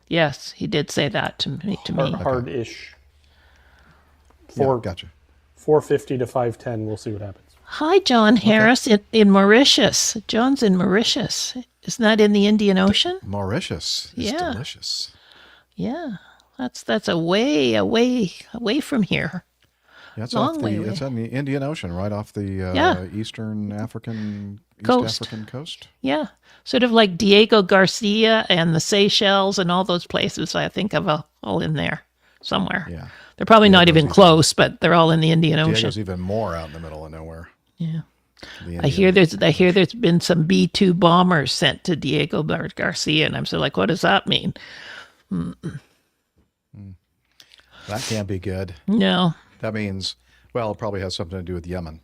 Yes, he did say that to me. Hard-ish. Yeah, gotcha. 450 to 510. We'll see what happens. Hi, John Harris in Mauritius. John's in Mauritius. Isn't that in the Indian Ocean? Mauritius is Yeah. delicious. Yeah, that's a way away from here. Yeah, it's Long off way the away. It's on the Indian Ocean, right off the Yeah. East African coast. Yeah, sort of like Diego Garcia and the Seychelles and all those places. I think of all in there somewhere. Yeah. They're probably not Diego's even close, but they're all in the Indian Ocean. Diego's even more out in the middle of nowhere. Yeah. The I hear Indian there's been some B-2 bombers sent to Diego Garcia, and I'm sort of like, what does that mean? That can't be good. No. That means, well, it probably has something to do with Yemen,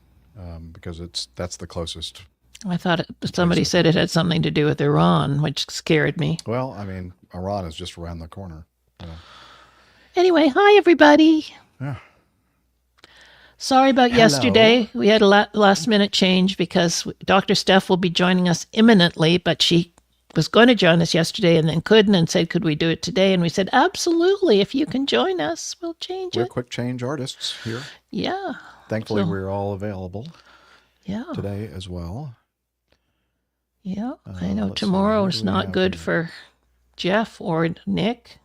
because that's the closest. I thought somebody said it had something to do with Iran, which scared me. Well, I mean, Iran is just around the corner. Anyway, hi, everybody. Yeah. Sorry about Hello. yesterday. We had a last-minute change because Dr. Steph will be joining us imminently, but she was going to join us yesterday and then couldn't and said, could we do it today? And we said, absolutely. If you can join us, we'll change We're it. quick change artists here. Yeah. Thankfully, So- we're all available Yeah. today as well. Yeah. I know let's see, tomorrow's what do we not have good here? for Jeff or Nick.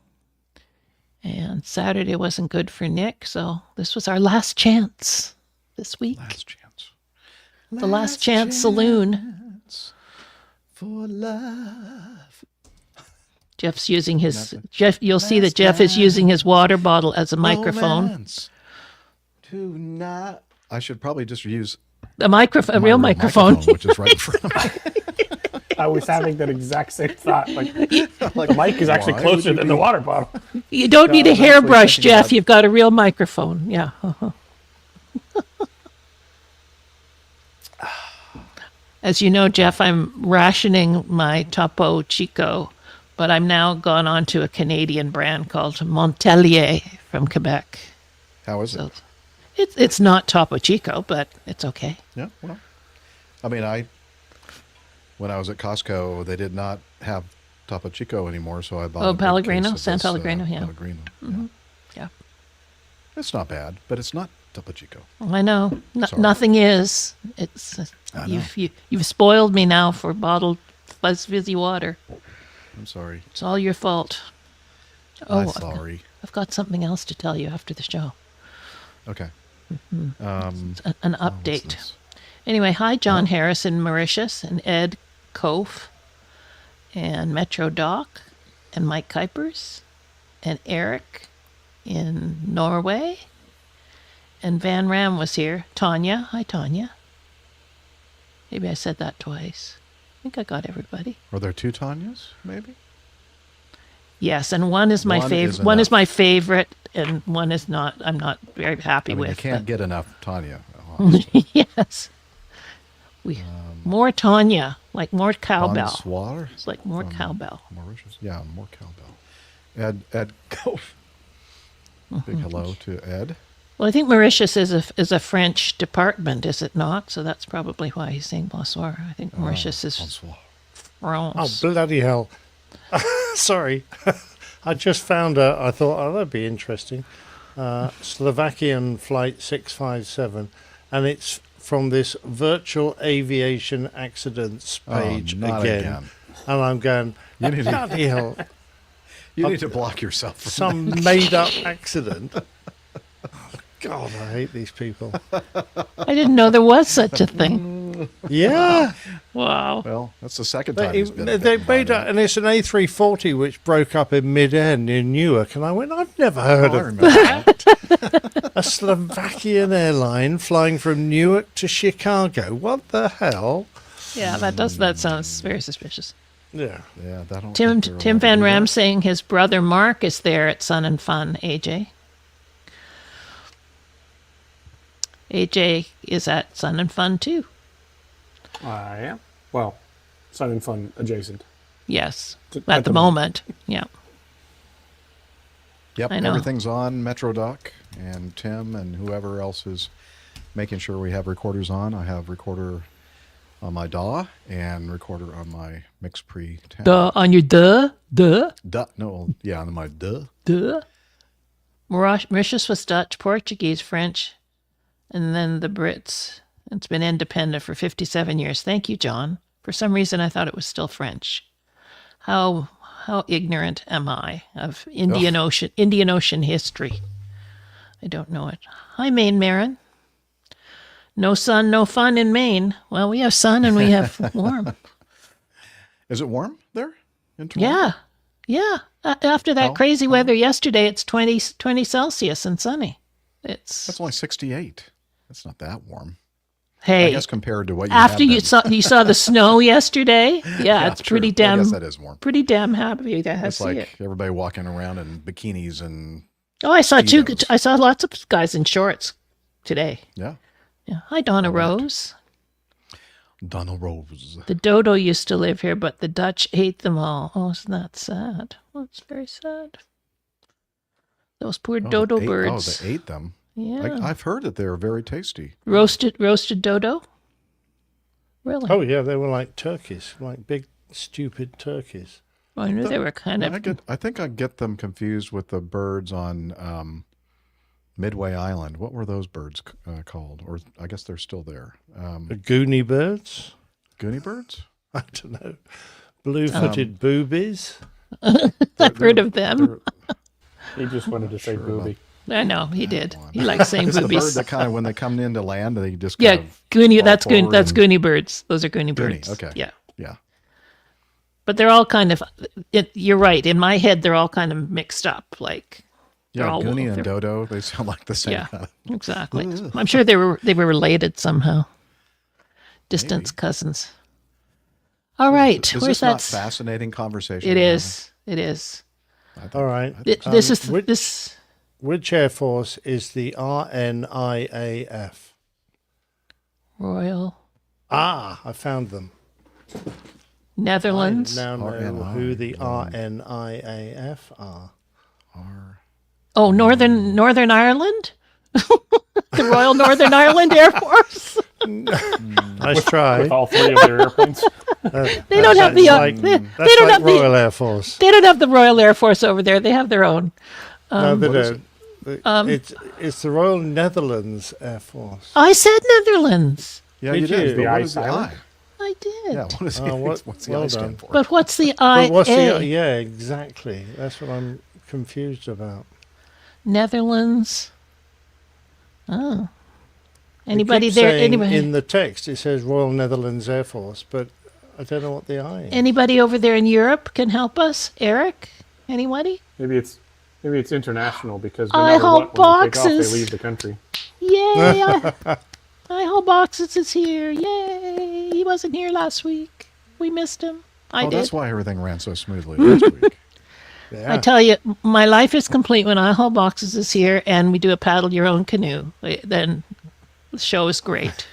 And Saturday wasn't good for Nick. So this was our last chance this week. Last chance. The Last Chance Saloon. For love. Jeff's using Jeff. You'll see that Jeff is using his water bottle as a microphone. Romance tonight. I should probably just use A real microphone. which is right in front of me. I was having that exact same thought. Like the mic is actually Why closer would you than the be- water bottle. You don't need I a was actually hairbrush, thinking Jeff. about- You've got a real microphone. Yeah. As you know, Jeff, I'm rationing my Topo Chico, but I'm now gone on to a Canadian brand called Montelier from Quebec. How is it? So it's not Topo Chico, but it's okay. Yeah, well, I mean, when I was at Costco, they did not have Topo Chico anymore, so I bought a big Pellegrino? case of San this, Pellegrino, yeah. Pellegrino, Yeah. It's not bad, but it's not Topo Chico. I know. Sorry. Nothing is. It's I know. you've spoiled me now for bottled fizzy water. I'm sorry. It's all your fault. I'm I've sorry. I've got something else to tell you after the show. Okay. An What's update. this? Anyway, hi, John Harris in Mauritius, and Ed Kof, and Metro Doc, and Mike Kuipers, and Eric in Norway, and Van Ram was here. Tanya, hi, Tanya. Maybe I said that twice. I think I got everybody. Are there two Tanyas, maybe? Yes, and one is my One favorite. is One is enough. my favorite, and one is not. I'm not very happy I mean, with. you can't but- get enough Tanya. Yes. We more Tanya, like more cowbell. Bonsoir It's like more from cowbell. Mauritius. Yeah, more cowbell. Ed Kof. Big hello to Ed. Well, I think Mauritius is a French department, is it not? So that's probably why he's saying bonsoir. I think Mauritius is Bonsoir. Oh, France. bloody hell. Sorry. I just found I thought, oh, that'd be interesting. Slovakian flight 657. And it's from this virtual aviation accidents page not again. And I'm going, You need to- bloody hell. You need to block yourself from Some made up accident. God, I hate these people. I didn't know there was such a thing. Yeah. Wow. Well, that's the second time he's been They bitten by made that. and it's an A340 which broke up in mid-air near Newark, and I went, I've never heard I of remember that. a Slovakian airline flying from Newark to Chicago. What the hell? Yeah, that sounds very suspicious. Yeah. Yeah, that don't Tim think they're allowed Tim to Van do Ram that. saying his brother Mark is there at Sun and Fun. AJ. AJ is at Sun and Fun too. I am. Well, Sun and Fun adjacent. Yes, At at the the moment. Yeah. Yep, I know. everything's on Metro Doc, and Tim and whoever else is making sure we have recorders on. I have recorder on my DAW and recorder on my Mix Pre 10. Duh, on your duh. On my DAW. Mauritius was Dutch, Portuguese, French, and then the Brits. It's been independent for 57 years. Thank you, John. For some reason, I thought it was still French. How ignorant am I of Indian Ocean history? I don't know it. Hi, Maine Marin. No sun, no fun in Maine. Well, we have sun and we have warm. Is it warm there in Toronto? Yeah. After that Oh, crazy weather yesterday, it's 20 Celsius and sunny. That's only 68. That's not that warm. Hey, I guess compared to what you after have you been. saw the snow yesterday, yeah, it's true. pretty I damn. guess that is warm. Pretty damn happy to It's see like it. everybody walking around in bikinis and Oh, I saw Speedos. I saw lots of guys in shorts today. yeah. Yeah. Hi, Donna Rose. Donald Rose. The dodo used to live here, but the Dutch ate them all. Oh, isn't that sad? Well, it's very sad. Those poor dodo birds. They ate them. Yeah. I've heard that they're very tasty. Roasted dodo? Really? Oh yeah, they were like turkeys, like big stupid turkeys. I knew they were kind of. I think I get them confused with the birds on Midway Island. What were those birds called? Or I guess they're still there. The Goonie birds? Goonie birds? I don't know. Blue-footed boobies? I've heard of them. He just wanted to say booby. I know he did. He likes saying It's the bird boobies. that kind of, when they come into land, they just Yeah, kind of Goonie. fall That's forward Goonie birds. Those are Goonie birds. Okay. Yeah, Yeah. but they're all kind of. You're right. In my head, they're all kind of mixed up. Like Yeah, all- Goonie and they're- Dodo, they sound like the same. yeah, kind of- exactly. I'm sure they were related somehow. Distant cousins. All right, Is where's this not that? fascinating conversation? It we're is. It is. All right. This is which- this. Which Air Force is the RNIAF? Royal Ah, I found them. Netherlands. I now know RNI, who the RNIAF are. having? Oh, Northern Ireland. The Royal Northern Ireland Air Force. Nice try. With all three of their airplanes. They don't have the. Like, They that's don't like have Royal the. Air Force. They don't have the Royal Air Force over there. They have their own. No, they What is don't. It's the Royal Netherlands Air Force. I said Netherlands. Yeah, Did you did. you? But The what I is the silent? I? I did. Yeah, what is what's the well I done. stand for? But what's the IA? But what's the? Yeah, exactly. That's what I'm confused about. Netherlands. Oh. It Anybody keeps there? saying Anybody? in the text it says Royal Netherlands Air Force, but I don't know what the I is. Anybody over there in Europe can help us? Eric? Anybody? Maybe it's international because no I matter hope what, when they take off, boxes. they leave the country. Yay! I hope Boxes is here. Yay! He wasn't here last week. We missed him. I Oh, did. that's why everything ran so smoothly last week. Yeah. I tell you, my life is complete when I Haul Boxes is here and we do a paddle your own canoe. Then the show is great.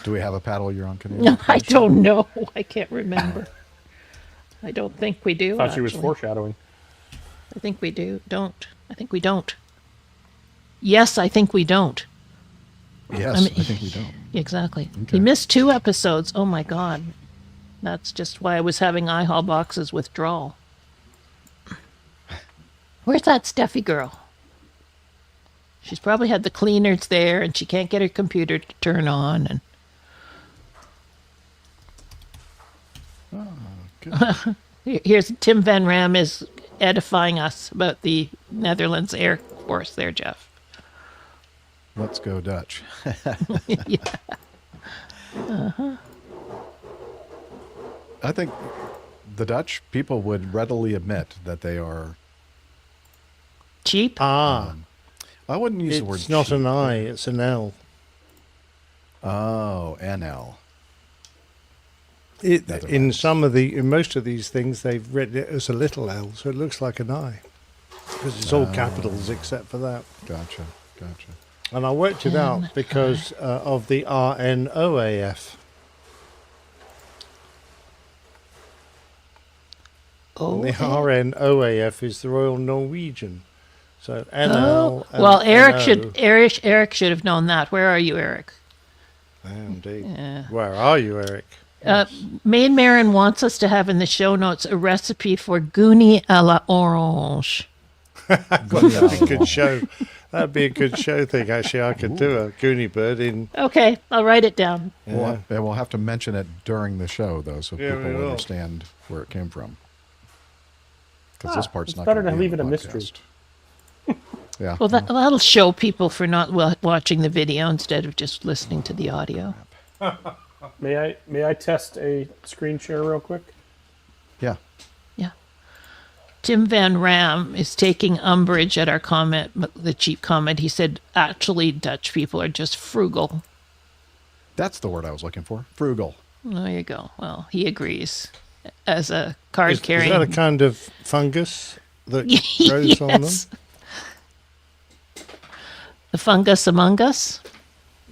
Do we have a paddle you're on canoe? No, I don't know. I can't remember. I don't think we do. Thought she was actually. foreshadowing. I think we do. Don't. I think we don't. Yes, I think we don't. Yes, I mean- I think we don't. Exactly. Okay. He missed 2 episodes. Oh my God. That's just why I was having I Haul Boxes withdrawal. Where's that Steffi girl? She's probably had the cleaners there and she can't get her computer to turn on. And Good. here's Tim Van Ram is edifying us about the Netherlands Air Force there, Jeff. Let's go Dutch. Yeah. I think the Dutch people would readily admit that they are. Cheap? Ah, I wouldn't use the word. it's not cheap. an I, it's an L. Oh, NL. In Netherlands. in most of these things, they've written it as a little L, so it looks like an I, because it's all capitals except for that. Gotcha. And I worked it out because of the RNOAF. Oh, And the okay. RNOAF is the Royal Norwegian. So NL. Oh. and Well, Eric NO. should have known that. Where are you, Eric? Indeed. Yeah. Where are you, Eric? Maid Marin wants us to have in the show notes a recipe for goonie à la orange. That'd be a good show. That'd be a good show thing. Actually, I could do a Goonie bird in. Okay, I'll write it down. Yeah. We'll have to mention it during the show, though, so Yeah, people we will. understand where it came from. Because this part's it's not better gonna to be leave in it the a mystery. podcast. Yeah. Well, that'll show people for not watching the video instead of just listening to the audio. May I test a screen share real quick? Yeah. Yeah. Tim Van Ram is taking umbrage at our comment, the cheap comment. He said, actually, Dutch people are just frugal. That's the word I was looking for. Frugal. There you go. Well, he agrees. As a Is card-carrying... that a kind of fungus that grows on them? Yes. The fungus among us?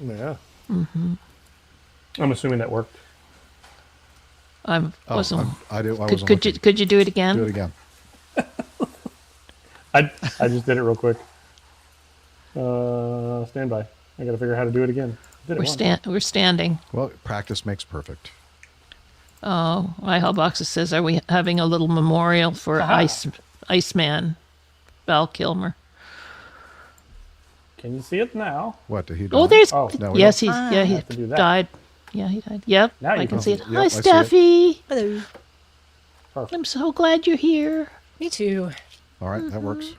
Yeah. I'm assuming that worked. I wasn't... I wasn't could looking. you do it again? Do it again. I just did it real quick. Stand by. I got to figure out how to do it again. Did it once. We're standing. Well, practice makes perfect. Oh, iHellboxes says, are we having a little memorial for Iceman, Val Kilmer? Can you see it now? What, did he die? Oh, there's... Oh, no, we yes, don't. he have to do that. died. Yeah, he died. Yep, Now you I can can see see it. it. Yep, Hi, I see it. Steffi. Hello. Perfect. I'm so glad you're here. Me too. All right, that works.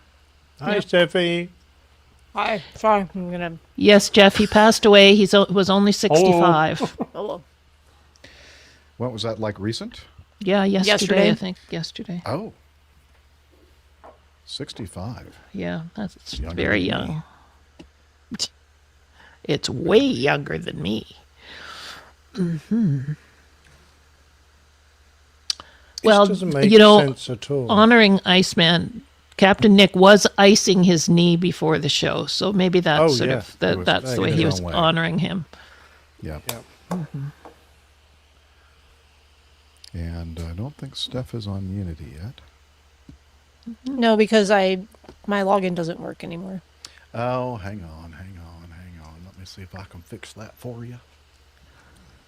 Hi, Steffi. Hi. Sorry, I'm gonna. Yes, Jeff, he passed away. He was only 65. Oh, What was that, like recent? Yeah, yesterday, Yesterday. I think. Yesterday. Oh. 65. Yeah, that's Younger very than me. young. It's way younger than me. Well, This doesn't make you know, sense at all. honoring Iceman, Captain Nick was icing his knee before the show, so maybe that's Oh, sort yeah. of He was that's the way taking he his was own way. honoring him. Yeah. Yeah. And I don't think Steph is on Unity yet. no, because my login doesn't work anymore. Oh, hang on. Let me see if I can fix that for you.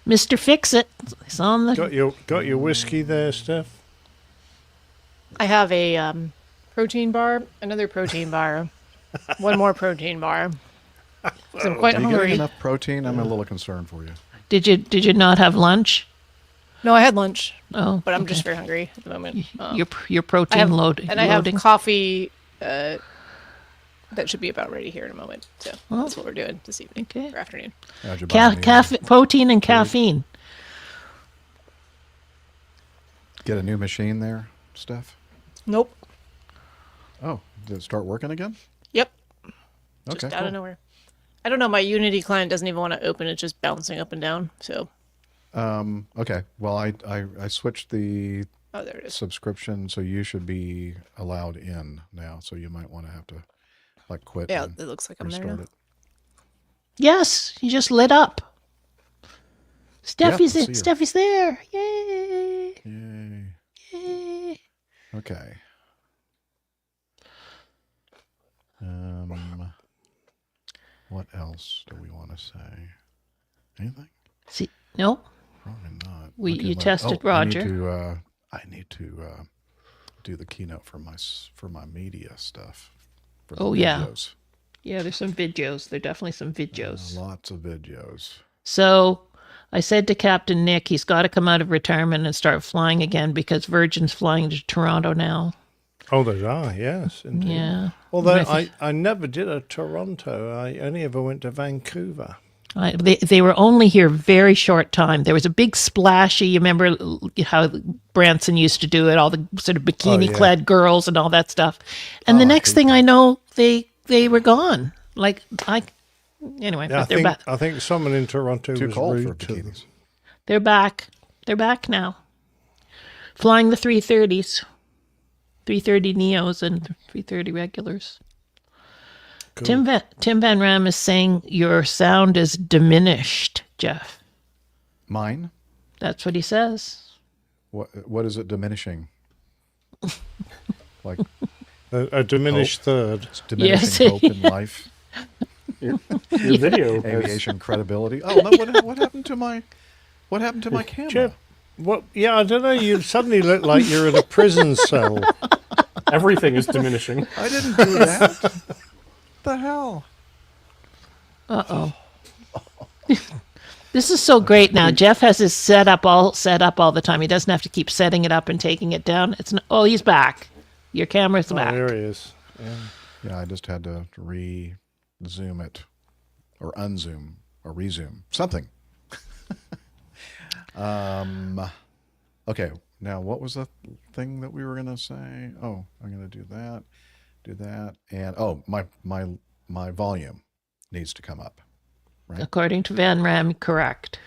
Mr. Fix It, he's on the. Got your whiskey there, Steph? I have a protein bar, another protein bar, one more protein bar. 'Cause I'm quite Are you getting hungry. enough protein? I'm a little concerned for you. Did you not have lunch? No, I had lunch, Oh, but I'm okay. just very hungry at the moment. Your protein I have, loading. and I have coffee. That should be about ready here in a moment. So that's what we're doing this evening Okay. or afternoon. How'd you buy me protein and caffeine. Get a new machine there, Steph? Nope. Oh, did it start working again? Yep. Okay, Just out cool. of nowhere. I don't know. My Unity client doesn't even want to open. It's just bouncing up and down. So, Okay. Well, I switched the oh, there it is. subscription, so you should be allowed in now. So you might want to have to like quit Yeah, and it looks like I'm there restart now. it. Yes, you just lit up. Steffi's I see her. Steffi's there. Yay! Yay. Yay! Okay. What else do we want to say? Anything? See, no, Probably not. you tested Roger. I need to do the keynote for my media stuff. For the Oh, yeah. videos. Yeah, there's some videos. There are definitely some videos. Lots of videos. So I said to Captain Nick, he's got to come out of retirement and start flying again because Virgin's flying to Toronto now. Oh, there are, yes, indeed. Yeah. Although I never did a Toronto. I only ever went to Vancouver. They were only here very short time. There was a big splashy. You remember how Branson used to do it, all the sort of bikini-clad girls and all that stuff. And the next thing I know, they were gone. Anyway, Yeah, but they're back. I think someone in Toronto Too was cold for rude to them. bikinis. They're back. They're back now. Flying the 330s. 330 Neos and 330 regulars. Cool. Tim Van Ram is saying your sound is diminished, Jeff. Mine? That's what he says. What is it diminishing? Like A diminished third. it's diminishing Yes. hope in life. Your video. Aviation credibility. Oh no! What happened to my camera? Chip, what? Yeah, I don't know. You suddenly look like you're in a prison cell. Everything is diminishing. I didn't do that. The hell? Uh-oh. This is so great now. Jeff has his set up all the time. He doesn't have to keep setting it up and taking it down. Oh, he's back. Your camera's back. There he is. Yeah. Yeah, I just had to re-zoom it, or unzoom, or resume something. Okay. Now, what was the thing that we were gonna say? Oh, I'm gonna do that, and my volume needs to come up. Right? According to Van Ram, correct.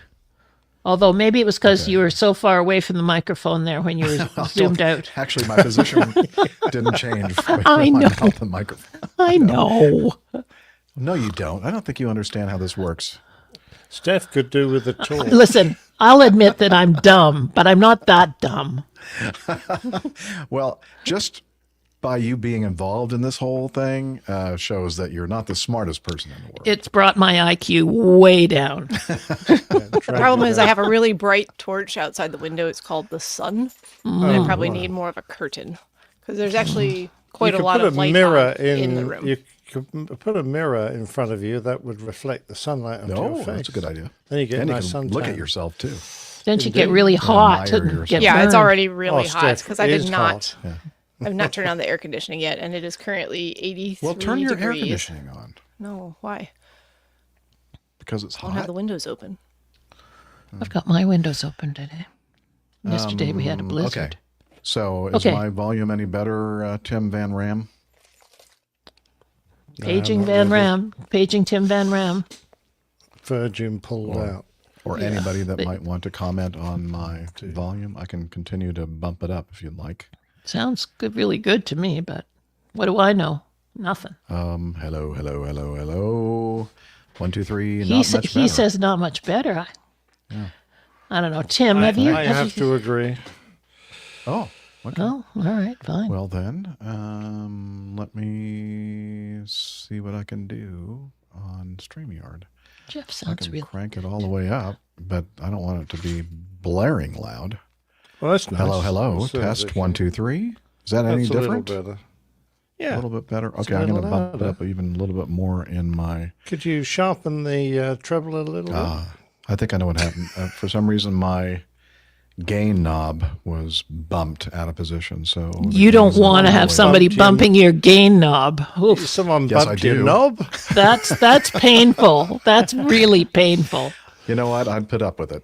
Although maybe it was because you were so far away from the microphone there when you were zoomed out. Actually, my position didn't change. I know. Mouth the microphone. I know. No, you don't. I don't think you understand how this works. Steph could do with a tool. Listen, I'll admit that I'm dumb, but I'm not that dumb. Well, just by you being involved in this whole thing shows that you're not the smartest person in the world. It's brought my IQ way down. The problem is I have a really bright torch outside the window. It's called the sun. And I probably need more of a curtain because there's actually quite a lot of light in the room. You could put a mirror in front of you that would reflect the sunlight onto your face. That's a good idea. Then you get And a you nice can suntan. look at yourself too. Don't you get really hot? admire And yourself. get Yeah, it's burned? already really hot Steph, because I it did is not. hot. Yeah. I've not turned on the air conditioning yet, and it is currently 83 Well, turn your air degrees. conditioning on No, why? because it's I don't have hot. the windows open. I've got my windows open today. Yesterday we had a blizzard. Okay. So is my volume any better, Tim Van Ram? Paging Van Ram. Paging Tim Van Ram. Virgin pulled out. Or anybody that but- might want to comment on my volume? I can continue to bump it up if you'd like. Sounds good, really good to me, but what do I know? Nothing. Hello. 1, 2, 3. He Not much better. says not much better. I don't know. Tim, have you? I have to agree. Oh, okay. Oh, all right, fine. Well then, let me see what I can do on StreamYard. Jeff I sounds can real. crank it all the way up, but I don't want it to be blaring loud. Well, that's nice. Hello. That's Test 1, 2, 3. Is that any That's a little different? better. A Yeah. little bit better. It's Okay, a I'm going to little bump it louder. up even a little bit more in my. Could you sharpen the treble a little bit? I think I know what happened. For some reason, my gain knob was bumped out of position. So You don't want to have somebody Bumped you. bumping your gain knob. Oof, Someone Yes, I bumped your do. knob? that's painful. That's really painful. You know what? I'd put up with it.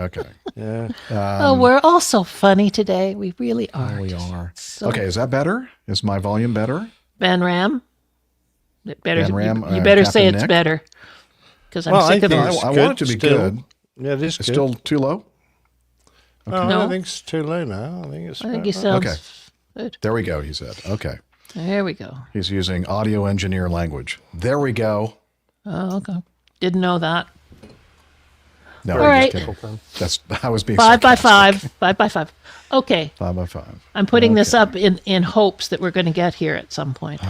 Okay. Yeah. Oh, we're all so funny today. We really are. We are. So- Okay, is that better? Is my volume better? Van Ram. It better. Van Ram, you better say Captain it's Nick? better. Because I'm Well, I sick of think this. it's I want good it to be still. good. Yeah, it is It's good. still too low? No, I No. don't think it's too low now. I think it's. I think he about sounds Okay. good. There we go, he said. Okay. There we go. He's using audio engineer language. There we go. Oh, okay. Didn't know that. No, All I'm right. just kidding. That's I was being 5 by sarcastic. 5. 5 by 5. Okay. 5 by 5. I'm putting this up in hopes that we're going to get here at some point.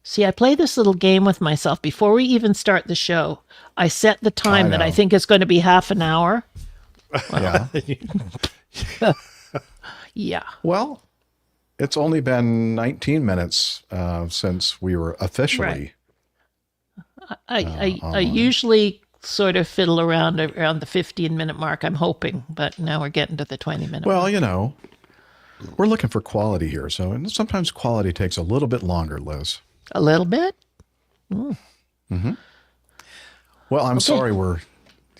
See, I play this little game with myself before we even start the show. I set the time that I know. think is going to be half an hour. Yeah. Yeah. Well, it's only been 19 minutes since we were officially. I usually sort of fiddle around the 15-minute mark, I'm hoping, but now we're getting to the 20-minute mark. Well, you know, we're looking for quality here. So and sometimes quality takes a little bit longer, Liz. A little bit? Well, I'm sorry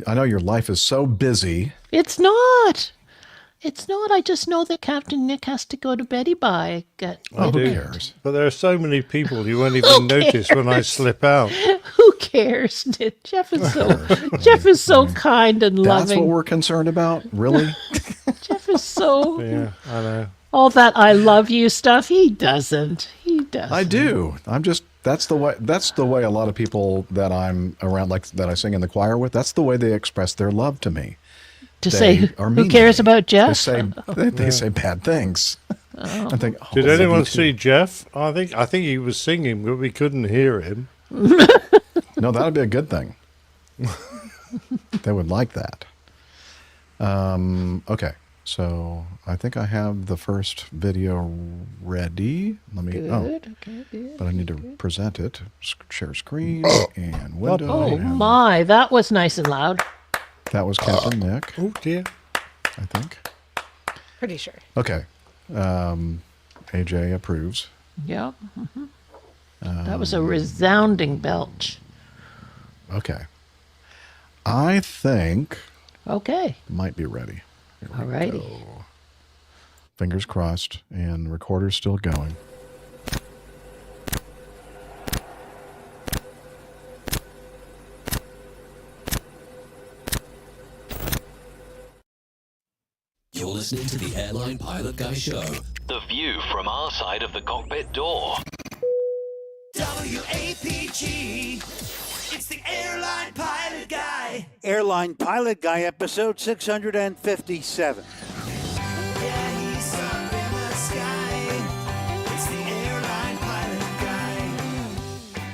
I know your life is so busy. It's not. It's not. I just know that Captain Nick has to go to Betty by. Oh, who cares? But there are so many people you won't even notice when I slip out. Who cares? Jeff is so kind and That's loving. what we're concerned about? Really? Jeff is so Yeah, I know. all that I love you stuff. He doesn't. I do. I'm just that's the way a lot of people that I'm around, like that I sing in the choir with, that's the way they express their love to me. To They say are who mean cares to me. about Jeff? They say bad things. I think. Oh, Did I love anyone you too. see Jeff? I think he was singing, but we couldn't hear him. No, that'd be a good thing. They would like that. Okay, so I think I have the first video ready. Let me. Good. Oh, Okay, good. but I need to present it. Share screen and window. Oh and my, that was nice and loud. that was Captain Nick, Oh dear. I think. Pretty sure. Okay. AJ approves. Yep. That was a resounding belch. Okay. I think Okay. might be ready. Here we Alrighty. go. Fingers crossed, and recorder's still going. You're listening to the Airline Pilot Guy Show. The view from our side of the cockpit door. WAPG. It's the Airline Pilot Guy. Airline Pilot Guy, episode 657. Yeah, he's up in the sky. It's the Airline Pilot Guy.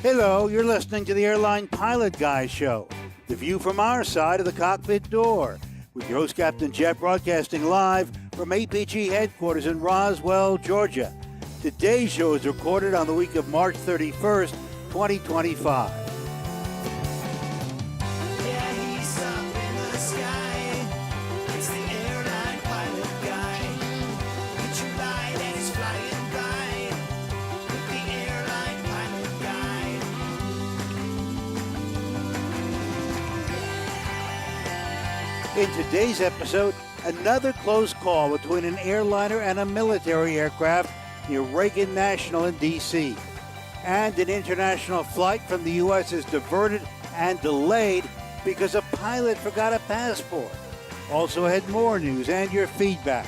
Hello, you're listening to the Airline Pilot Guy Show, the view from our side of the cockpit door, with your host, Captain Jeff, broadcasting live from APG headquarters in Roswell, Georgia. Today's show is recorded on the week of March 31st, 2025. Yeah, he's up in the sky. It's the Airline Pilot Guy. Get your light and he's flying by. With the Airline Pilot Guy. In today's episode, another close call between an airliner and a military aircraft near Reagan National in D.C. And an international flight from the U.S. is diverted and delayed because a pilot forgot a passport. Also had more news and your feedback.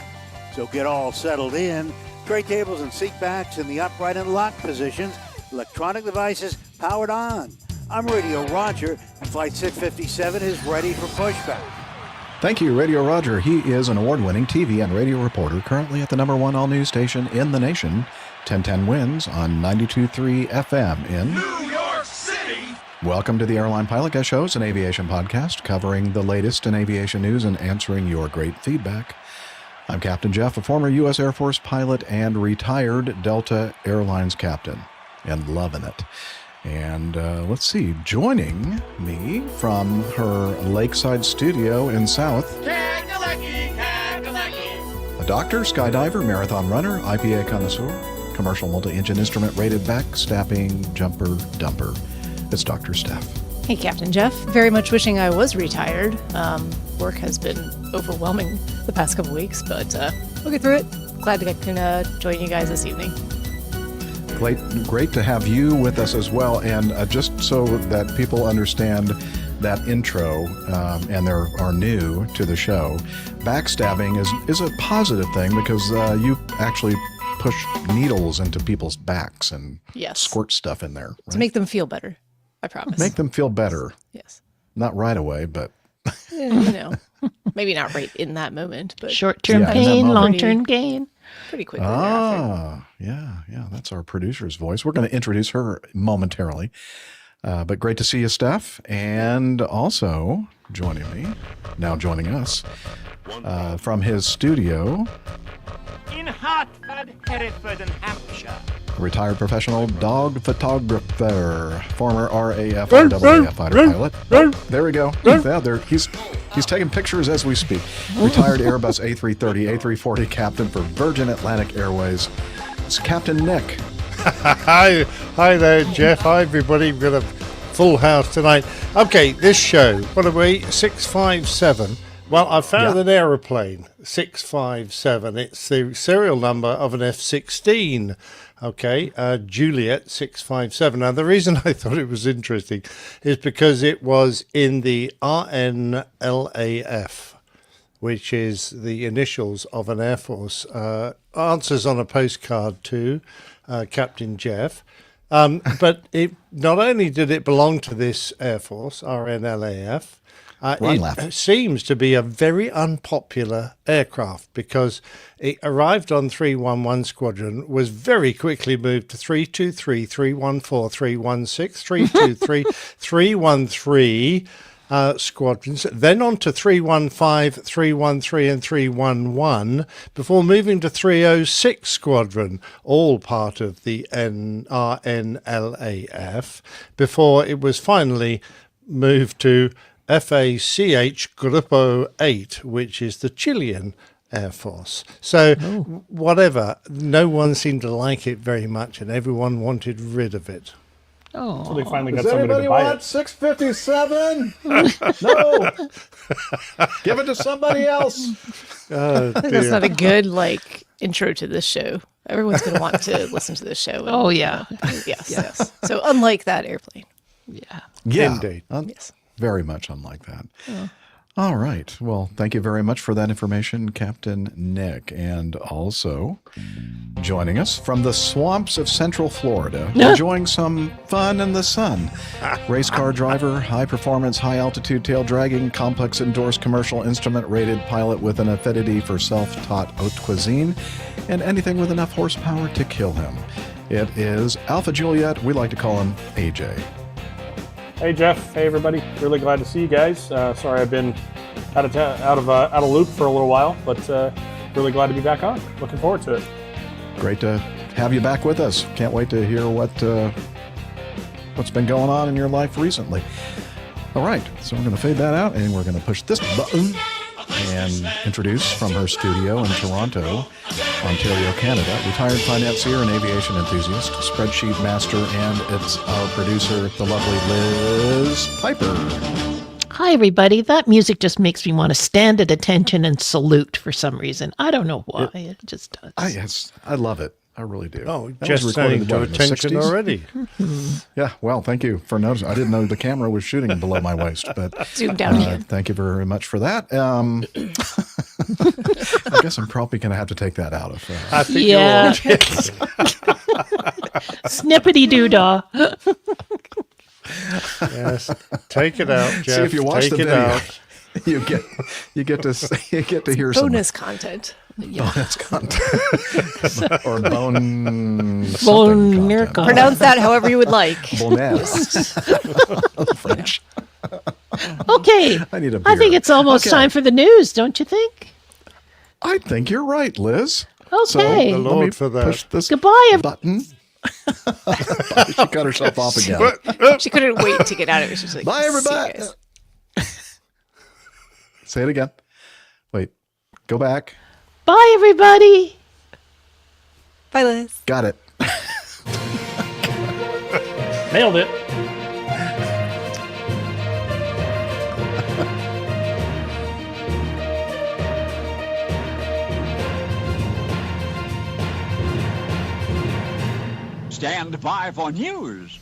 So get all settled in. Tray tables and seat backs in the upright and locked positions. Electronic devices powered on. I'm Radio Roger, and Flight 657 is ready for pushback. Thank you, Radio Roger. He is an award-winning TV and radio reporter, currently at the #1 all-news station in the nation, 1010 Wins on 92.3 FM in New York City. Welcome to the Airline Pilot Guy Show, an aviation podcast covering the latest in aviation news and answering your great feedback. I'm Captain Jeff, a former U.S. Air Force pilot and retired Delta Airlines captain, and loving it. And let's see, joining me from her lakeside studio in South, a doctor, skydiver, marathon runner, IPA connoisseur, commercial multi-engine instrument rated backstabbing jumper dumper. It's Dr. Steph. Hey, Captain Jeff. Very much wishing I was retired. Work has been overwhelming the past couple weeks, but we'll get through it. Glad I can join you guys this evening. Great to have you with us as well. And just so that people understand that intro and they are new to the show, backstabbing is a positive thing because you actually push needles into people's backs and Yes. squirt stuff in there. Right? To make them feel better, I promise. Make them feel better. Yes. Not right away, but Maybe not right in that moment, but Short-term Yeah, in that pain, moment. long-term gain. pretty quickly thereafter. Yeah, that's our producer's voice. We're going to introduce her momentarily. But great to see you, Steph. And also joining us from his studio, in Hartford, Hereford, and Hampshire. retired professional dog photographer, former RAF RAF fighter pilot. There we go. Yeah, he's taking pictures as we speak. Retired Airbus A330, A340 captain for Virgin Atlantic Airways. It's Captain Nick. Hi there, Jeff. Hi, everybody. We've got a full house tonight. Okay, this show, what are we? 657. Well, I found an aeroplane, 657. It's the serial number of an F-16. Okay, Juliet 657. Now, the reason I thought it was interesting is because it was in the RNLAF, which is the initials of an Air Force. Answers on a postcard to Captain Jeff. But it not only did it belong to this Air Force, RNLAF, Run left. Seems to be a very unpopular aircraft because it arrived on 311 Squadron, was very quickly moved to 323, 314, 316, 323, 313 squadrons, then on to 315, 313 and 311 before moving to 306 Squadron, all part of the RNLAF, before it was finally moved to FACH Grupo 8, which is the Chilean Air Force. So whatever, no one seemed to like it very much and everyone wanted rid of it. So they finally got Does somebody anybody to buy want it. 657? No. Give it to somebody else. Oh, That's not a good intro to this show. Everyone's going to want to listen to this show. Oh, yeah. Yes. So unlike that airplane. Yeah. Yeah. Indeed. Yes. Very much unlike that. All right. Well, thank you very much for that information, Captain Nick. And also joining us from the swamps of Central Florida, enjoying some fun in the sun. Race car driver, high performance, high altitude tail dragging, complex endorsed commercial instrument rated pilot with an affinity for self-taught haute cuisine and anything with enough horsepower to kill him. It is Alpha Juliet. We like to call him AJ. Hey Jeff, hey everybody. Really glad to see you guys. Sorry I've been out of loop for a little while, but really glad to be back on. Looking forward to it. Great to have you back with us. Can't wait to hear what's been going on in your life recently. All right, so we're going to fade that out, and we're going to push this button and introduce from her studio in Toronto, Ontario, Canada, retired financier and aviation enthusiast, spreadsheet master, and it's our producer, the lovely Liz Piper. Hi, everybody. That music just makes me want to stand at attention and salute for some reason. I don't know why. It just does. Yes, I love it. I really do. Oh, That was just recorded, saying to what, in the attention 60s? already. Yeah, well, thank you for noticing. I didn't know the camera was shooting below my waist, but Zoom down again. thank you very much for that. I guess I'm probably going to have to take that out of. I think Yeah. you're Snippety doo-dah. Yes. Take it out, Jeff. See if you watch Take the it video, out. you get to hear some Bonus content. bonus content or bone Bone something near content. Pronounce that however you would like. Bonus. French. Okay. I need a I think beer. it's almost Okay. time for the news, don't you think? I think you're right, Liz. Okay. So let me Lord for that. push this Goodbye, button. She cut herself off again. She couldn't wait to get out of it. She was like, Bye, "See everybody. you guys." Say it again. Wait. Go back. Bye, everybody. Bye, Liz. Got it. Nailed it. Stand by for news.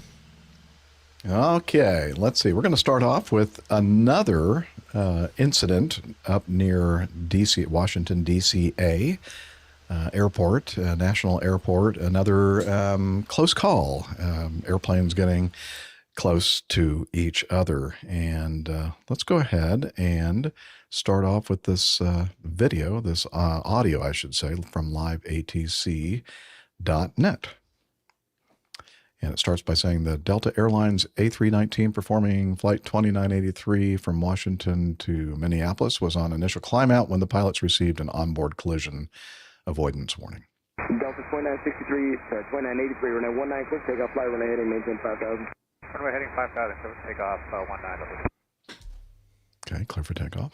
Okay, let's see. We're going to start off with another incident up near DC, Washington, D.C.A. Airport, National Airport. Another close call. Airplanes getting close to each other. And let's go ahead and start off with this video, this audio, I should say, from liveatc.net. And it starts by saying the Delta Airlines A319 performing flight 2983 from Washington to Minneapolis was on initial climb out when the pilots received an onboard collision avoidance warning. Delta 2963, 2983, runway 19, take off flight, runway heading, maintain 5000. Runway heading 5000, take off 19. Okay, clear for takeoff.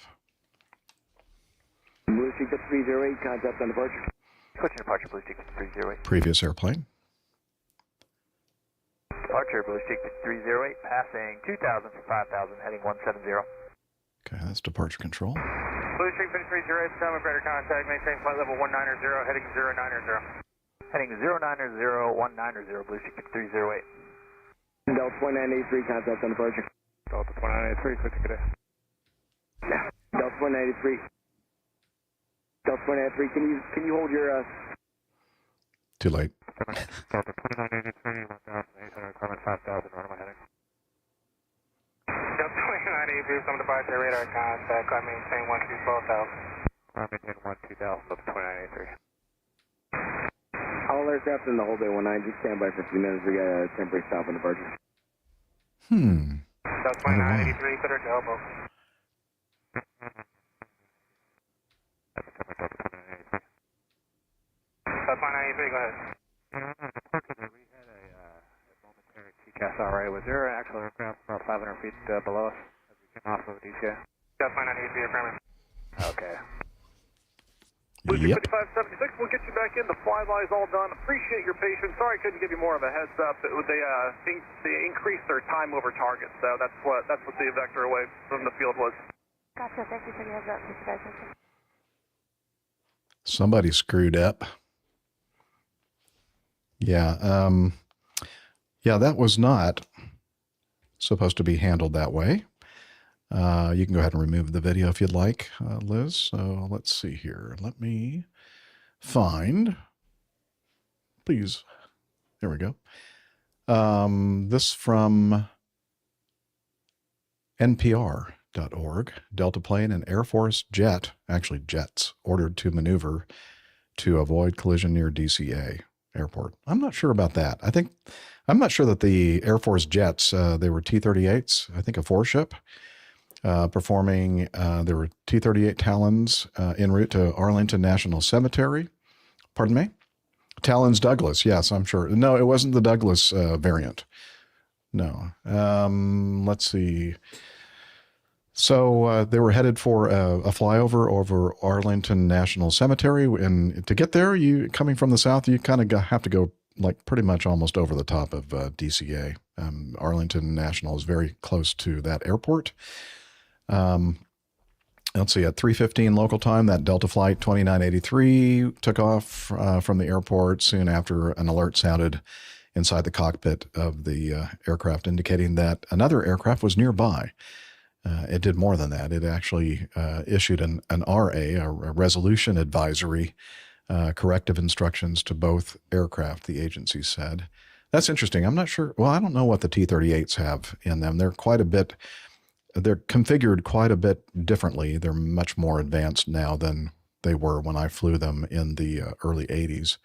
Blue Streak 308, contact on departure. Switching departure, Blue Streak 308. Previous airplane. Departure, Blue Streak 308, passing 2000 for 5000, heading 170. Okay, that's departure control. Blue Streak 308, time operator contact, maintain flight level 190, heading 090. Heading 090, 190, Blue Streak 308. Delta 2983, contact on departure. Delta 2983, switching good day. Delta 2983. Delta 2983, can you hold your Too late. Delta 2983, 1800, requirement 5000, runway heading. Delta 983, coming to departure radar contact. I maintain 120,000. I maintain 120,000, 2983. All aircraft in the whole day 19, just stand by for a few minutes. We got a temporary stop on departure. That's 2983, clear to elbow. That's 2983, go ahead. We had a momentary TCAS already. Was there an actual aircraft about 500 feet below us as we came off of DCA? That's 983, affirmative. Okay. Lucy 5576, we'll get you back in. The flyby's all done. Appreciate your patience. Sorry I couldn't give you more of a heads up. They increased their time over target, so that's what the vector away from the field was. Gotcha. Thank you for the heads up, Mr. President. Somebody screwed up. Yeah, yeah, that was not supposed to be handled that way. You can go ahead and remove the video if you'd like, Liz. So let's see here. Let me find, please. There we go. This from NPR.org. Delta plane and Air Force jet, actually jets, ordered to maneuver to avoid collision near DCA airport. I'm not sure about that. I'm not sure that the Air Force jets, they were T-38s, I think a 4-ship. Performing, there were T-38 Talons en route to Arlington National Cemetery. Pardon me? Talons Douglas, yes, I'm sure. No, it wasn't the Douglas variant. No. Let's see. So they were headed for a flyover over Arlington National Cemetery. And to get there, coming from the south, you kind of have to go like pretty much almost over the top of DCA. Arlington National is very close to that airport. Let's see, at 3:15 local time, that Delta Flight 2983 took off from the airport soon after an alert sounded inside the cockpit of the aircraft, indicating that another aircraft was nearby. It did more than that. It actually issued an RA, a resolution advisory, corrective instructions to both aircraft, the agency said. That's interesting. I'm not sure. Well, I don't know what the T-38s have in them. They're configured quite a bit differently. They're much more advanced now than they were when I flew them in the early 80s.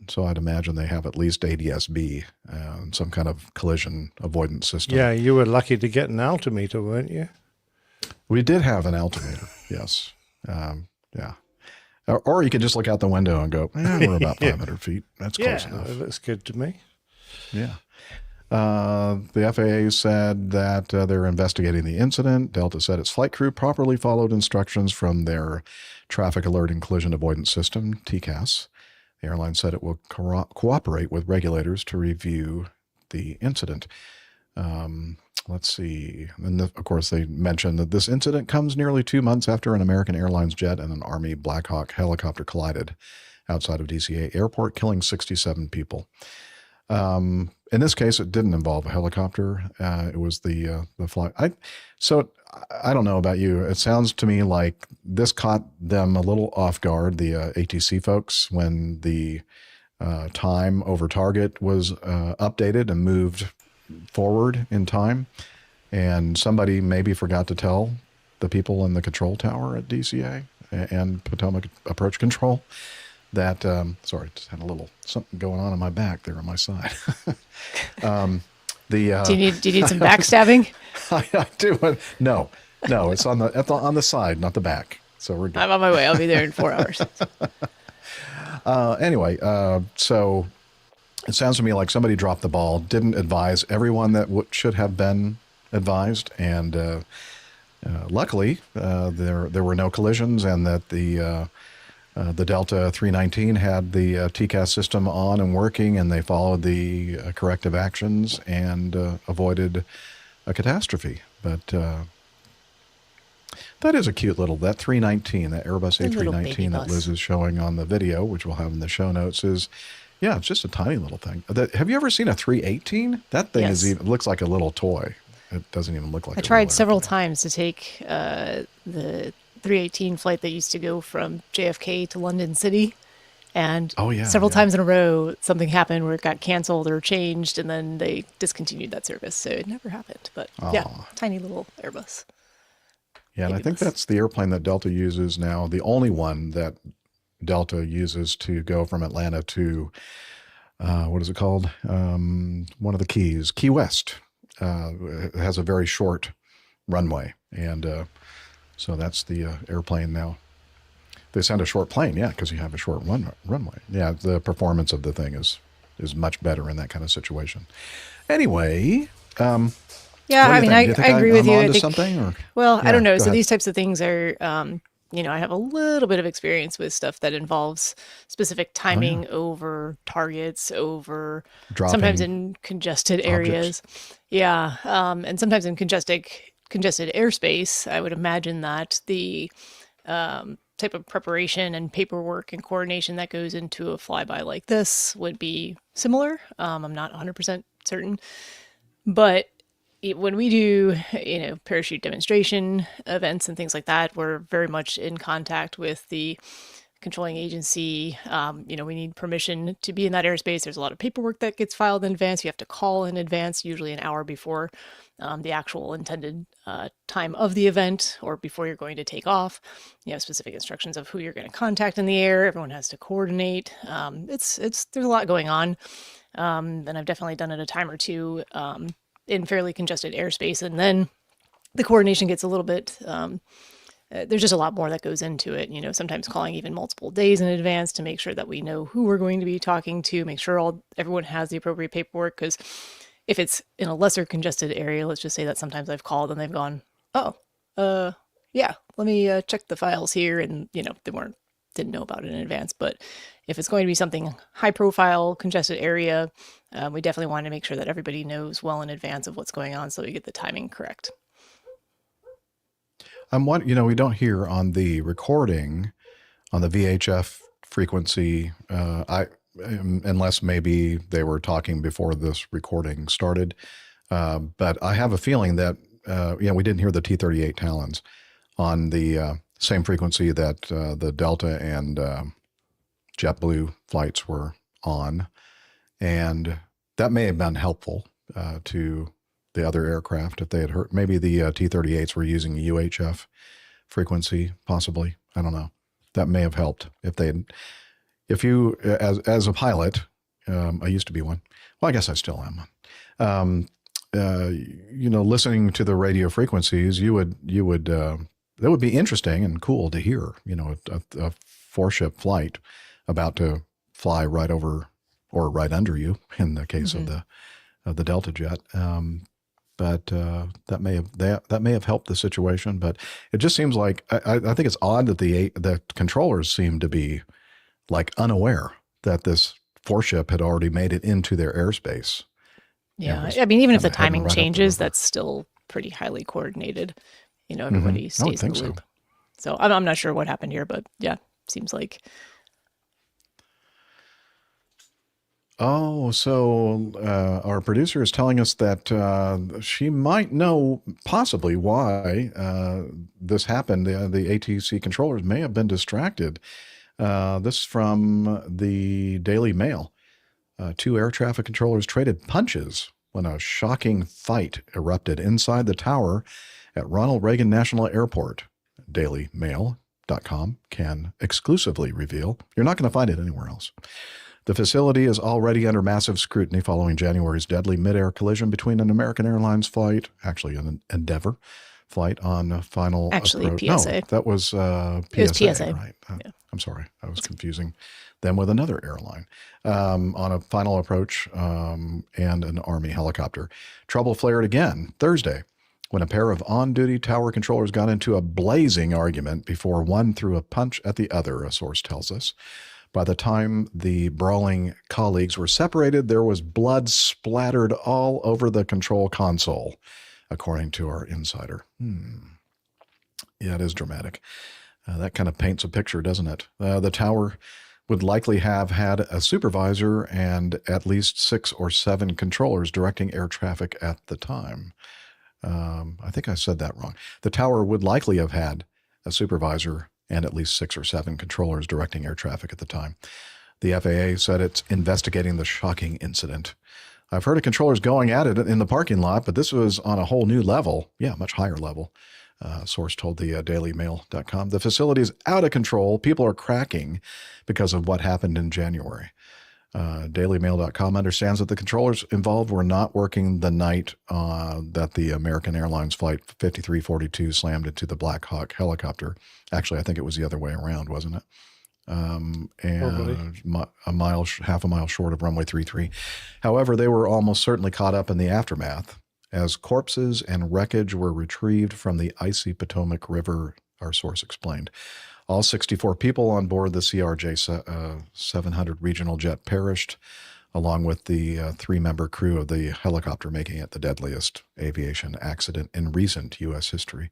So I'd imagine they have at least ADS-B, some kind of collision avoidance system. Yeah, you were lucky to get an altimeter, weren't you? We did have an altimeter, yes. Yeah. Or you could just look out the window and go, we're about 500 feet. That's close enough. Yeah, that's good to me. Yeah. The FAA said that they're investigating the incident. Delta said its flight crew properly followed instructions from their Traffic Alert and Collision Avoidance System, TCAS. The airline said it will cooperate with regulators to review the incident. Let's see. And of course, they mentioned that this incident comes nearly 2 months after an American Airlines jet and an Army Black Hawk helicopter collided outside of DCA airport, killing 67 people. In this case, it didn't involve a helicopter. It was the flight. So I don't know about you. It sounds to me like this caught them a little off guard, the ATC folks, when the time over target was updated and moved forward in time. And somebody maybe forgot to tell the people in the control tower at DCA and Potomac Approach Control that, sorry, just had a little something going on my back there on my side. Do you need some backstabbing? I do. No, it's on the side, not the back. So we're good. I'm on my way. I'll be there in 4 hours. Anyway, so it sounds to me like somebody dropped the ball, didn't advise everyone that should have been advised, and luckily there were no collisions, and that the Delta 319 had the TCAS system on and working, and they followed the corrective actions and avoided a catastrophe. But that is a cute little, that 319, that Airbus A319 that Liz is showing on the video, which we'll have in the show notes, is, yeah, it's just a tiny little thing. Have you ever seen a 318? That thing looks like a little toy. It doesn't even look like I tried several times to take the 318 flight that used to go from JFK to London City, And Oh, yeah, several yeah. times in a row, something happened where it got canceled or changed, and then they discontinued that service. So it never happened. But yeah, Aw. tiny little Airbus. Yeah, and I Baby think bus. that's the airplane that Delta uses now, the only one that Delta uses to go from Atlanta to, what is it called? One of the Keys, Key West. It has a very short runway. And so that's the airplane now. They send a short plane, yeah, because you have a short runway. Yeah, the performance of the thing is much better in that kind of situation. Anyway, Yeah, what do I you mean, think? Do you think I agree with I'm you. I onto think, something, or? well, Yeah, I don't know. go So ahead. these types of things are, I have a little bit of experience with stuff that involves specific timing over targets, over sometimes Dropping in congested objects. areas. Yeah, and sometimes in congested airspace. I would imagine that the type of preparation and paperwork and coordination that goes into a flyby like this would be similar. I'm not 100% certain, but when we do, parachute demonstration events and things like that, we're very much in contact with the controlling agency. We need permission to be in that airspace. There's a lot of paperwork that gets filed in advance. You have to call in advance, usually an hour before the actual intended time of the event or before you're going to take off. You have specific instructions of who you're going to contact in the air. Everyone has to coordinate. There's a lot going on. And I've definitely done it a time or two in fairly congested airspace. And then the coordination gets a little bit, there's just a lot more that goes into it. Sometimes calling even multiple days in advance to make sure that we know who we're going to be talking to, make sure everyone has the appropriate paperwork. Because if it's in a lesser congested area, let's just say that sometimes I've called and they've gone, yeah, let me check the files here. And, they didn't know about it in advance. But if it's going to be something high profile, congested area, we definitely want to make sure that everybody knows well in advance of what's going on so we get the timing correct. We don't hear on the recording, on the VHF frequency, unless maybe they were talking before this recording started. But I have a feeling that, we didn't hear the T-38 Talons on the same frequency that the Delta and JetBlue flights were on. And that may have been helpful to the other aircraft if they had heard. Maybe the T-38s were using a UHF frequency, possibly. I don't know. That may have helped if you, as a pilot, I used to be one. Well, I guess I still am one. Listening to the radio frequencies, that would be interesting and cool to hear, a 4-ship flight about to fly right over or right under you in the case of the Delta jet. But that may have helped the situation. But it just seems like I think it's odd that the controllers seem to be like unaware that this 4-ship had already made it into their airspace. Yeah, I mean, even if the timing changes, that's still pretty highly coordinated. Everybody stays in the loop. So I'm not sure what happened here, but yeah, seems like. Oh, so our producer is telling us that she might know possibly why this happened. The ATC controllers may have been distracted. This from the Daily Mail. 2 air traffic controllers traded punches when a shocking fight erupted inside the tower at Ronald Reagan National Airport. DailyMail.com can exclusively reveal. You're not going to find it anywhere else. The facility is already under massive scrutiny following January's deadly mid-air collision between an American Airlines flight, actually an Endeavor flight on final approach. PSA. No, that was PSA, it was PSA. right? I'm sorry. I was confusing them with another airline on a final approach and an Army helicopter. Trouble flared again Thursday when a pair of on-duty tower controllers got into a blazing argument before one threw a punch at the other, a source tells us. By the time the brawling colleagues were separated, there was blood splattered all over the control console, according to our insider. Yeah, it is dramatic. That kind of paints a picture, doesn't it? The tower would likely have had a supervisor and at least 6 or 7 controllers directing air traffic at the time. I think I said that wrong. The tower would likely have had a supervisor and at least 6 or 7 controllers directing air traffic at the time. The FAA said it's investigating the shocking incident. I've heard of controllers going at it in the parking lot, but this was on a whole new level. Yeah, much higher level. Source told the dailymail.com. The facility is out of control. People are cracking because of what happened in January. Dailymail.com understands that the controllers involved were not working the night that the American Airlines Flight 5342 slammed into the Black Hawk helicopter. Actually, I think it was the other way around, wasn't it? And half a mile short of runway 33. However, they were almost certainly caught up in the aftermath as corpses and wreckage were retrieved from the icy Potomac River, our source explained. All 64 people on board the CRJ 700 regional jet perished, along with the 3-member crew of the helicopter, making it the deadliest aviation accident in recent U.S. history.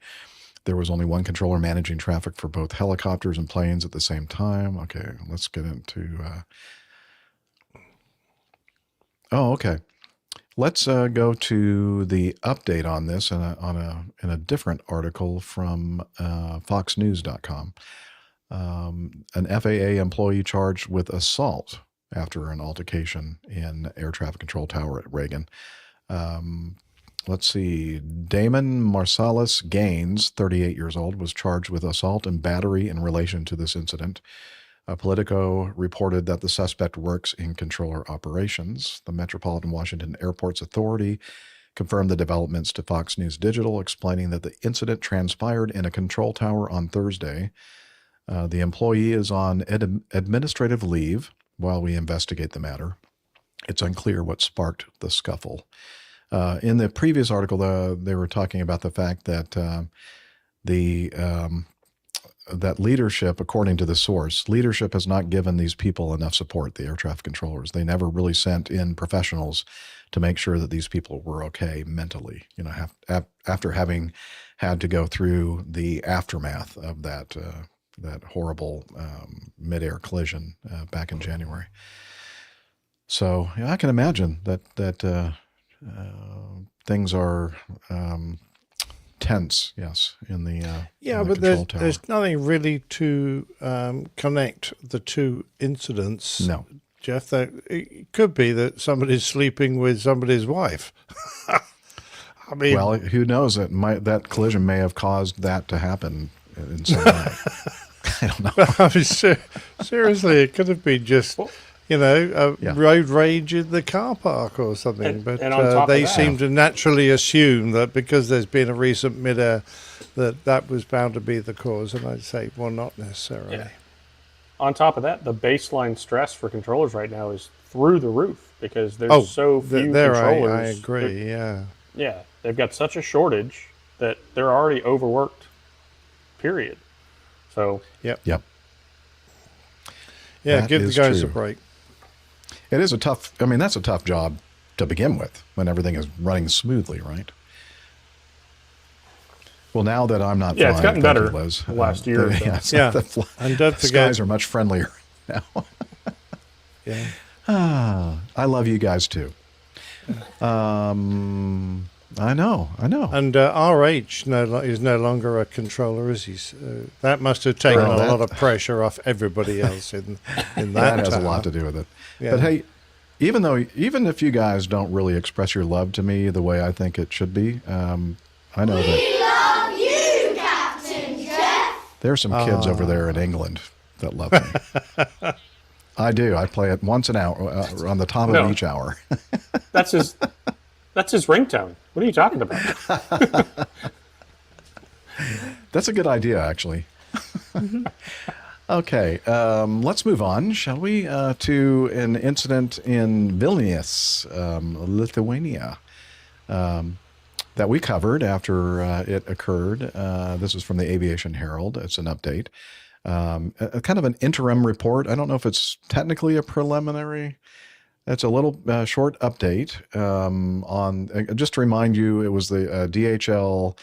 There was only one controller managing traffic for both helicopters and planes at the same time. Okay, let's get into... okay. Let's go to the update on this in a different article from foxnews.com. An FAA employee charged with assault after an altercation in air traffic control tower at Reagan. Let's see. Damon Marsalis Gaines, 38 years old, was charged with assault and battery in relation to this incident. Politico reported that the suspect works in controller operations. The Metropolitan Washington Airports Authority confirmed the developments to Fox News Digital, explaining that the incident transpired in a control tower on Thursday. The employee is on administrative leave while we investigate the matter. It's unclear what sparked the scuffle. In the previous article, they were talking about the fact that that leadership, according to the source, leadership has not given these people enough support, the air traffic controllers. They never really sent in professionals to make sure that these people were okay mentally, after having had to go through the aftermath of that horrible mid-air collision back in January. So I can imagine that things are tense, yes, in the but control tower. there's nothing really to connect the two incidents. No, Jeff. That it could be that somebody's sleeping with somebody's wife. I mean, well, who knows? That collision may have caused that to happen in some way. I don't know. I mean, seriously, it could have been just. Road rage in the car park or something. But they seem to naturally assume that because there's been a recent mid-air that was bound to be the cause. And I'd say, well, not necessarily. Yeah. On top of that, the baseline stress for controllers right now is through the roof because there's so few controllers. I agree, yeah. Yeah, they've got such a shortage that they're already overworked, period. So, Yep. Yeah, That give the is guys true. a break. It is that's a tough job to begin with when everything is running smoothly, right? Well, now that I'm not flying, it's gotten better Liz, last year. And don't the forget, skies are much friendlier now. yeah. I love you guys too. I know. And RH is no longer a controller, is he? That must have taken a lot of pressure off everybody else in that. That has a lot to do with it. Yeah. But hey, even if you guys don't really express your love to me the way I think it should be, I know that We love you, Captain Jeff. there's some kids over there in England that love me. I do. I play it once an hour on the top of each hour. That's his ringtone. What are you talking about? That's a good idea, actually. Okay, let's move on, shall we, to an incident in Vilnius, Lithuania, that we covered after it occurred. This is from the Aviation Herald. It's an update. A kind of an interim report. I don't know if it's technically a preliminary. It's a little short update on, just to remind you, it was the DHL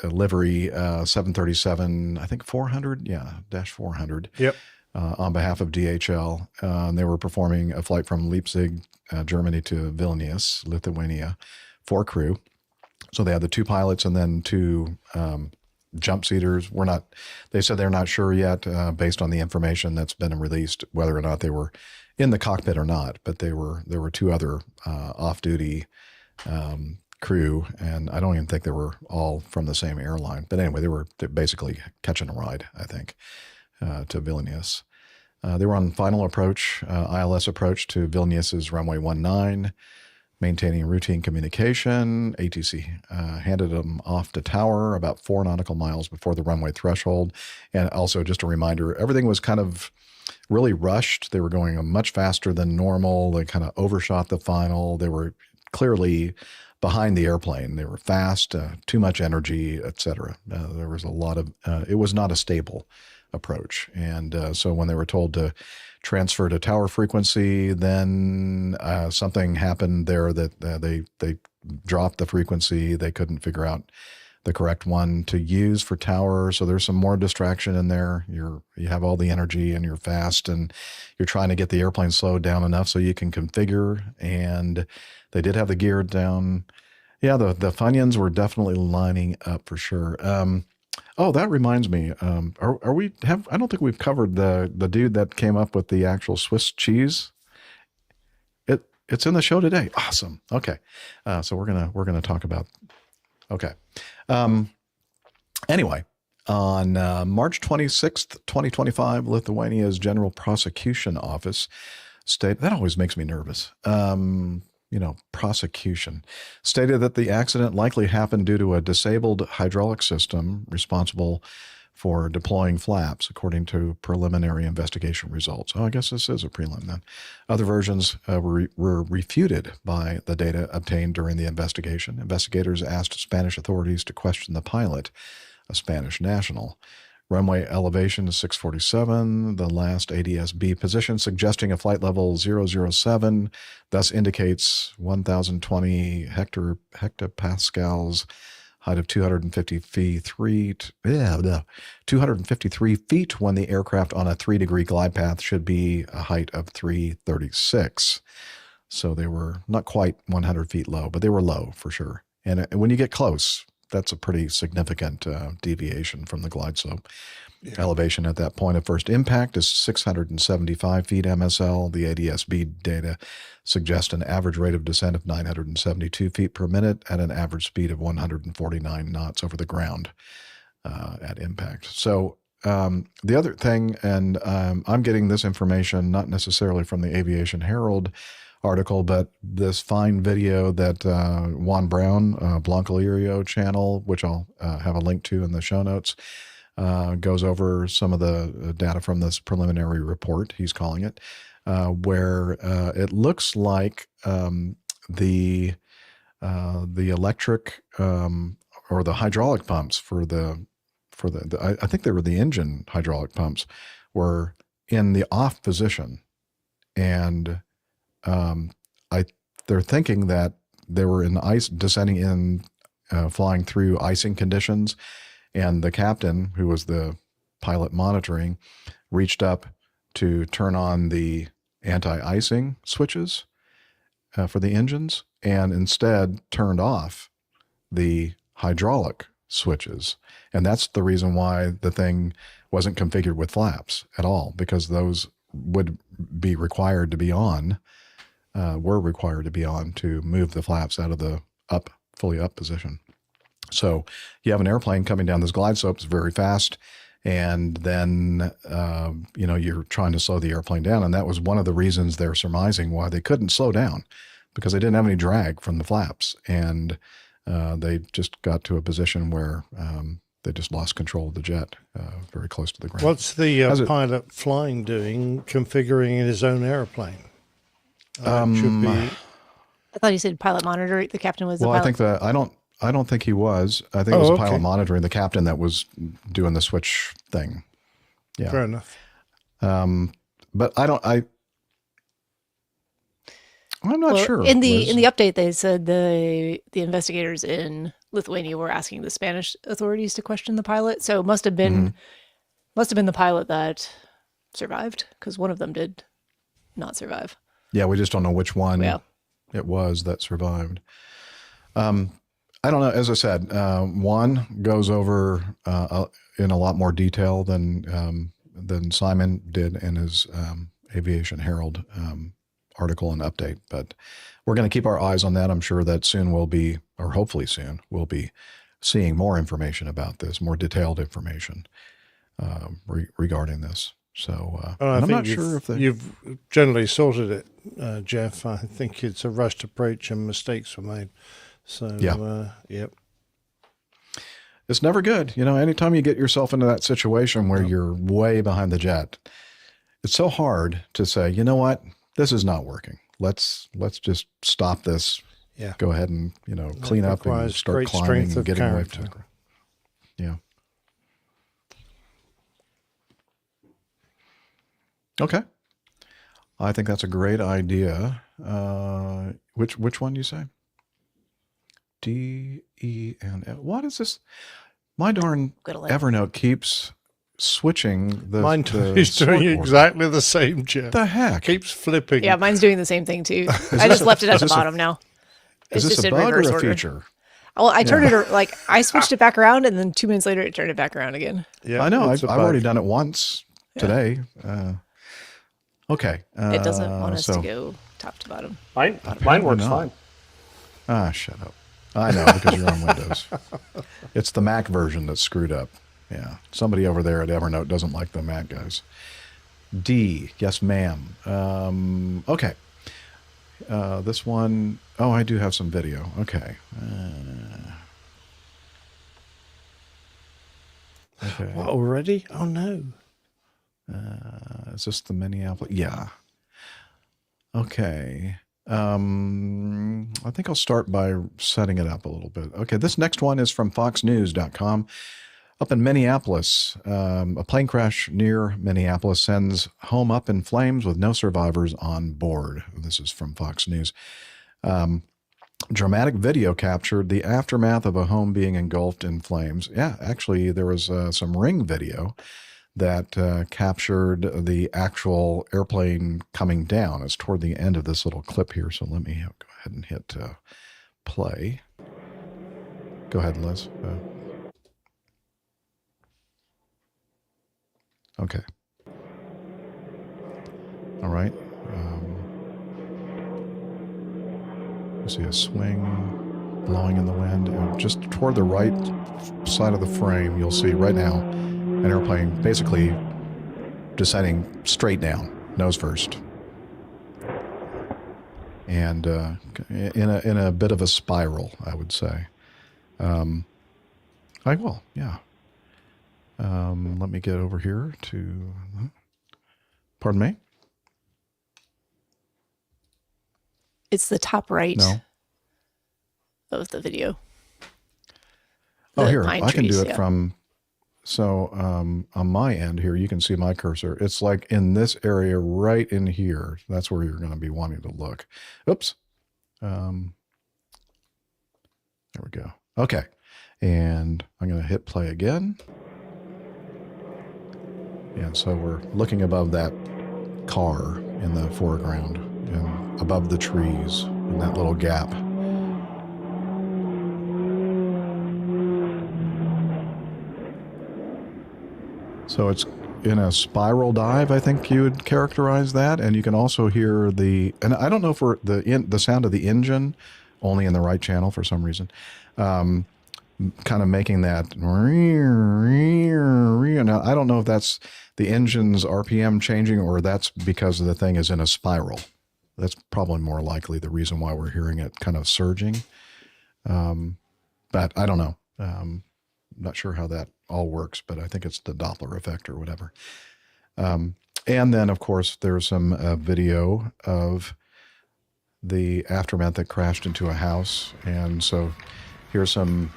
livery 737, I think 400, dash 400. Yep. On behalf of DHL. They were performing a flight from Leipzig, Germany to Vilnius, Lithuania, for crew. So they had the two pilots and then two jump seaters. They said they're not sure yet, based on the information that's been released, whether or not they were in the cockpit or not. But there were two other off-duty crew, and I don't even think they were all from the same airline. But anyway, they're basically catching a ride, I think, to Vilnius. They were on final approach, ILS approach to Vilnius's runway 19, maintaining routine communication. ATC handed them off to tower about 4 nautical miles before the runway threshold. And also, just a reminder, everything was kind of really rushed. They were going much faster than normal. They kind of overshot the final. They were clearly behind the airplane. They were fast, too much energy, etc. There was a lot of, it was not a stable approach. And so when they were told to transfer to tower frequency, then something happened there that they dropped the frequency. They couldn't figure out the correct one to use for tower. So there's some more distraction in there. You have all the energy and you're fast and you're trying to get the airplane slowed down enough so you can configure. And they did have the gear down. Yeah, the Funyuns were definitely lining up for sure. Oh, that reminds me. I don't think we've covered the dude that came up with the actual Swiss cheese. It's in the show today. Awesome. Okay. So we're gonna talk about. Okay. Anyway, on March 26th, 2025, Lithuania's General Prosecution Office stated, that always makes me nervous. Prosecution stated that the accident likely happened due to a disabled hydraulic system responsible for deploying flaps, according to preliminary investigation results. Oh, I guess this is a prelim then. Other versions were refuted by the data obtained during the investigation. Investigators asked Spanish authorities to question the pilot, a Spanish national. Runway elevation is 647, the last ADS-B position, suggesting a flight level 007, thus indicates 1,020 hectopascals, height of 253 feet when the aircraft on a 3-degree glide path should be a height of 336. So they were not quite 100 feet low, but they were low for sure. And when you get close, that's a pretty significant deviation from the glide slope. Yeah. Elevation at that point of first impact is 675 feet MSL. The ADS-B data suggest an average rate of descent of 972 feet per minute at an average speed of 149 knots over the ground at impact. So the other thing, and I'm getting this information not necessarily from the Aviation Herald article, but this fine video that Juan Brown, Blanca Lirio channel, which I'll have a link to in the show notes, goes over some of the data from this preliminary report, he's calling it, where it looks like the electric or the hydraulic pumps I think they were the engine hydraulic pumps, were in the off position, and they're thinking that they were in descending in, flying through icing conditions, and the captain, who was the pilot monitoring, reached up to turn on the anti-icing switches for the engines, and instead turned off the hydraulic switches. And that's the reason why the thing wasn't configured with flaps at all, because those would be required to be on. Were required to be on to move the flaps out of the fully up position. So you have an airplane coming down this glide slope, it's very fast, and then you're trying to slow the airplane down, and that was one of the reasons they're surmising why they couldn't slow down, because they didn't have any drag from the flaps, and they just got to a position where they just lost control of the jet very close to the ground. What's the pilot flying doing, configuring his own airplane? Should be. I thought you said pilot monitor. The captain was the pilot. I think I don't think he was. I think it was pilot monitoring, the captain that was doing the switch thing. Yeah. Fair enough. But I'm not sure. In the update, they said the investigators in Lithuania were asking the Spanish authorities to question the pilot. So it must have been the pilot that survived, because one of them did not survive. Yeah, we just don't know which one it was that survived. I don't know. As I said, one goes over in a lot more detail than Simon did in his Aviation Herald article and update. But we're going to keep our eyes on that. I'm sure that soon we'll be, or hopefully soon, we'll be seeing more information about this, more detailed information regarding this. So I I'm think not sure if you've generally sorted it, Jeff. I think it's a rushed approach and mistakes were made. So, yep. It's never good. You know, anytime you get yourself into that situation where you're way behind the jet, it's so hard to say, you know what, this is not working. Let's just stop this. Yeah. Go ahead and, clean up and start climbing and getting away from it. Yeah. Okay. I think that's a great idea. Which one do you say? D, E, and F. What is this? My darn Evernote keeps switching the. Mine is doing exactly the same, Jeff. The heck? Keeps flipping. Yeah, mine's doing the same thing too. I just left it at the bottom now. Is this a bug or a feature? Well, I turned it I switched it back around, and then 2 minutes later, it turned it back around again. Yeah, I know. I've already done it once today. Okay. It doesn't want us to go top to bottom. Mine works fine. Ah, shut up. I know, because you're on Windows. It's the Mac version that's screwed up. Yeah. Somebody over there at Evernote doesn't like the Mac guys. D. Yes, ma'am. Okay. This one, I do have some video. Okay. Okay. What, already? Oh, no. Is this the Minneapolis? Yeah. Okay. I think I'll start by setting it up a little bit. Okay, this next one is from foxnews.com. Up in Minneapolis, a plane crash near Minneapolis sends home up in flames with no survivors on board. This is from Fox News. Dramatic video captured the aftermath of a home being engulfed in flames. Yeah, actually, there was some Ring video that captured the actual airplane coming down. It's toward the end of this little clip here, so let me go ahead and hit play. Go ahead, Liz. Okay. All right. You see a swing blowing in the wind. And just toward the right side of the frame, you'll see right now an airplane basically descending straight down, nose first, and in a bit of a spiral, I would say. I will, yeah. Let me get over here to. Pardon me. It's the top right No. of the video. Oh, The here, pine I can do trees, it yeah. from. So on my end here, you can see my cursor. It's like in this area right in here. That's where you're going to be wanting to look. Oops. There we go. Okay. And I'm going to hit play again. And so we're looking above that car in the foreground and above the trees in that little gap. So it's in a spiral dive, I think you would characterize that. And you can also hear and I don't know for the sound of the engine, only in the right channel for some reason, kind of making that. Now, I don't know if that's the engine's RPM changing or that's because the thing is in a spiral. That's probably more likely the reason why we're hearing it kind of surging. But I don't know. Not sure how that all works, but I think it's the Doppler effect or whatever. And then, of course, there's some video of the aftermath that crashed into a house. And so here's some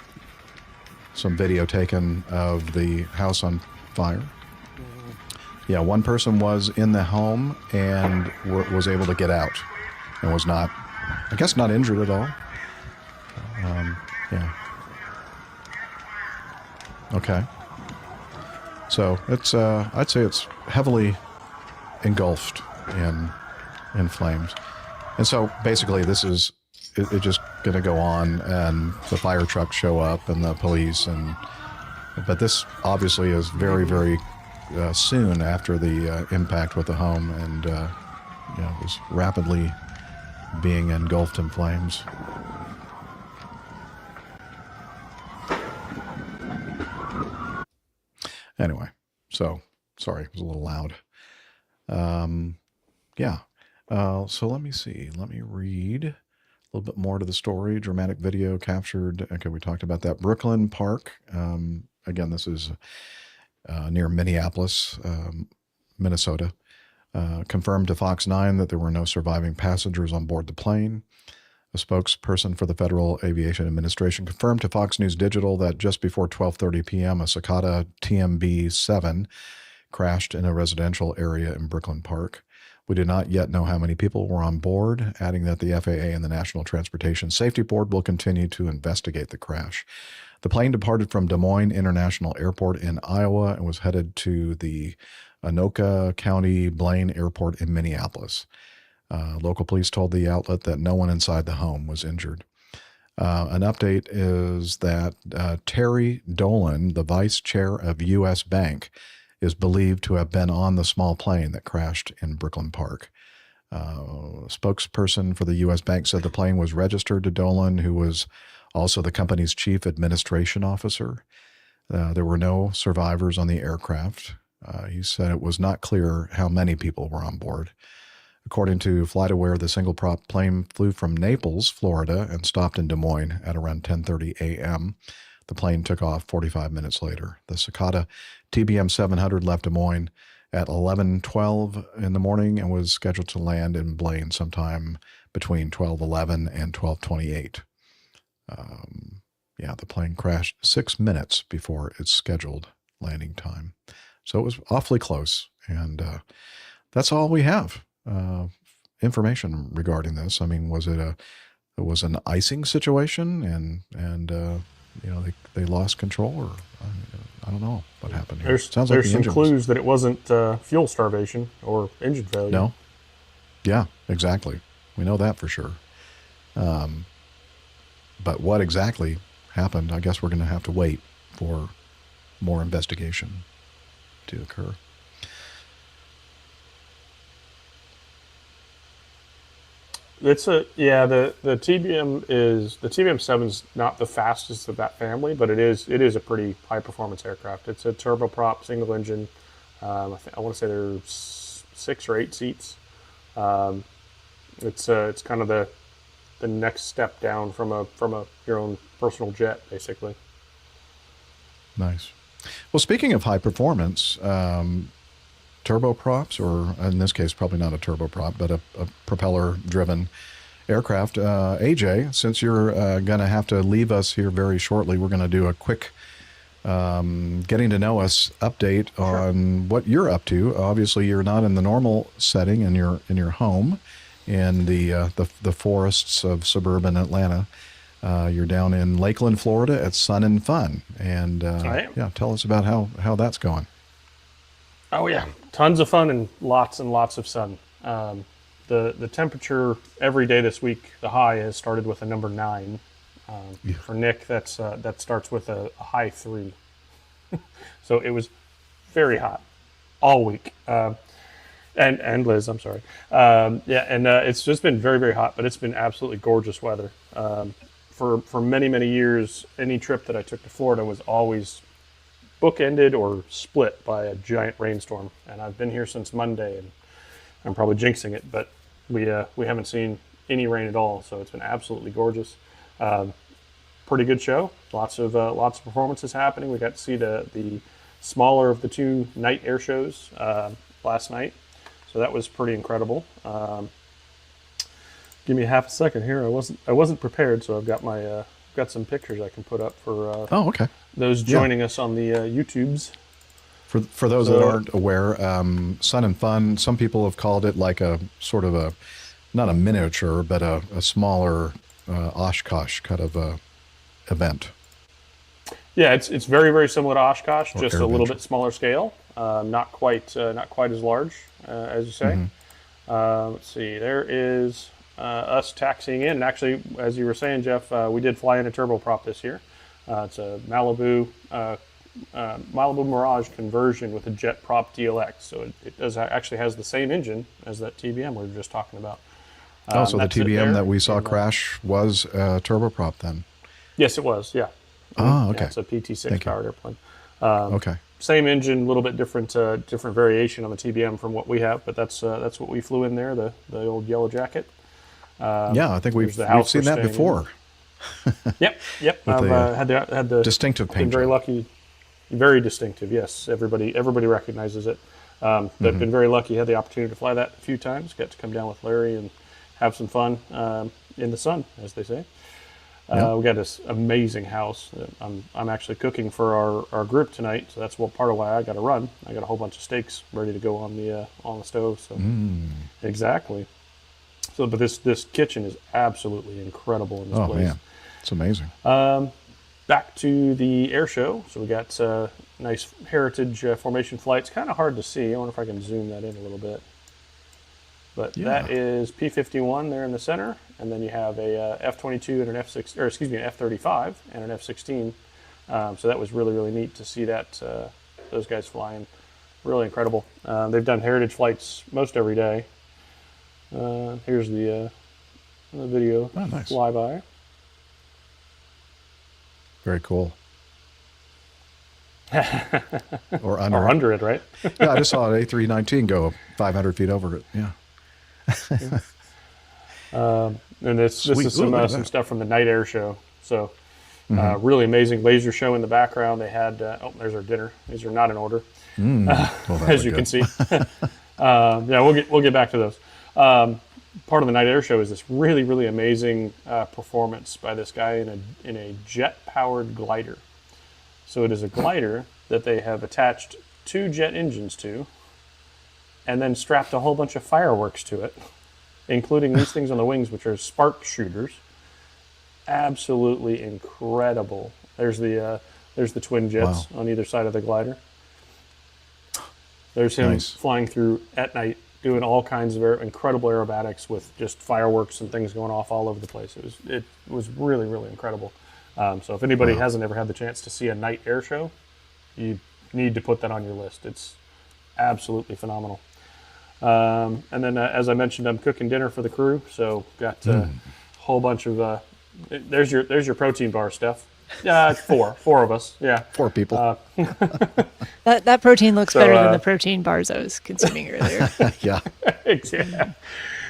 video taken of the house on fire. Yeah, one person was in the home and was able to get out and was not, I guess, not injured at all. Yeah. Okay. So it's, I'd say it's heavily engulfed in flames. And so basically this is it just going to go on, and the fire trucks show up and the police, but this obviously is very, very soon after the impact with the home, and was rapidly being engulfed in flames. Anyway, so sorry, it was a little loud. So let me see. Let me read a little bit more to the story. Dramatic video captured. Okay, we talked about that. Brooklyn Park. Again, this is near Minneapolis, Minnesota. Confirmed to Fox 9 that there were no surviving passengers on board the plane. A spokesperson for the Federal Aviation Administration confirmed to Fox News Digital that just before 12:30 p.m., a Cicada TMB-7 crashed in a residential area in Brooklyn Park. We do not yet know how many people were on board, adding that the FAA and the National Transportation Safety Board will continue to investigate the crash. The plane departed from Des Moines International Airport in Iowa and was headed to the Anoka County Blaine Airport in Minneapolis. Local police told the outlet that no one inside the home was injured. An update is that Terry Dolan, the vice chair of U.S. Bank, is believed to have been on the small plane that crashed in Brooklyn Park. A spokesperson for the U.S. Bank said the plane was registered to Dolan, who was also the company's chief administration officer. There were no survivors on the aircraft. He said it was not clear how many people were on board. According to FlightAware, the single-prop plane flew from Naples, Florida, and stopped in Des Moines at around 10:30 a.m. The plane took off 45 minutes later. The Cicada TBM 700 left Des Moines at 11:12 in the morning and was scheduled to land in Blaine sometime between 12:11 and 12:28. The plane crashed 6 minutes before its scheduled landing time. So it was awfully close, and that's all we have. Information regarding this. I mean, was it was an icing situation, and they lost control, or I don't know what happened here. There's some clues that it wasn't fuel starvation or engine failure. No. Yeah, exactly. We know that for sure. But what exactly happened? I guess we're going to have to wait for more investigation to occur. The TBM-7's not the fastest of that family, but it is a pretty high performance aircraft. It's a turboprop single engine. I want to say there's 6 or 8 seats. It's kind of the next step down from your own personal jet, basically. Nice. Well, speaking of high performance, turboprops, or in this case, probably not a turboprop, but a propeller-driven aircraft. AJ, since you're going to have to leave us here very shortly, we're going to do a quick getting to know us update on what you're up to. Obviously, you're not in the normal setting in your home in the forests of suburban Atlanta. You're down in Lakeland, Florida at Sun and Fun, and tell us about how that's going. Oh yeah, tons of fun and lots of sun. The temperature every day this week, the high has started with a number 9. For Nick, that starts with a high 3. So it was very hot all week. And Liz, I'm sorry. It's just been very, very hot, but it's been absolutely gorgeous weather. For many, many years, any trip that I took to Florida was always bookended or split by a giant rainstorm. And I've been here since Monday, and I'm probably jinxing it, but we haven't seen any rain at all. So it's been absolutely gorgeous. Pretty good show. Lots of performances happening. We got to see the smaller of the 2 night air shows last night. So that was pretty incredible. Give me half a second here. I wasn't prepared, so I've got my got some pictures I can put up for those joining us on the YouTubes. For those that aren't aware, Sun and Fun, some people have called it like a sort of not a miniature, but a smaller Oshkosh kind of event. Yeah, it's very, very similar to Oshkosh, just a little bit smaller scale. Not quite as large as you say. Mm-hmm. Let's see. There is us taxiing in. And actually, as you were saying, Jeff, we did fly in a turboprop this year. It's a Malibu Mirage conversion with a jet prop DLX. So it does actually has the same engine as that TBM we were just talking about. So the TBM that we saw crash was a turboprop then? Yes, it was. Yeah. Oh, okay. Yeah, it's a PT6 powered airplane. Okay. Same engine, a little bit different variation on the TBM from what we have, but that's what we flew in there, the old yellow jacket. I think we've seen that before. Yep. I've had the distinctive paint been very job. lucky, very distinctive. Yes, everybody recognizes it. But been very lucky. Had the opportunity to fly that a few times. Got to come down with Larry and have some fun in the sun, as they say. We got this amazing house. I'm actually cooking for our group tonight, so that's part of why I got to run. I got a whole bunch of steaks ready to go on the stove. So exactly. So, but this kitchen is absolutely incredible in this place. Man, it's amazing. Back to the air show. So we got nice heritage formation flights. Kind of hard to see. I wonder if I can zoom that in a little bit. But that is P-51 there in the center, and then you have a F-22 and an an F-35 and an F-16. So that was really, really neat to see that those guys flying. Really incredible. They've done heritage flights most every day. Here's the video flyby. Very cool. Or under it, right? I just saw an A319 go 500 feet over it. Yeah. And this is some stuff from the night air show. So really amazing laser show in the background. They had there's our dinner. These are not in order, as you can see. We'll get back to those. Part of the night air show is this really, really amazing performance by this guy in a jet powered glider. So it is a glider that they have attached 2 jet engines to, and then strapped a whole bunch of fireworks to it, including these things on the wings, which are spark shooters. Absolutely incredible. There's the twin jets on either side of the glider. There's him flying through at night, doing all kinds of incredible aerobatics with just fireworks and things going off all over the place. It was really, really incredible. So if anybody hasn't ever had the chance to see a night air show, you need to put that on your list. It's absolutely phenomenal. And then, as I mentioned, I'm cooking dinner for the crew. So got a whole bunch of. There's your protein bar, Steph. Yeah, it's four of us. Yeah, 4 people. That protein looks better than the protein bars I was consuming earlier. Yeah.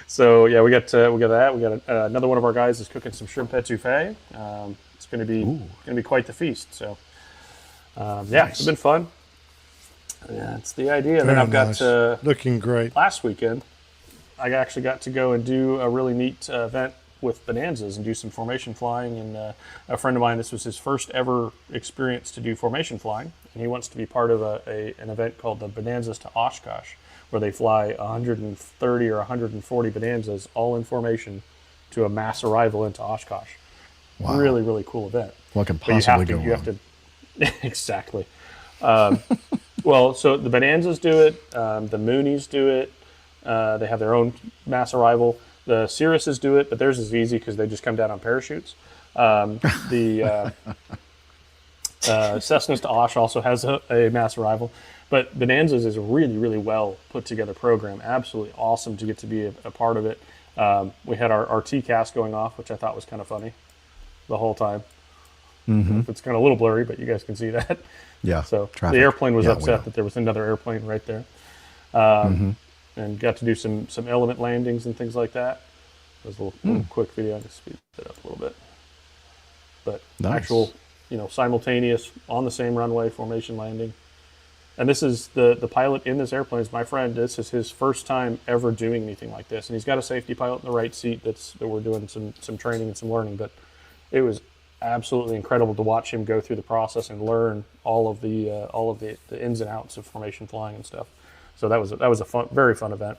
So we got that. We got another one of our guys is cooking some shrimp etouffee. It's going to be quite the feast. So it's been fun. Yeah, it's the idea. And then I've got looking great. Last weekend, I actually got to go and do a really neat event with Bonanzas and do some formation flying. And a friend of mine, this was his first ever experience to do formation flying, and he wants to be part of an event called the Bonanzas to Oshkosh, where they fly 130 or 140 Bonanzas all in formation to a mass arrival into Oshkosh. Wow. Really, really cool event. What can possibly go wrong? You have to exactly. Well, so the Bonanzas do it. The Moonies do it. They have their own mass arrival. The Cirruses do it, but theirs is easy because they just come down on parachutes. The Cessnas to Osh also has a mass arrival. But Bonanzas is a really, really well put together program. Absolutely awesome to get to be a part of it. We had our TCAS going off, which I thought was kind of funny the whole time. It's kind of a little blurry, but you guys can see that. Yeah. So traffic. The airplane was upset that there was another airplane right there. And got to do some element landings and things like that. It was a little quick video. I can speed it up a little bit. But actual, simultaneous on the same runway formation landing. And this is the pilot in this airplane is my friend. This is his first time ever doing anything like this, and he's got a safety pilot in the right seat. That we're doing some training and some learning. But it was absolutely incredible to watch him go through the process and learn all of the ins and outs of formation flying and stuff. So that was a fun, very fun event.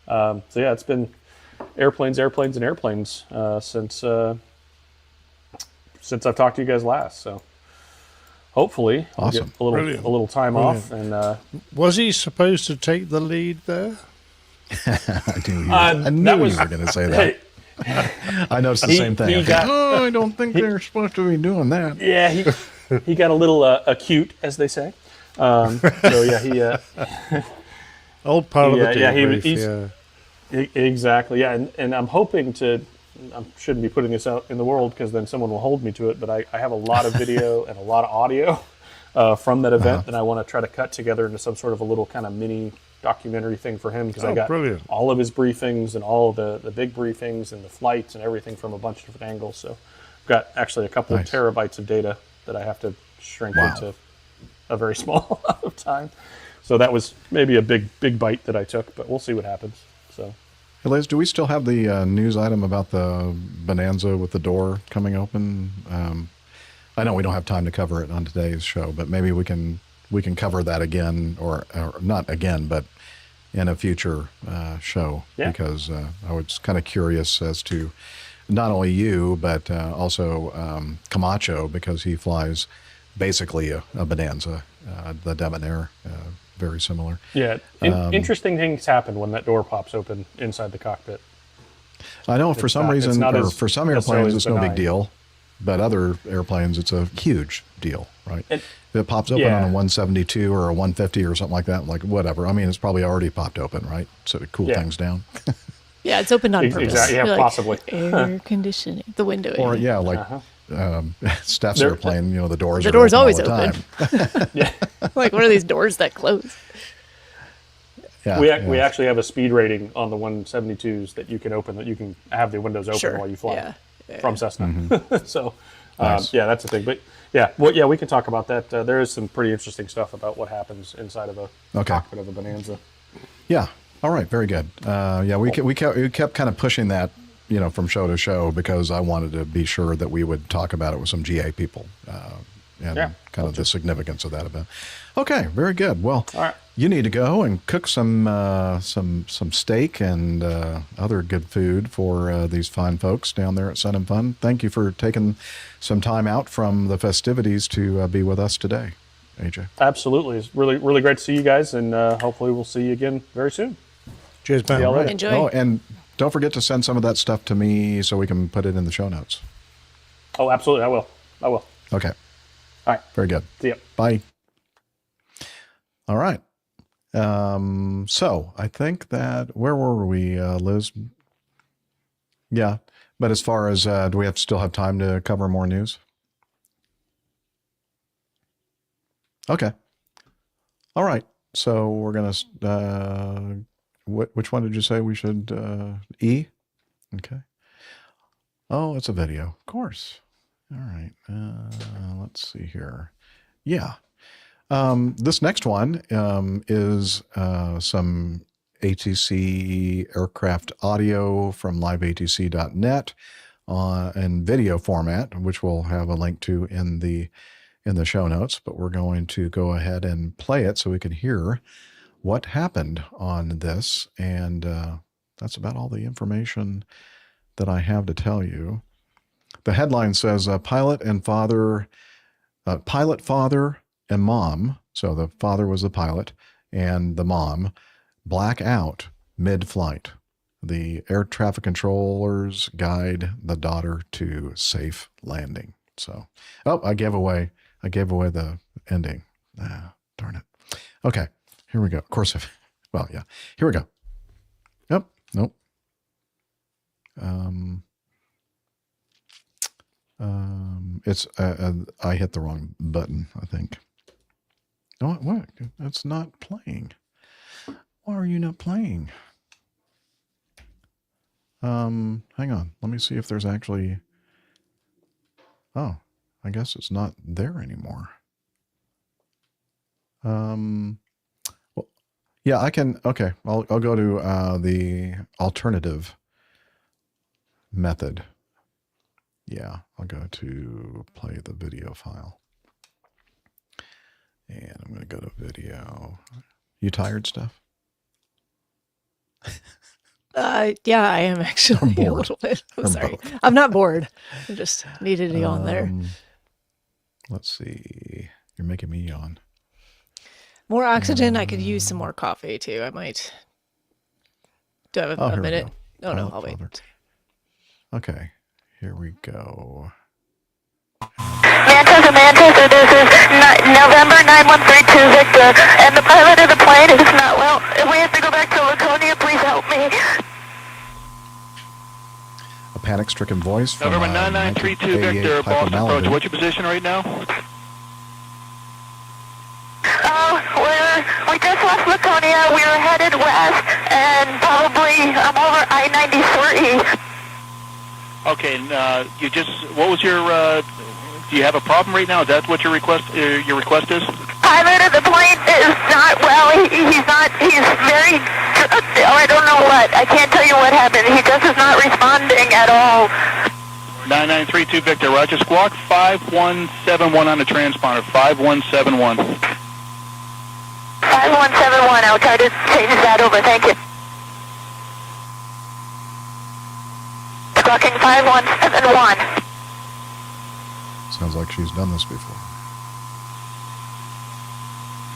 It's been airplanes, and airplanes since I've talked to you guys last. So hopefully we'll get a little time off. And was he supposed to take the lead there? I knew you were going to say that. I noticed the same thing. I don't think they're supposed to be doing that. Yeah, he got a little acute, as they say. So yeah, he old part of the debrief. Exactly. Yeah, and I'm hoping to. I shouldn't be putting this out in the world because then someone will hold me to it. But I have a lot of video and a lot of audio from that event that I want to try to cut together into some sort of a little kind of mini documentary thing for him because I got all of his briefings and all of the big briefings and the flights and everything from a bunch of different angles. So I've got actually a couple of terabytes of data that I have to shrink into a very small amount of time. So that was maybe a big bite that I took, but we'll see what happens. So. Hey Liz, do we still have the news item about the Bonanza with the door coming open? I know we don't have time to cover it on today's show, but maybe we can cover that again, or not again, but in a future show, because I was kind of curious as to not only you, but also Camacho, because he flies basically a Bonanza, the Debonair, very similar. Yeah, interesting things happen when that door pops open inside the cockpit. I know for some reason, or for some airplanes, it's no big deal, but other airplanes, it's a huge deal, right? If it pops open on a 172 or a 150 or something like that, like whatever. I mean, it's probably already popped open, right? So to cool things down. Yeah, it's opened on purpose. Exactly. Yeah, possibly. Air conditioning, the window. Or Steph's airplane, the doors. The door's always all the open. Time. Yeah. Like, what are these doors that close? Yeah, we actually have a speed rating on the 172s that you can open, that you can have the windows open while you fly from Cessna. Mm-hmm. So, that's the thing. But we can talk about that. There is some pretty interesting stuff about what happens inside of a cockpit of a Bonanza. Yeah. All right. Very good. We kept kind of pushing that, from show to show, because I wanted to be sure that we would talk about it with some GA people and kind of the significance of that event. Okay, very good. Well, you need to go and cook some steak and other good food for these fine folks down there at Sun and Fun. Thank you for taking some time out from the festivities to be with us today, AJ. Absolutely. It's really, really great to see you guys, and hopefully we'll see you again very soon. Cheers, man. Right. Enjoy. Oh, and don't forget to send some of that stuff to me so we can put it in the show notes. Oh, absolutely. I will. Okay. All right. Very good. See ya. Bye. All right. So I think that, where were we, Liz? Yeah. But as far as, do we still have time to cover more news? Okay. All right. So we're going to, which one did you say we should, E? Okay. Oh, it's a video. Of course. All right. Let's see here. Yeah. This next one is some ATC aircraft audio from liveatc.net in video format, which we'll have a link to in the show notes. But we're going to go ahead and play it so we can hear what happened on this. And that's about all the information that I have to tell you. The headline says, pilot, father, and mom, so the father was the pilot, and the mom, black out mid-flight. The air traffic controllers guide the daughter to safe landing. So, I gave away the ending. Darn it. Okay, here we go. Of course, here we go. Yep, nope. It's I hit the wrong button, I think. No, what? That's not playing. Why are you not playing? Hang on. Let me see if there's actually. Oh, I guess it's not there anymore. Well, yeah, I can. Okay, I'll go to the alternative method. Yeah, I'll go to play the video file. And I'm going to go to video. You tired, Steph? Yeah, I am actually a little bit. I'm sorry. Both. I'm not bored. I just needed to yawn there. Let's see. You're making me yawn. More oxygen. I could use some more coffee too. I might. Do I have a minute? Oh, no, I'll wait. Okay, here we go. Manchester, this is November 9132 Victor, and the pilot of the plane is not well. If we have to go back to Laconia, please help me. A panic-stricken voice from November 9932 Victor, Boston approach. What's your position right now? We just left Laconia. We were headed west, and probably I'm over I-93. Okay, you just, what was your, do you have a problem right now? Is that what your request is? Pilot of the plane is not well. He's very, I don't know what. I can't tell you what happened. He just is not responding at all. 9932 Victor, Roger. Squawk 5171 on the transponder, 5171. 5171, I'll try to change that over, thank you. Squawking 5171. Sounds like she's done this before.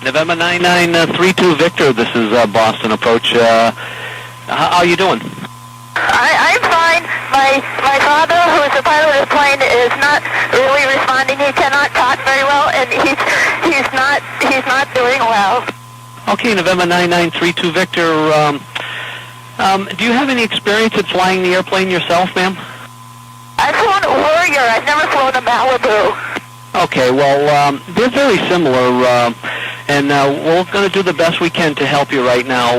November 9932 Victor, this is Boston approach. How are you doing? I'm fine. My father, who is the pilot of the plane, is not really responding. He cannot talk very well, and he's not doing well. Okay, November 9932 Victor. Do you have any experience at flying the airplane yourself, ma'am? I've flown a Warrior. I've never flown a Malibu. Okay, well, they're very similar, and we're going to do the best we can to help you right now.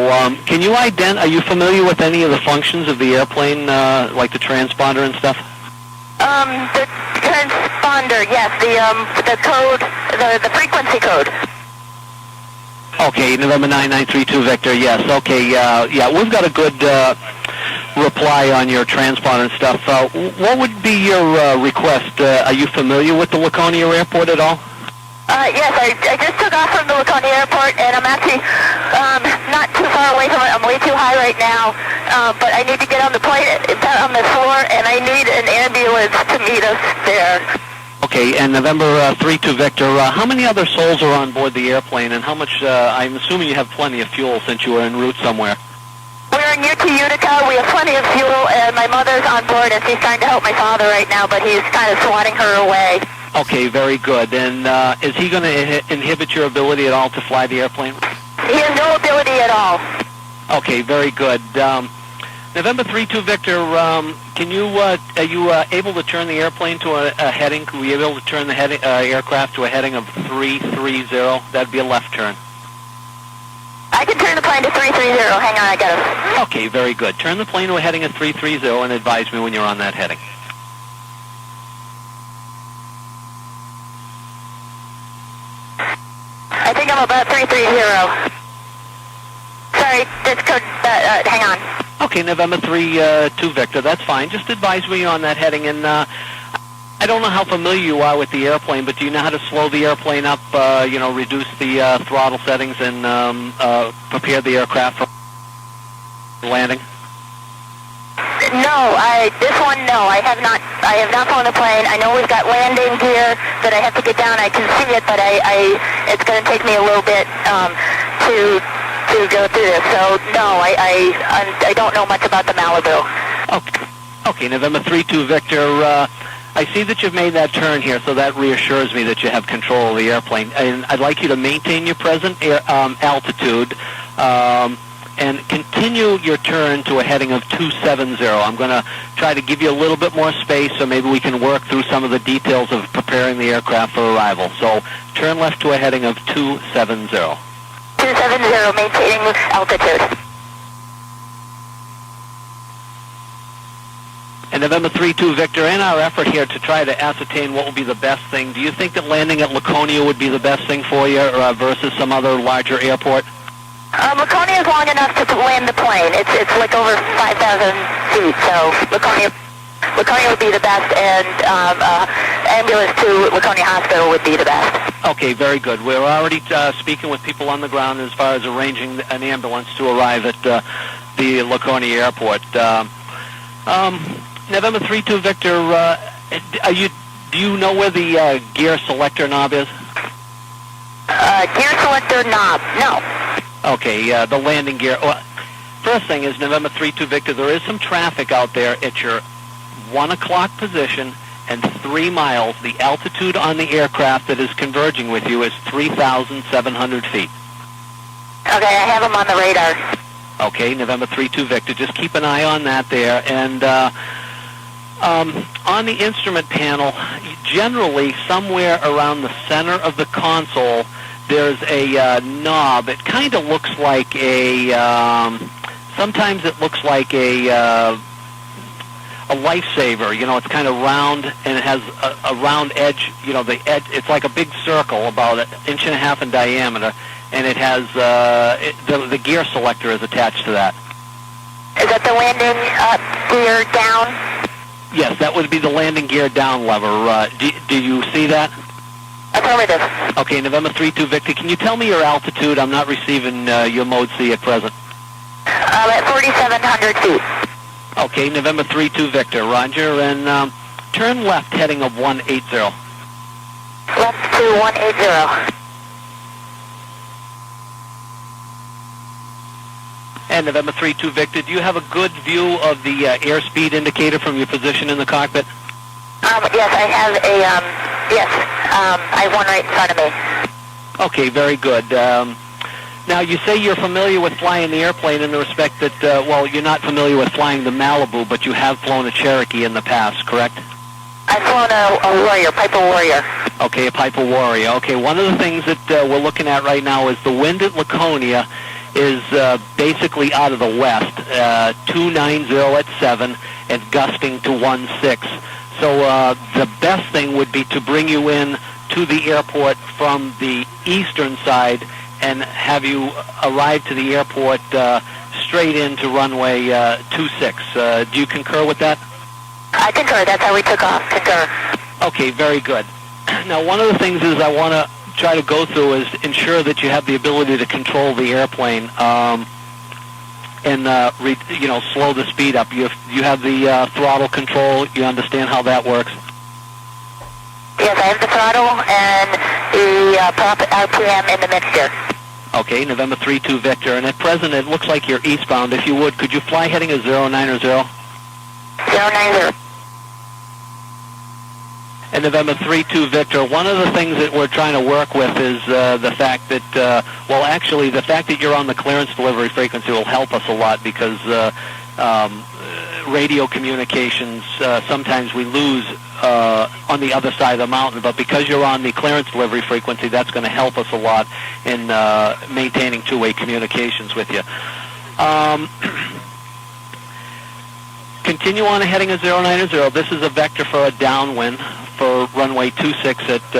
Can you are you familiar with any of the functions of the airplane, like the transponder and stuff? The transponder, yes. The code, the frequency code. Okay, November 9932 Victor, yes. Okay, yeah, we've got a good reply on your transponder and stuff. What would be your request? Are you familiar with the Laconia Airport at all? Yes, I just took off from the Laconia Airport, and I'm actually not too far away from it. I'm way too high right now, but I need to get on the plane, on the floor, and I need an ambulance to meet us there. Okay, and November 32 Victor, how many other souls are on board the airplane, and how much, I'm assuming you have plenty of fuel since you were en route somewhere? We're in Utica. We have plenty of fuel, and my mother's on board, and she's trying to help my father right now, but he's kind of swatting her away. Okay, very good. And is he going to inhibit your ability at all to fly the airplane? He has no ability at all. Okay, very good. November 32 Victor, can you, are you able to turn the airplane to a heading? Will you be able to turn the aircraft to a heading of 330? That'd be a left turn. I can turn the plane to 330. Hang on, I got it. Okay, very good. Turn the plane to a heading of 330 and advise me when you're on that heading. I think I'm about 330. Sorry, this code, hang on. Okay, November 32 Victor, that's fine. Just advise me on that heading, and I don't know how familiar you are with the airplane, but do you know how to slow the airplane up, reduce the throttle settings and prepare the aircraft for landing? No, no, I have not flown a plane. I know we've got landing gear that I have to get down. I can see it, but it's going to take me a little bit to go through this. So no, I don't know much about the Malibu. Okay, November 32 Victor. I see that you've made that turn here, so that reassures me that you have control of the airplane. And I'd like you to maintain your present altitude and continue your turn to a heading of 270. I'm going to try to give you a little bit more space so maybe we can work through some of the details of preparing the aircraft for arrival. So turn left to a heading of 270. 270, maintaining altitude. And November 32 Victor, in our effort here to try to ascertain what will be the best thing, do you think that landing at Laconia would be the best thing for you versus some other larger airport? Laconia is long enough to land the plane. It's like over 5,000 feet, so Laconia would be the best, and ambulance to Laconia Hospital would be the best. Okay, very good. We're already speaking with people on the ground as far as arranging an ambulance to arrive at the Laconia Airport. November 32 Victor, do you know where the gear selector knob is? Gear selector knob, no. Okay, the landing gear. Well, first thing is November 32 Victor, there is some traffic out there at your 1 o'clock position and 3 miles. The altitude on the aircraft that is converging with you is 3,700 feet. Okay, I have them on the radar. Okay, November 3-2 Victor. Just keep an eye on that there. And on the instrument panel, generally somewhere around the center of the console, there's a knob. It kind of looks like a, sometimes it looks like a lifesaver. You know, it's kind of round and it has a round edge. You know, the edge, it's like a big circle about 1.5 inches in diameter, and it has the gear selector is attached to that. Is that the landing gear down? Yes, that would be the landing gear down lever. Do you see that? Affirmative. Okay, November 3-2 Victor, can you tell me your altitude? I'm not receiving your mode C at present. I'm at 4,700 feet. Okay, November 3-2 Victor, roger, and turn left heading of 180. Left to 180. And November 3-2 Victor, do you have a good view of the airspeed indicator from your position in the cockpit? Yes, I have a, I have one right in front of me. Okay, very good. Now, you say you're familiar with flying the airplane in the respect that, well, you're not familiar with flying the Malibu, but you have flown a Cherokee in the past, correct? I've flown a Warrior, Piper Warrior. Okay, a Piper Warrior. Okay, one of the things that we're looking at right now is the wind at Laconia is basically out of the west, 290 at 7 and gusting to 16. So the best thing would be to bring you in to the airport from the eastern side and have you arrive to the airport straight into runway 26. Do you concur with that? I concur. That's how we took off. Concur. Okay, very good. Now, one of the things is I want to try to go through is ensure that you have the ability to control the airplane and slow the speed up. You have the throttle control. You understand how that works? Yes, I have the throttle and the prop RPM in the mixture. Okay, November 3-2 Victor. And at present, it looks like you're eastbound. If you would, could you fly heading a 090? 090. And November 3-2 Victor, one of the things that we're trying to work with is the fact that, the fact that you're on the clearance delivery frequency will help us a lot because radio communications, sometimes we lose on the other side of the mountain, but because you're on the clearance delivery frequency, that's going to help us a lot in maintaining two-way communications with you. Continue on heading a 090. This is a vector for a downwind for runway 26 at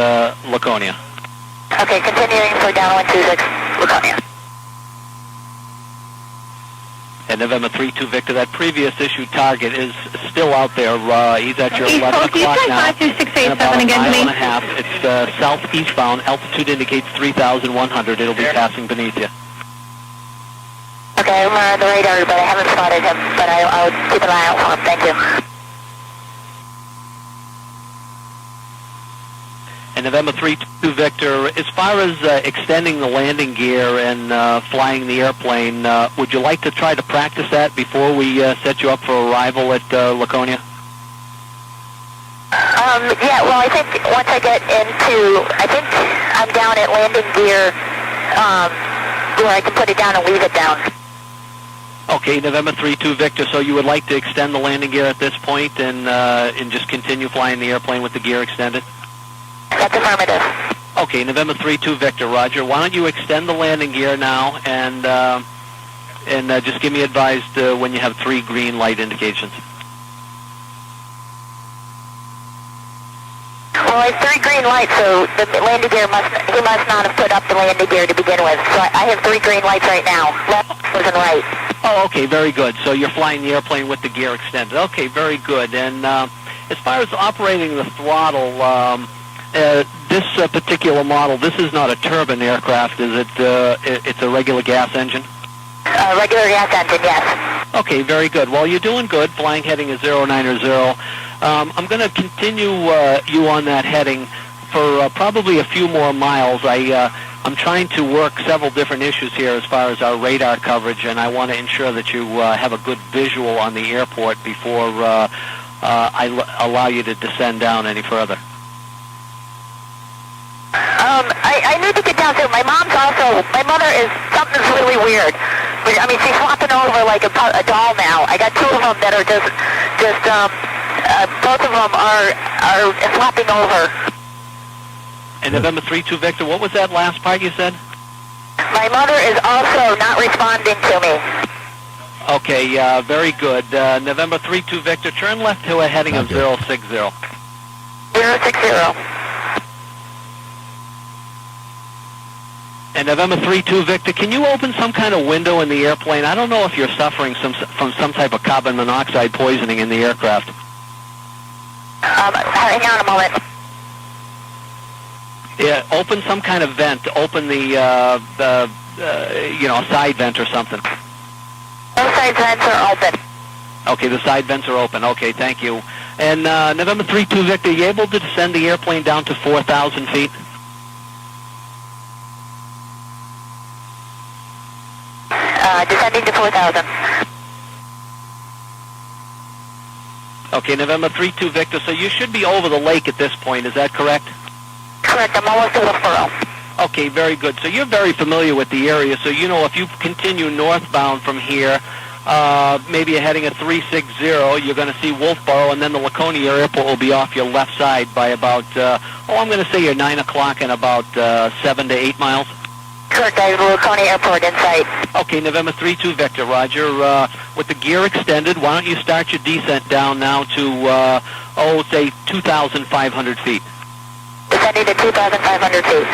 Laconia. Okay, continuing for downwind 26, Laconia. And November 3-2 Victor, that previous issued target is still out there. He's at your 11 o'clock now. Can you try 52687 again, to me? And a half. It's southeastbound. Altitude indicates 3,100. It'll be passing beneath you. Okay, I'm on the radar, but I haven't spotted him, but I'll keep an eye out for him. Thank you. And November 3-2 Victor, as far as extending the landing gear and flying the airplane, would you like to try to practice that before we set you up for arrival at Laconia? Yeah, well, I think once I get into, I think I'm down at landing gear where I can put it down and leave it down. Okay, November 3-2 Victor, so you would like to extend the landing gear at this point and just continue flying the airplane with the gear extended? That's affirmative. Okay, November 3-2 Victor, roger. Why don't you extend the landing gear now and just give me advised when you have 3 green light indications. Well, I have 3 green lights, so the landing gear he must not have put up the landing gear to begin with. So I have 3 green lights right now, left and right. Oh, okay, very good. So you're flying the airplane with the gear extended. Okay, very good. And as far as operating the throttle, this particular model, this is not a turbine aircraft, is it? It's a regular gas engine? Regular gas engine, yes. Okay, very good. Well, you're doing good, flying heading a 090. I'm going to continue you on that heading for probably a few more miles. I'm trying to work several different issues here as far as our radar coverage, and I want to ensure that you have a good visual on the airport before allow you to descend down any further. I need to get down too. My mother is, something's really weird. I mean, she's flopping over like a doll now. I got two of them that are both of them are flopping over. And November 3-2 Victor, what was that last part you said? My mother is also not responding to me. Okay, very good. November 3-2 Victor, turn left to a heading of 060. 060. And November 3-2 Victor, can you open some kind of window in the airplane? I don't know if you're suffering from some type of carbon monoxide poisoning in the aircraft. Hang on a moment. Yeah, open some kind of vent. Open the side vent or something. Both side vents are open. Okay, the side vents are open. Okay, thank you. And November 3-2 Victor, are you able to descend the airplane down to 4,000 feet? Descending to 4,000. Okay, November 3-2 Victor, so you should be over the lake at this point, is that correct? Correct, I'm almost to Westboro. Okay, very good. So you're very familiar with the area, so you know if you continue northbound from here, maybe you're heading at 360, you're going to see Wolfboro, and then the Laconia Airport will be off your left side by about, I'm going to say you're 9 o'clock and about 7 to 8 miles. Correct, I have the Laconia Airport in sight. Okay, November 3-2 Victor, Roger. With the gear extended, why don't you start your descent down now to, say 2,500 feet. Descending to 2,500 feet.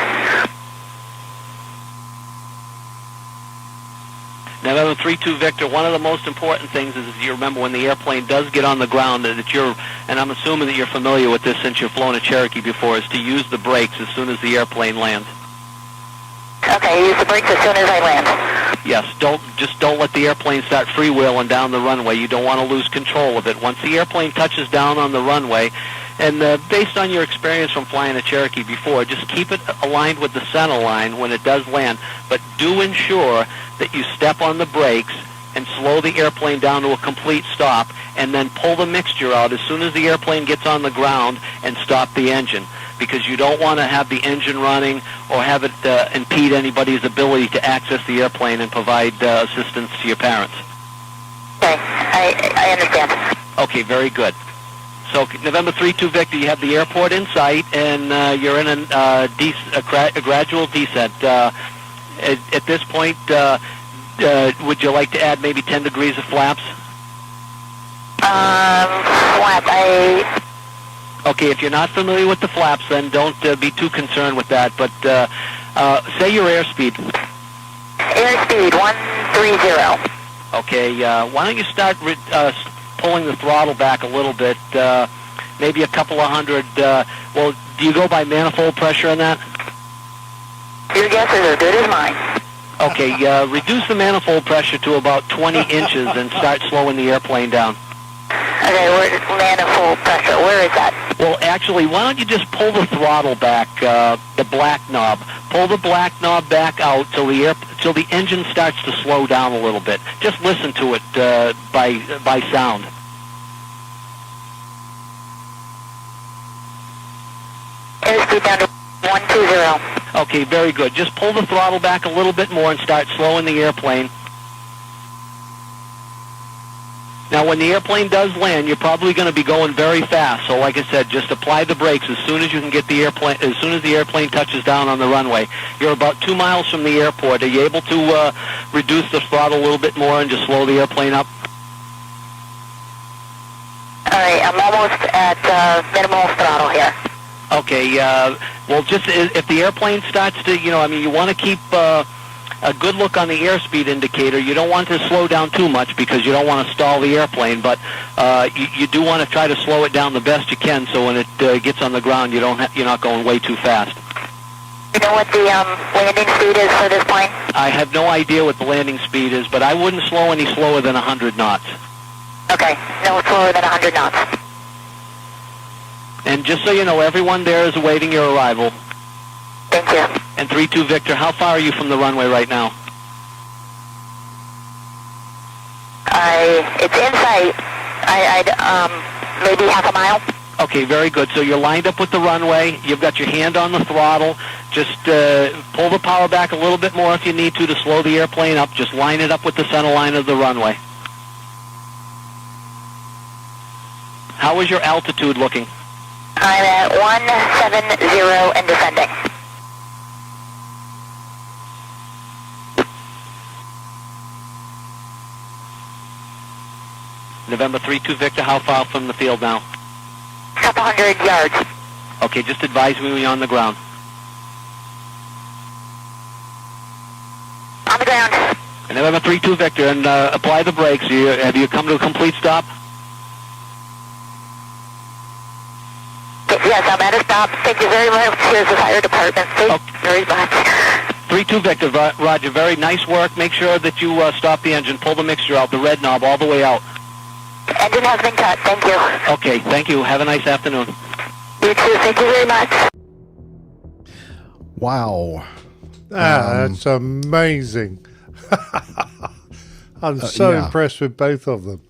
November 3-2 Victor, one of the most important things is you remember when the airplane does get on the ground that and I'm assuming that you're familiar with this since you've flown a Cherokee before, is to use the brakes as soon as the airplane lands. Okay, use the brakes as soon as I land. Yes, don't let the airplane start freewheeling down the runway. You don't want to lose control of it. Once the airplane touches down on the runway, and based on your experience from flying a Cherokee before, just keep it aligned with the center line when it does land, but do ensure that you step on the brakes and slow the airplane down to a complete stop, and then pull the mixture out as soon as the airplane gets on the ground and stop the engine, because you don't want to have the engine running or have it impede anybody's ability to access the airplane and provide assistance to your parents. Okay, I understand. Okay, very good. So November 3-2 Victor, you have the airport in sight, and you're in a gradual descent. At this point, would you like to add maybe 10 degrees of flaps? Flap, Okay, if you're not familiar with the flaps, then don't be too concerned with that. But say your airspeed. Airspeed 130. Okay, why don't you start pulling the throttle back a little bit, maybe a couple of hundred. Well, do you go by manifold pressure on that? Your guess is as good as mine. Okay, reduce the manifold pressure to about 20 inches and start slowing the airplane down. Okay, where's manifold pressure? Where is that? Well, actually, why don't you just pull the throttle back, the black knob. Pull the black knob back out till the engine starts to slow down a little bit. Just listen to it by sound. Airspeed down to 120. Okay, very good. Just pull the throttle back a little bit more and start slowing the airplane. Now, when the airplane does land, you're probably going to be going very fast. So, like I said, just apply the brakes as soon as you can get the airplane. As soon as the airplane touches down on the runway, you're about 2 miles from the airport. Are you able to reduce the throttle a little bit more and just slow the airplane up? All right, I'm almost at minimal throttle here. Okay. Well, just if the airplane starts to, you want to keep a good look on the airspeed indicator. You don't want to slow down too much because you don't want to stall the airplane, but you do want to try to slow it down the best you can so when it gets on the ground, you're not going way too fast. You know what the landing speed is for this plane? I have no idea what the landing speed is, but I wouldn't slow any slower than 100 knots. Okay, no slower than 100 knots. And just so you know, everyone there is awaiting your arrival. Thank you. And 3-2 Victor, how far are you from the runway right now? It's in sight. Maybe half a mile. Okay, very good. So you're lined up with the runway. You've got your hand on the throttle. Just pull the power back a little bit more if you need to slow the airplane up. Just line it up with the center line of the runway. How is your altitude looking? I'm at 170 and descending. November 32 Victor, how far from the field now? Couple hundred yards. Okay, just advise me when you're on the ground. On the ground. And November 32 Victor, and apply the brakes. Have you come to a complete stop? Yes, I'm at a stop. Thank you very much. Here's the fire department. Thank you very much. 32 Victor, Roger, very nice work. Make sure that you stop the engine, pull the mixture out, the red knob all the way out. Engine has been cut. Thank you. Okay, thank you. Have a nice afternoon. You too. Thank you very much. Wow. That's amazing. I'm so impressed with both of them.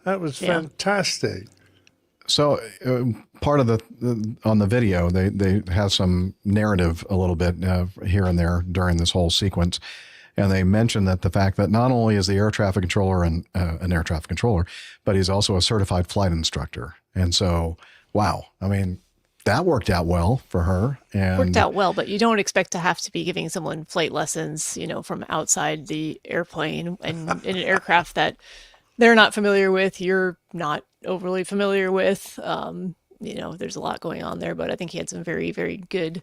That was fantastic. So part of on the video, they have some narrative a little bit here and there during this whole sequence. And they mention that the fact that not only is the air traffic controller an air traffic controller, but he's also a certified flight instructor. And so, wow, I mean, that worked out well for her. And worked out well, but you don't expect to have to be giving someone flight lessons, from outside the airplane and in an aircraft that they're not familiar with, you're not overly familiar with. There's a lot going on there, but I think he had some very, very good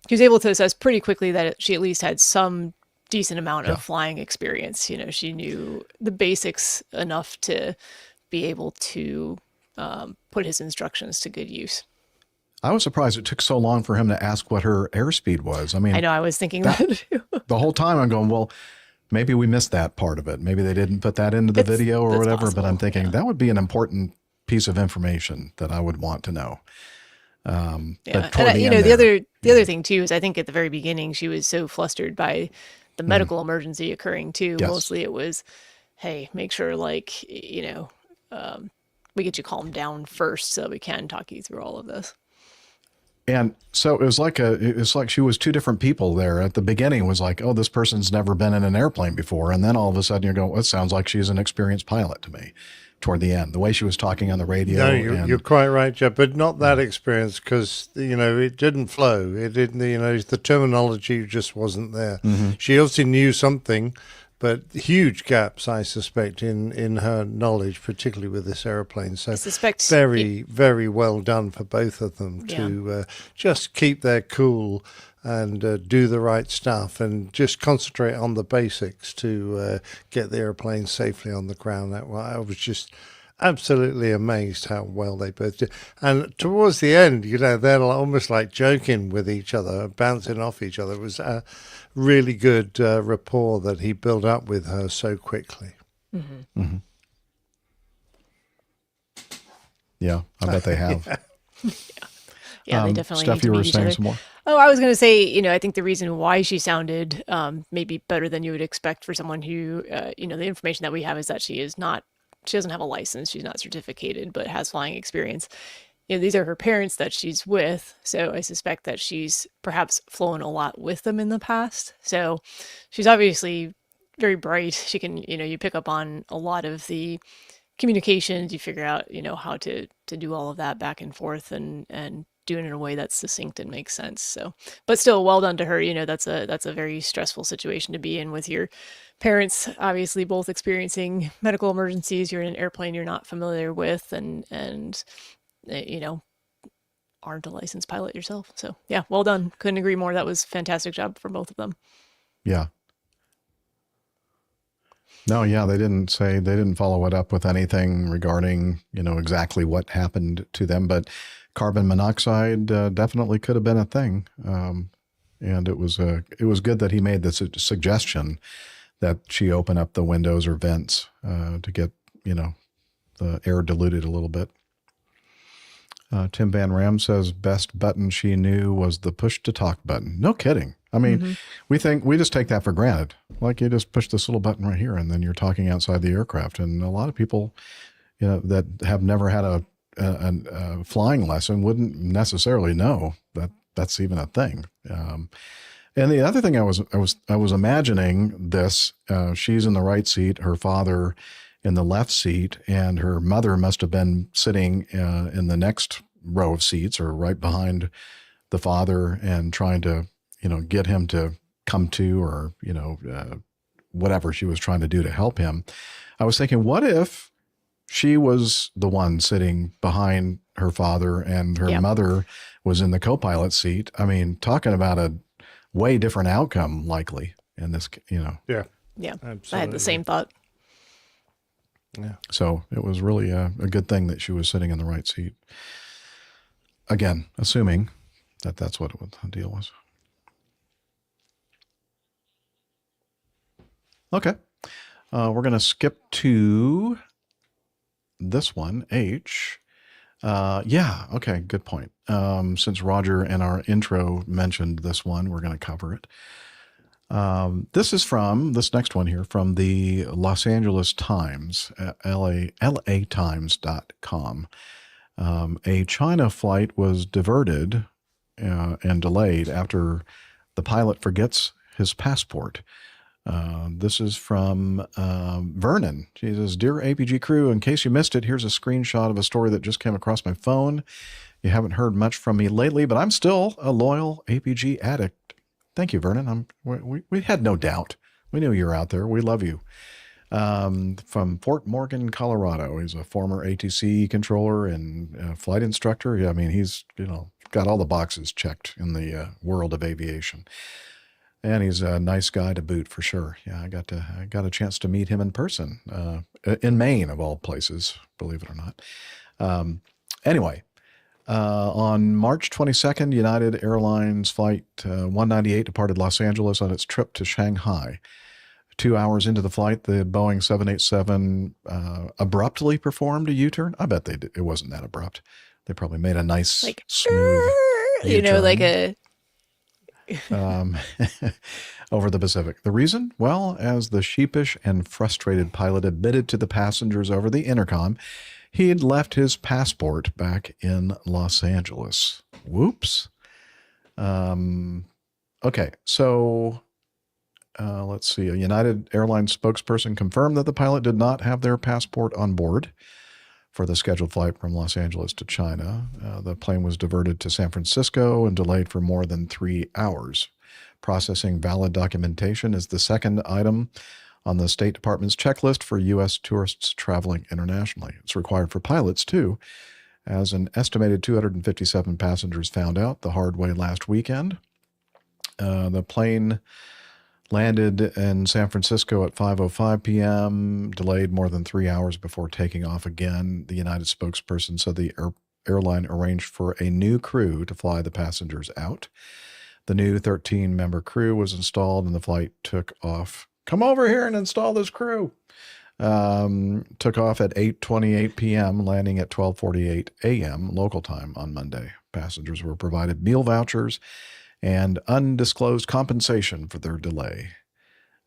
he was able to assess pretty quickly that she at least had some decent amount of flying experience. She knew the basics enough to be able to put his instructions to good use. I was surprised it took so long for him to ask what her airspeed was. I mean, I know, I was thinking that too. The whole time I'm going, well, maybe we missed that part of it. Maybe they didn't put that into the video or whatever, possible, but I'm thinking that would be an important piece of information that I would want to know. But the other thing too is I think at the very beginning she was so flustered by the medical emergency occurring too. Yes. Mostly it was, hey, make sure we get you calmed down first so we can talk you through all of this. And so it was like she was two different people there. At the beginning it was like, oh, this person's never been in an airplane before, and then all of a sudden you go, well, it sounds like she's an experienced pilot to me. Toward the end, the way she was talking on the radio. No, you're quite right, Jeff, but not that experience because, it didn't flow. It didn't, the terminology just wasn't there. Mm-hmm. She obviously knew something, but huge gaps, I suspect, in her knowledge, particularly with this airplane. So very, very well done for both of them to just keep their cool and do the right stuff and just concentrate on the basics to get the airplane safely on the ground. I was just absolutely amazed how well they both did. And towards the end, they're almost like joking with each other, bouncing off each other. It was a really good rapport that he built up with her so quickly. Mm-hmm. Mm-hmm. Yeah, I bet they have. Yeah, they definitely Steph, need to you were meet each saying other. some more? Oh, I was going to say, I think the reason why she sounded maybe better than you would expect for someone who, the information that we have is that she doesn't have a license, she's not certificated, but has flying experience. These are her parents that she's with, so I suspect that she's perhaps flown a lot with them in the past. So she's obviously very bright. She can, you pick up on a lot of the communications, you figure out, how to do all of that back and forth and do it in a way that's succinct and makes sense. So, but still, well done to her. That's a very stressful situation to be in with your parents, obviously both experiencing medical emergencies. You're in an airplane you're not familiar with, and aren't a licensed pilot yourself. So yeah, well done. Couldn't agree more. That was a fantastic job for both of them. Yeah. No, yeah, they didn't follow it up with anything regarding, exactly what happened to them, but carbon monoxide definitely could have been a thing. And it was good that he made this suggestion that she open up the windows or vents to get, the air diluted a little bit. Tim Van Ram says best button she knew was the push to talk button. No kidding. I mean, we just take that for granted. Like you just push this little button right here and then you're talking outside the aircraft. And a lot of people, that have never had a flying lesson wouldn't necessarily know that that's even a thing. And the other thing I was imagining this, she's in the right seat, her father in the left seat, and her mother must have been sitting in the next row of seats or right behind the father and trying to, get him to come to, or, whatever she was trying to do to help him. I was thinking, what if she was the one sitting behind her father and her mother was in the co-pilot seat? I mean, talking about a way different outcome likely in this, Yeah. Yeah. Absolutely. I had the same thought. Yeah. So it was really a good thing that she was sitting in the right seat. Again, assuming that that's what the deal was. Okay. We're going to skip to this one, H. Yeah, okay, good point. Since Roger in our intro mentioned this one, we're going to cover it. This is from, this next one here, from the Los Angeles Times, latimes.com. A China flight was diverted and delayed after the pilot forgets his passport. This is from Vernon. She says, "Dear APG crew, in case you missed it, here's a screenshot of a story that just came across my phone. You haven't heard much from me lately, but I'm still a loyal APG addict." Thank you, Vernon. We had no doubt. We knew you were out there. We love you. From Fort Morgan, Colorado. He's a former ATC controller and flight instructor. Yeah, I mean, he's got all the boxes checked in the world of aviation. And he's a nice guy to boot, for sure. Yeah, I got a chance to meet him in person in Maine, of all places, believe it or not. Anyway, on March 22nd, United Airlines Flight 198 departed Los Angeles on its trip to Shanghai. 2 hours into the flight, the Boeing 787 abruptly performed a U-turn. I bet it wasn't that abrupt. They probably made a nice, smooth U-turn. Like a... over the Pacific. The reason? Well, as the sheepish and frustrated pilot admitted to the passengers over the intercom, he had left his passport back in Los Angeles. Whoops. Okay, so let's see. A United Airlines spokesperson confirmed that the pilot did not have their passport on board for the scheduled flight from Los Angeles to China. The plane was diverted to San Francisco and delayed for more than 3 hours. Processing valid documentation is the second item on the State Department's checklist for U.S. tourists traveling internationally. It's required for pilots, too, as an estimated 257 passengers found out the hard way last weekend. The plane landed in San Francisco at 5:05 p.m., delayed more than 3 hours before taking off again. The United spokesperson said the airline arranged for a new crew to fly the passengers out. The new 13-member crew was installed and the flight took off. Come over here and install this crew. Took off at 8:28 p.m., landing at 12:48 a.m. local time on Monday. Passengers were provided meal vouchers and undisclosed compensation for their delay.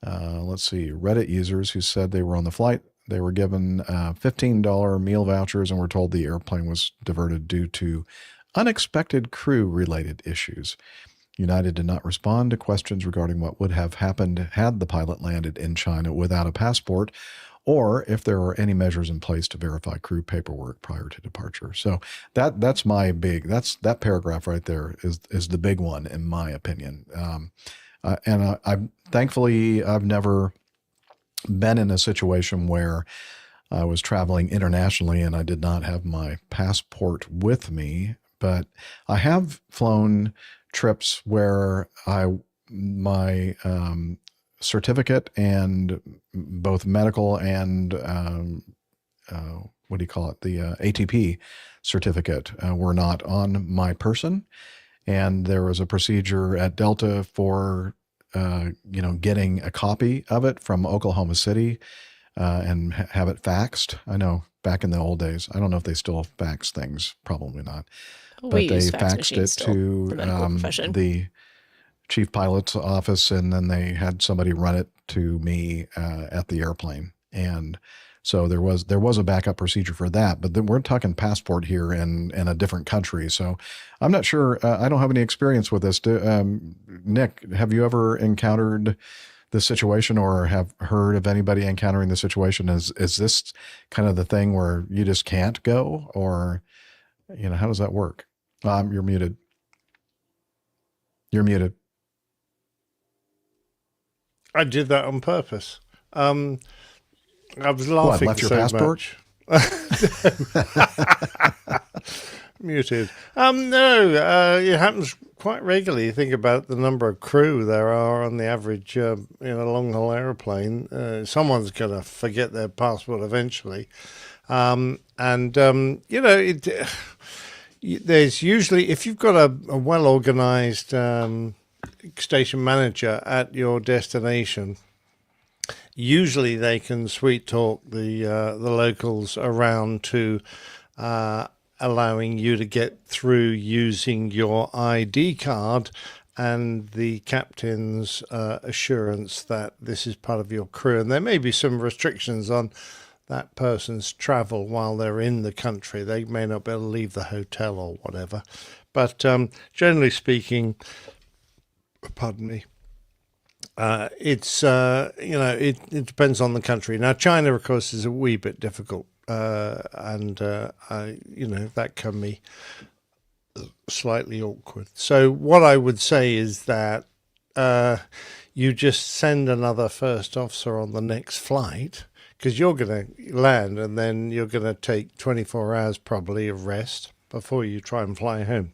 Let's see, Reddit users who said they were on the flight, they were given $15 meal vouchers and were told the airplane was diverted due to unexpected crew-related issues. United did not respond to questions regarding what would have happened had the pilot landed in China without a passport, or if there are any measures in place to verify crew paperwork prior to departure. So that's that paragraph right there is the big one in my opinion. And thankfully I've never been in a situation where I was traveling internationally and I did not have my passport with me, but I have flown trips where my certificate and both medical and the ATP certificate were not on my person, and there was a procedure at Delta for getting a copy of it from Oklahoma City and have it faxed. I know back in the old days, I don't know if they still fax things, probably not. But they faxed it to the chief pilot's office, and then they had somebody run it to me at the airplane. And So there was a backup procedure for that, but then we're talking passport here in a different country. So I'm not sure. I don't have any experience with this. Nick, have you ever encountered this situation or have heard of anybody encountering the situation? Is this kind of the thing where you just can't go, or, how does that work? You're muted. You're muted. I did that on purpose. I was laughing left your so passport? much. Muted. No, it happens quite regularly. You think about the number of crew there are on the average in a long-haul aeroplane. Someone's going to forget their passport eventually. There's usually, if you've got a well-organized station manager at your destination, usually they can sweet talk the locals around to allowing you to get through using your ID card and the captain's assurance that this is part of your crew. And there may be some restrictions on that person's travel while they're in the country. They may not be able to leave the hotel or whatever. But generally speaking, pardon me, it's it depends on the country. Now, China, of course, is a wee bit difficult, and that can be slightly awkward. So what I would say is that you just send another first officer on the next flight, because you're going to land and then you're going to take 24 hours probably of rest before you try and fly home.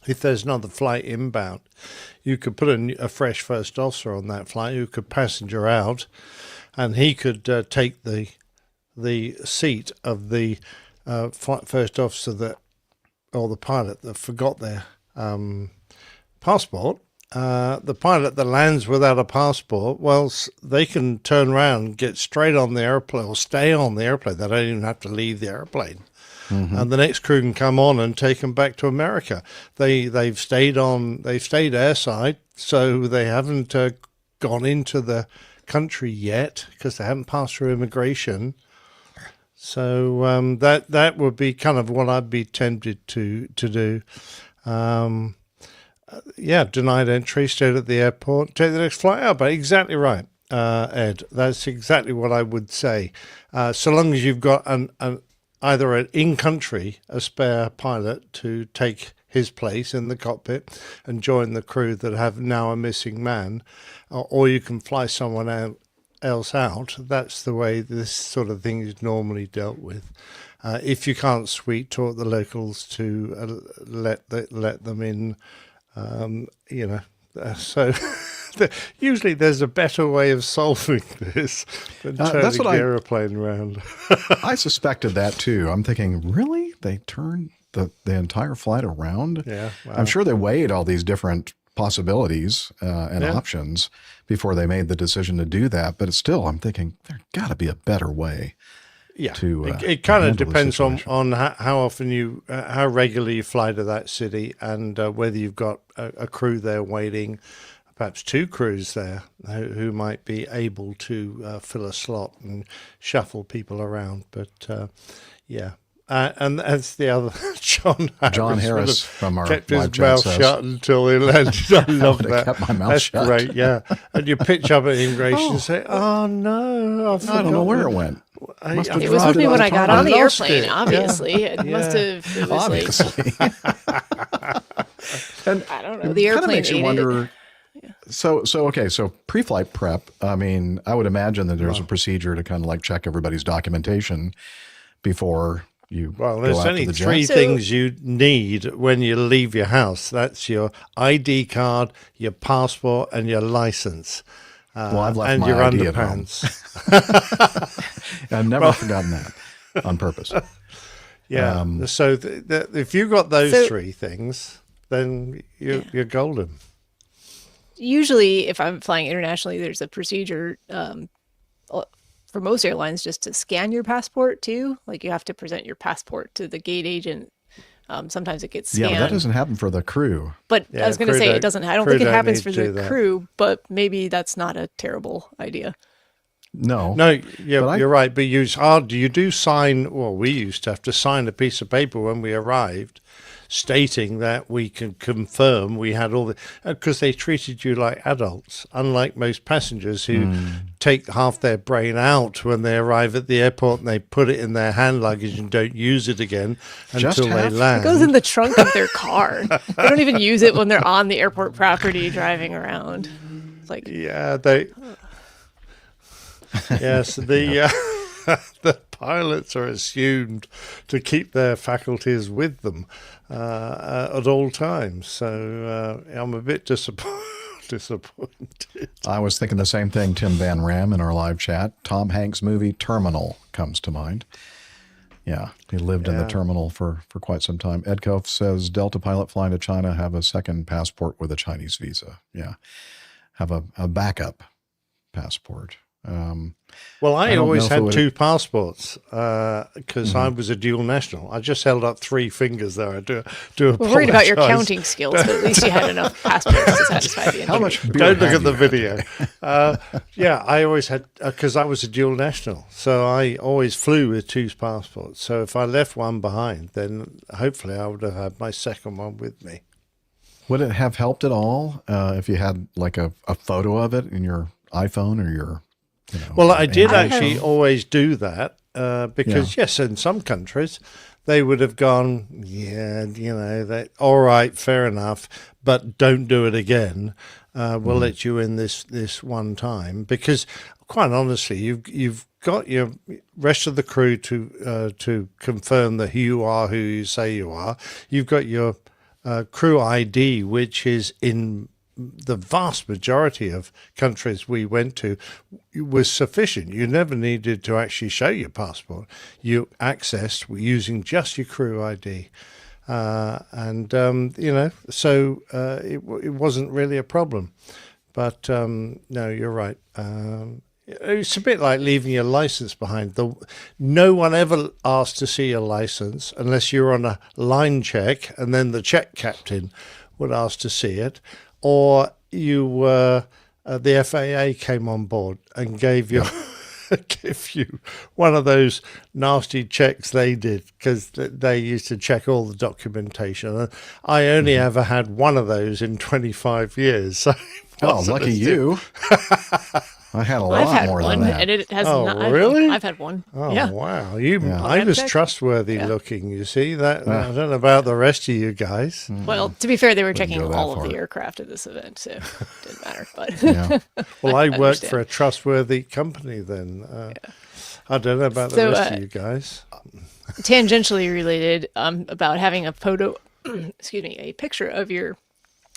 If there's another flight inbound, you could put a fresh first officer on that flight who could passenger out, and he could take the seat of the first officer or the pilot that forgot their passport. The pilot that lands without a passport, well, they can turn around, get straight on the airplane or stay on the airplane. They don't even have to leave the airplane. Mm-hmm. And the next crew can come on and take them back to America. They've stayed airside, so they haven't gone into the country yet because they haven't passed through immigration. So that would be kind of what I'd be tempted to do. Denied entry, stayed at the airport, take the next flight out. But exactly right, Ed. That's exactly what I would say. So long as you've got either an in-country, a spare pilot to take his place in the cockpit and join the crew that have now a missing man, or you can fly someone else out. That's the way this sort of thing is normally dealt with. If you can't sweet talk the locals to let them in, so usually there's a better way of solving this than turning the aeroplane around. I suspected that too. I'm thinking, really? They turned the entire flight around? Yeah. Wow. I'm sure they weighed all these different possibilities and options before they made the decision to do that. But still, I'm thinking there's got to be a better way. Yeah, to it kind of depends on how often how regularly you fly to that city, and whether you've got a crew there waiting, perhaps two crews there who might be able to fill a slot and shuffle people around. But and that's the other John Harris from our kept his live mouth chat shut until he landed. I love that. Kept my mouth that's shut. Great, yeah. And you pitch up at immigration and say, "Oh no, I don't know where it went." It was with me when I got on the airplane, obviously. Yeah. It must have. It was obviously. And I don't know. The airplane kind of makes you wonder. Yeah. So pre-flight prep. I mean, I would imagine that there's a procedure to kind of like check everybody's documentation before you go out to the jet. There's only three things you need when you leave your house. That's your ID card, your passport, and your license. I've left and my your ID underpants. At home. I've never forgotten that on purpose. Yeah. So if you've got those three things, then you're golden. Usually, if I'm flying internationally, there's a procedure for most airlines just to scan your passport too. Like you have to present your passport to the gate agent. Sometimes it gets scanned. Yeah, but that doesn't happen for the crew. But I was going to say it doesn't. I don't think it happens for the crew, but maybe that's not a terrible idea. No. No, yeah, you're right. But you do sign, well, we used to have to sign a piece of paper when we arrived stating that we can confirm we had all the, because they treated you like adults, unlike most passengers who take half their brain out when they arrive at the airport and they put it in their hand luggage and don't use it again until they land. It goes in the trunk of their car. They don't even use it when they're on the airport property driving around. It's like, yeah, yes, the pilots are assumed to keep their faculties with them at all times. So I'm a bit disappointed. I was thinking the same thing, Tim Van Ram, in our live chat. Tom Hanks' movie Terminal comes to mind. Yeah, he lived in the terminal for quite some time. Ed Kof says, Delta pilot flying to China, have a second passport with a Chinese visa. Yeah, have a backup passport. Well, I always had two passports because I was a dual national. I just held up three fingers there. I do apologize. We're worried about your counting skills, but at least you had enough passports to satisfy the How much beer Don't look have at the you video. Yeah, I always had, because I was a dual national, so I always flew with two passports. So if I left one behind, then hopefully I would have had my second one with me. Would it have helped at all if you had like a photo of it in your iPhone or your... Well, I did actually always do that because, yes, in some countries they would have gone, all right, fair enough, but don't do it again. We'll let you in this one time because, quite honestly, you've got your rest of the crew to confirm that you are who you say you are. You've got your crew ID, which is in the vast majority of countries we went to, was sufficient. You never needed to actually show your passport. You accessed using just your crew ID. So it wasn't really a problem. But no, you're right. It's a bit like leaving your license behind. No one ever asked to see your license unless you're on a line check, and then the check captain would ask to see it. Or you were the FAA came on board and gave you one of those nasty checks they did, because they used to check all the documentation. I only ever had one of those in 25 years. So lucky you. I had a lot more than that. And it has really? I've had one. Oh, yeah. Wow. I was trustworthy looking, you see. That I don't know about the rest of you guys. Well, to be fair, they were checking all of the aircraft at this event, so it didn't matter. But Well, I worked for a trustworthy company then. I don't know about the rest of you guys. Tangentially related, about having a photo, a picture of your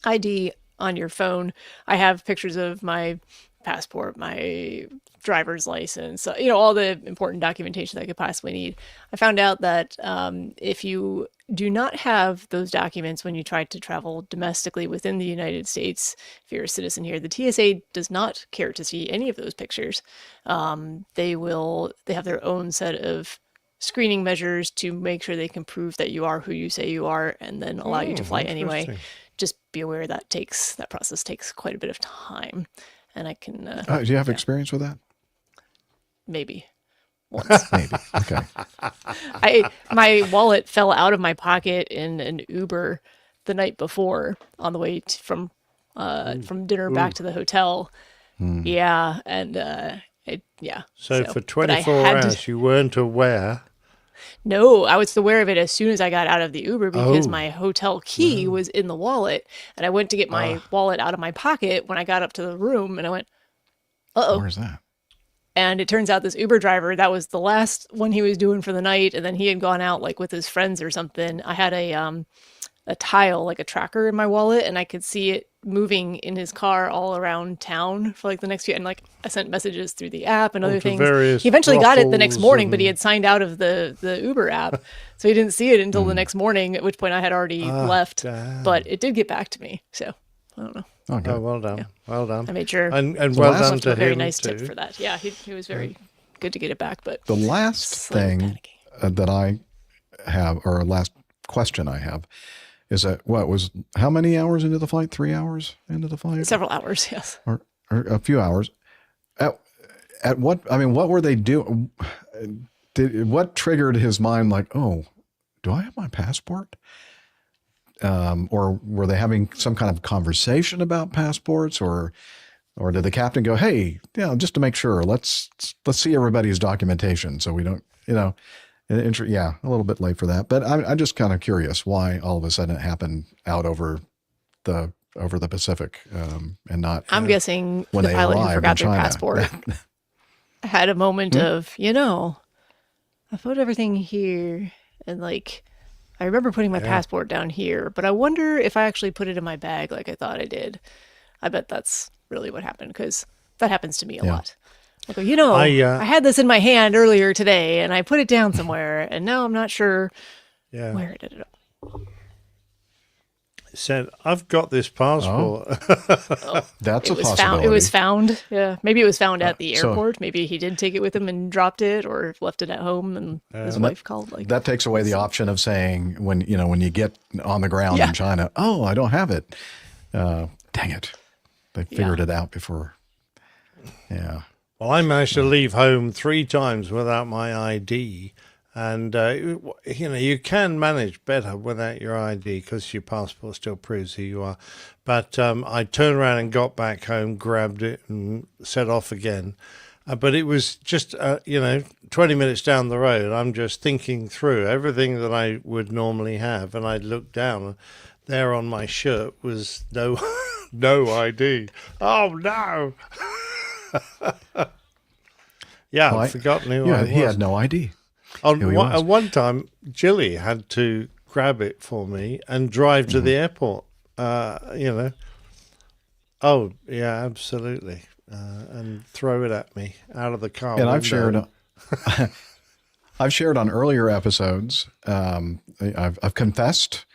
ID on your phone. I have pictures of my passport, my driver's license, all the important documentation that I could possibly need. I found out that if you do not have those documents when you try to travel domestically within the United States, if you're a citizen here, the TSA does not care to see any of those pictures. They have their own set of screening measures to make sure they can prove that you are who you say you are, and then allow you to fly anyway. Just be aware that process takes quite a bit of time. And I can... do you have experience with that? Maybe. Once. Maybe. Okay. My wallet fell out of my pocket in an Uber the night before on the way from dinner back to the hotel. Yeah. And So for 24 hours you weren't aware? No, I was aware of it as soon as I got out of the Uber, because my hotel key was in the wallet, and I went to get my wallet out of my pocket when I got up to the room, and I went, uh-oh. Where's that? And it turns out this Uber driver, that was the last one he was doing for the night, and then he had gone out like with his friends or something. I had a tile, like a tracker in my wallet, and I could see it moving in his car all around town for like the next few, and like I sent messages through the app and other things. He eventually got it the next morning, but he had signed out of the Uber app, so he didn't see it until the next morning, at which point I had already left. Damn. But it did get back to me, so I don't know. Okay. Oh, well done. Yeah. Well done. I made sure. And well done to him. Very nice tip for that. Yeah, he was very good to get it back. But the last thing that I have, or last question I have, is that how many hours into the flight? 3 hours into the flight? Several hours, yes. Or a few hours. what were they doing? What triggered his mind? Like, oh, do I have my passport? Or were they having some kind of conversation about passports, or did the captain go, hey, just to make sure, let's see everybody's documentation so we don't, a little bit late for that. But I'm just kind of curious why all of a sudden it happened out over the Pacific, and not. I'm guessing when the they pilot who arrived forgot in their China. passport had a moment of, I put everything here, and like, I remember putting my passport down here, but I wonder if I actually put it in my bag like I thought I did. I bet that's really what happened, because that happens to me a lot. I go, I had this in my hand earlier today, and I put it down somewhere, and now I'm not sure where it ended up. Said, I've got this passport. That's a possibility. It was found. Yeah, maybe it was found at the airport. Maybe he did take it with him and dropped it, or left it at home, and his wife called. That takes away the option of saying when you get on the ground in China, oh, I don't have it. Dang it, they figured it out before. Yeah. Well, I managed to leave home 3 times without my ID. And, you can manage better without your ID because your passport still proves who you are. But I turned around and got back home, grabbed it and set off again. But it was just, 20 minutes down the road, I'm just thinking through everything that I would normally have. And I'd look down, and there on my shirt was no ID. Oh, no. I'd forgotten who I was. He had no ID. One time, Jilly had to grab it for me and drive to the airport. Oh, yeah, absolutely. And throw it at me out of the car. And I've shared on earlier episodes. I've confessed.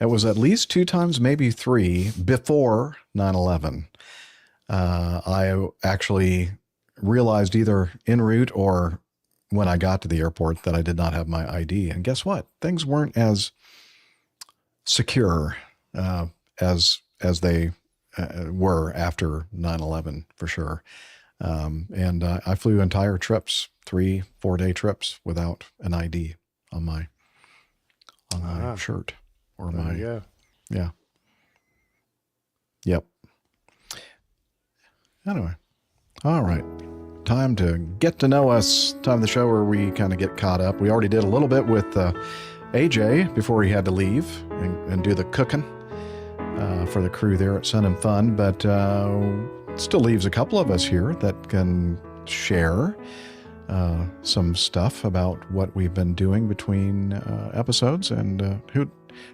It was at least 2 times, maybe 3, before 9/11. I actually realized either en route or when I got to the airport that I did not have my ID. And guess what? Things weren't as secure as they were after 9/11, for sure. And I flew entire trips, 3-4 day trips without an ID on my shirt or my Yep. Anyway, all right. Time to get to know us. Time of the show where we kind of get caught up. We already did a little bit with AJ before he had to leave and do the cooking for the crew there at Sun and Fun, but still leaves a couple of us here that can share some stuff about what we've been doing between episodes. And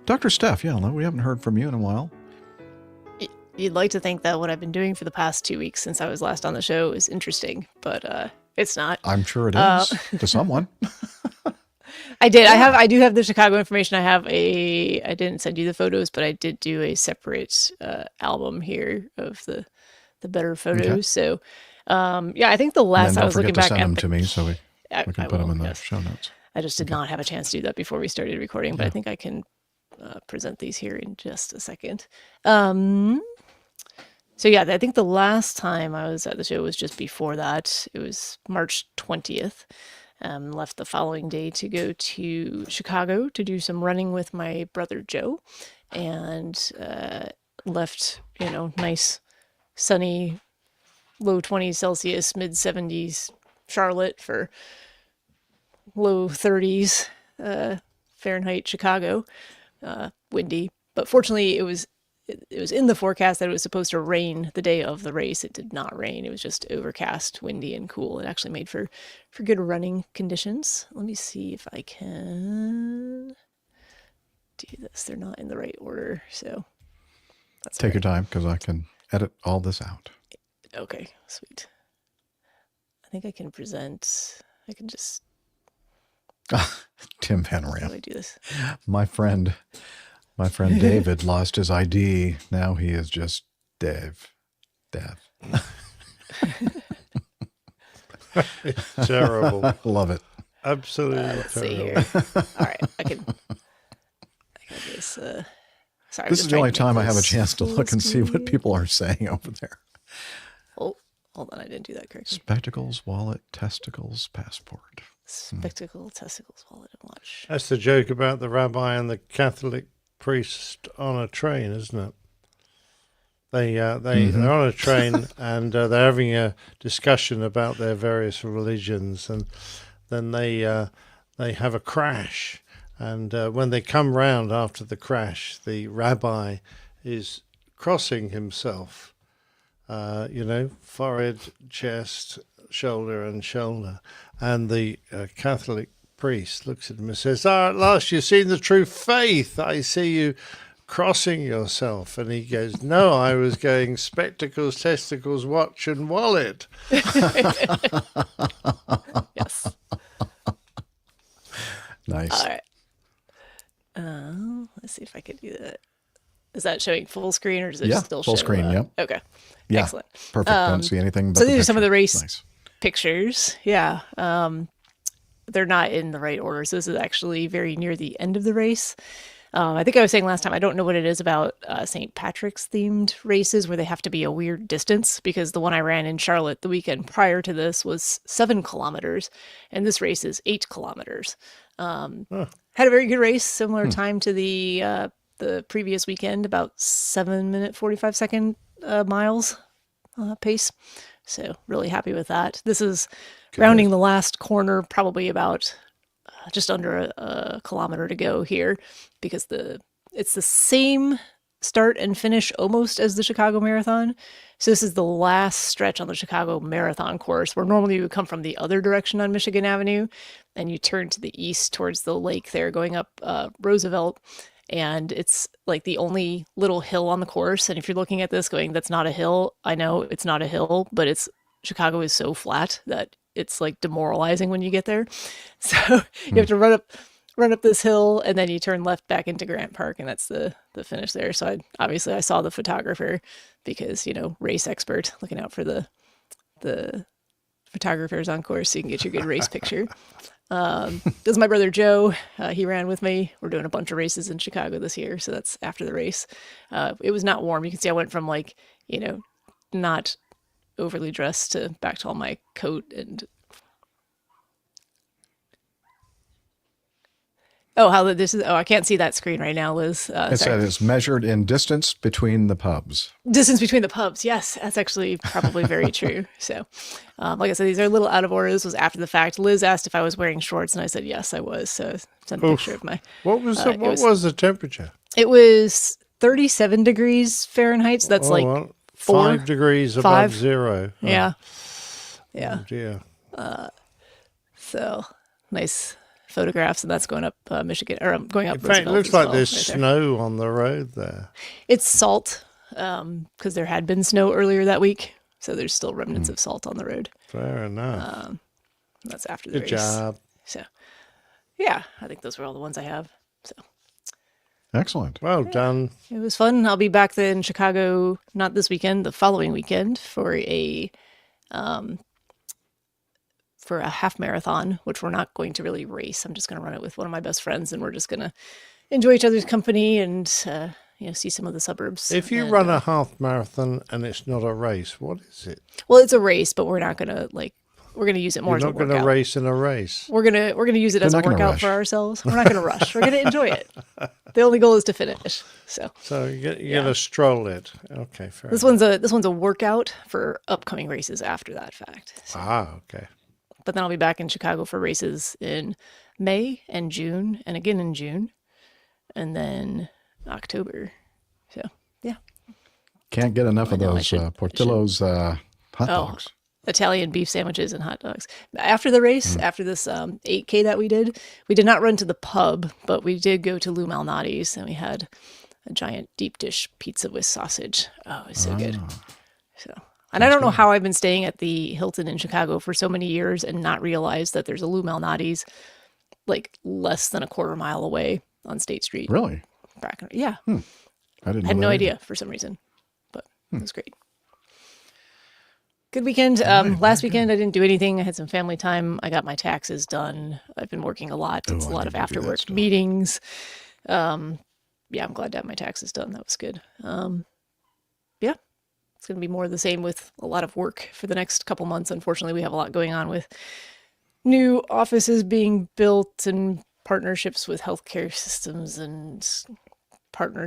Dr. Steph, we haven't heard from you in a while. You'd like to think that what I've been doing for the past 2 weeks since I was last on the show is interesting, but it's not. I'm sure it is to someone. I did. I do have the Chicago information. I didn't send you the photos, but I did do a separate album here of the better photos. Okay. So, I think the last I was looking back at. Don't forget to send them to me so we can put them in the show notes. I just did not have a chance to do that before we started recording, but I think I can present these here in just a second. I think the last time I was at the show was just before that. It was March 20th. Left the following day to go to Chicago to do some running with my brother Joe, and left, nice, sunny, low 20s Celsius, mid 70s Charlotte for low 30s Fahrenheit Chicago, windy. But fortunately, it was in the forecast that it was supposed to rain the day of the race. It did not rain. It was just overcast, windy, and cool. It actually made for good running conditions. Let me see if I can do this. They're not in the right order, so that's Take your time, because I can edit all this out. Okay, sweet. I think I can present. I can just... Tim Van Ram. How do I do this? My friend David lost his ID. Now he is just Dev. It's terrible. Love it. Absolutely let's terrible. See here. All right, I got this. Sorry, this is the only time I have a chance to look and see what people are saying over there. Oh, hold I didn't do that correctly. Spectacles, wallet, testicles, passport. Spectacle, testicles, wallet, and watch. That's the joke about the rabbi and the Catholic priest on a train, isn't it? They're on a train and they're having a discussion about their various religions, and then they have a crash. And when they come round after the crash, the rabbi is crossing himself, forehead, chest, shoulder, and shoulder. And the Catholic priest looks at him and says, at last you've seen the true faith. I see you crossing yourself. And he goes, no, I was going spectacles, testicles, watch, and wallet. Yes. Nice. All right. Let's see if I could do that. Is that showing full screen or does it still show? Full screen, yep. Okay. Yeah, Excellent. perfect. Don't see anything but so the these are some of the picture. race Nice. pictures. Yeah. They're not in the right order. So this is actually very near the end of the race. I think I was saying last time, I don't know what it is about St. Patrick's themed races where they have to be a weird distance, because the one I ran in Charlotte the weekend prior to this was 7 kilometers and this race is 8 kilometers. Had a very good race, similar time to the previous weekend, about 7-minute 45-second miles pace. So really happy with that. This is rounding the last corner, probably about just under a kilometer to go here, because it's the same start and finish almost as the Chicago Marathon. So this is the last stretch on the Chicago Marathon course, where normally you would come from the other direction on Michigan Avenue and you turn to the east towards the lake there going up Roosevelt. And it's like the only little hill on the course. And if you're looking at this going, that's not a hill. I know it's not a hill, but Chicago is so flat that it's like demoralizing when you get there. So you have to run up this hill and then you turn left back into Grant Park, and that's the finish there. So I saw the photographer because, race expert, looking out for the photographers on course so you can get your good race picture. This is my brother Joe. He ran with me. We're doing a bunch of races in Chicago this year, so that's after the race. It was not warm. You can see I went from not overly dressed to back to all my coat and I can't see that screen right now, Liz. It said it's measured in distance between the pubs. Distance between the pubs. Yes, that's actually probably very true. So, like I said, these are a little out of order. This was after the fact. Liz asked if I was wearing shorts, and I said yes, I was. So, I sent a picture of my. What was the temperature? It was 37 degrees Fahrenheit. So that's 5 degrees above zero. Yeah. Oh dear. So nice photographs, and that's going up Michigan, or going up. In fact, it looks like there's snow on the road there. It's salt, because there had been snow earlier that week, so there's still remnants of salt on the road. Fair enough. That's after the race. Good job. So, yeah, I think those were all the ones I have. So, excellent. Well done. It was fun. I'll be back in Chicago, not this weekend, the following weekend for a half marathon, which we're not going to really race. I'm just going to run it with one of my best friends, and we're just going to enjoy each other's company and see some of the suburbs. If you run a half marathon and it's not a race, what is it? Well, it's a race, but we're not going to we're going to use it more as a workout. You're not going to race in a race. We're going to use it as a workout for ourselves. We're not going to rush. We're going to enjoy it. The only goal is to finish. So you're going to stroll it. Okay, fair. This one's a workout for upcoming races after that fact. So. Okay. But then I'll be back in Chicago for races in May and June, and again in June, and then October. So, yeah. Can't get enough of those Portillo's hot dogs. Italian beef sandwiches and hot dogs. After the race, after this 8K that we did not run to the pub, but we did go to Lou Malnati's, and we had a giant deep dish pizza with sausage. Oh, it was so good. So. And I don't know how I've been staying at the Hilton in Chicago for so many years and not realized that there's a Lou Malnati's less than a quarter mile away on State Street. Really? Yeah. I had no idea for some reason, but it was great. Good weekend. Last weekend I didn't do anything. I had some family time. I got my taxes done. I've been working a lot. It's a lot of after work meetings. I'm glad to have my taxes done. That was good. it's going to be more of the same with a lot of work for the next couple months. Unfortunately, we have a lot going on with new offices being built and partnerships with healthcare systems and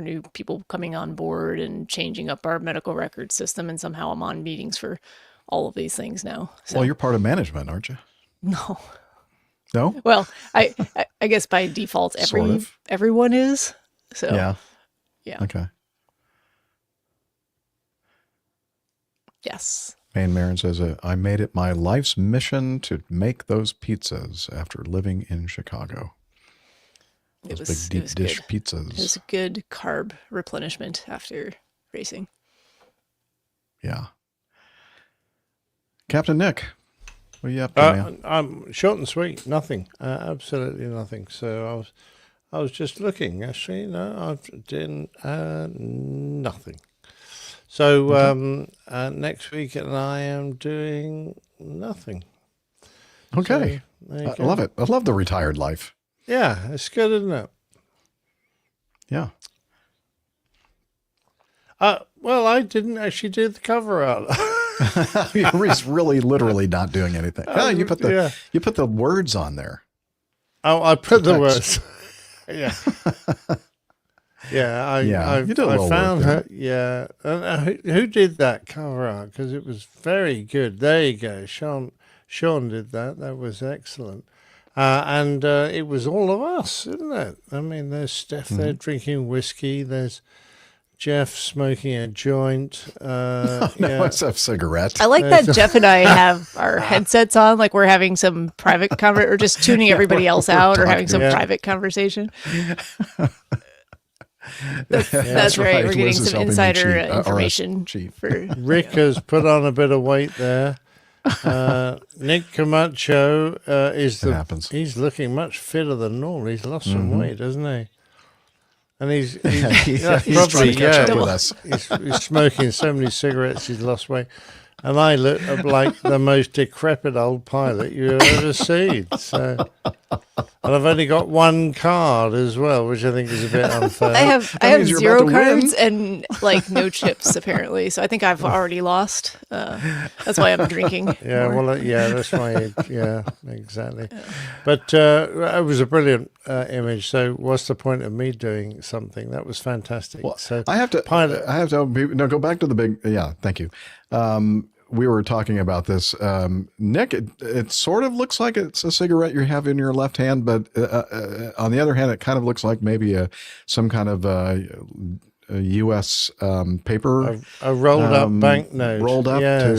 new people coming on board and changing up our medical record system. And somehow I'm on meetings for all of these things now. So. Well, you're part of management, aren't you? No. No? Well, I guess by default, everyone is. So yeah. Okay. Yes. Maine Marin says, I made it my life's mission to make those pizzas after living in Chicago. Those big deep dish good. pizzas. It was a good carb replenishment after racing. Yeah. Captain Nick, what are you up to, man? I'm short and sweet. Nothing. Absolutely nothing. So I was just looking. Actually, no, I did nothing. So next week, and I am doing nothing. Okay, so, I love it. I love the retired life. Yeah, it's good, isn't it? Yeah. Well, I didn't actually do the cover art. He's really literally not doing anything. You put the words on there. Oh, I put the words. Yeah. Yeah, I found her. Yeah, who did that cover art? Because it was very good. There you go, Sean did that. That was excellent, and it was all of us, isn't it? I mean, there's Steph there drinking whiskey. There's Jeff smoking a joint. It's a cigarette. I like that Jeff and I have our headsets on, like we're having some private conversation, or just tuning everybody else out, or having some private conversation. That's right. We're getting some insider information. Rick has put on a bit of weight there. Nick Camacho he's looking much fitter than normal. He's lost some weight, hasn't he? And he's probably he's smoking so many cigarettes he's lost weight. And I look like the most decrepit old pilot you've ever seen. So, and I've only got one card as well, which I think is a bit unfair. I have 0 cards and like no chips apparently. So I think I've already lost. That's why I'm drinking. Yeah, more. That's my age. Yeah, exactly. But it was a brilliant image. So what's the point of me doing something? That was fantastic. Well, so I have to go back to the big. Yeah, thank you. We were talking about this, Nick. It sort of looks like it's a cigarette you have in your left hand, but on the other hand, it kind of looks like maybe some kind of a U.S. paper, a rolled up banknote, rolled up to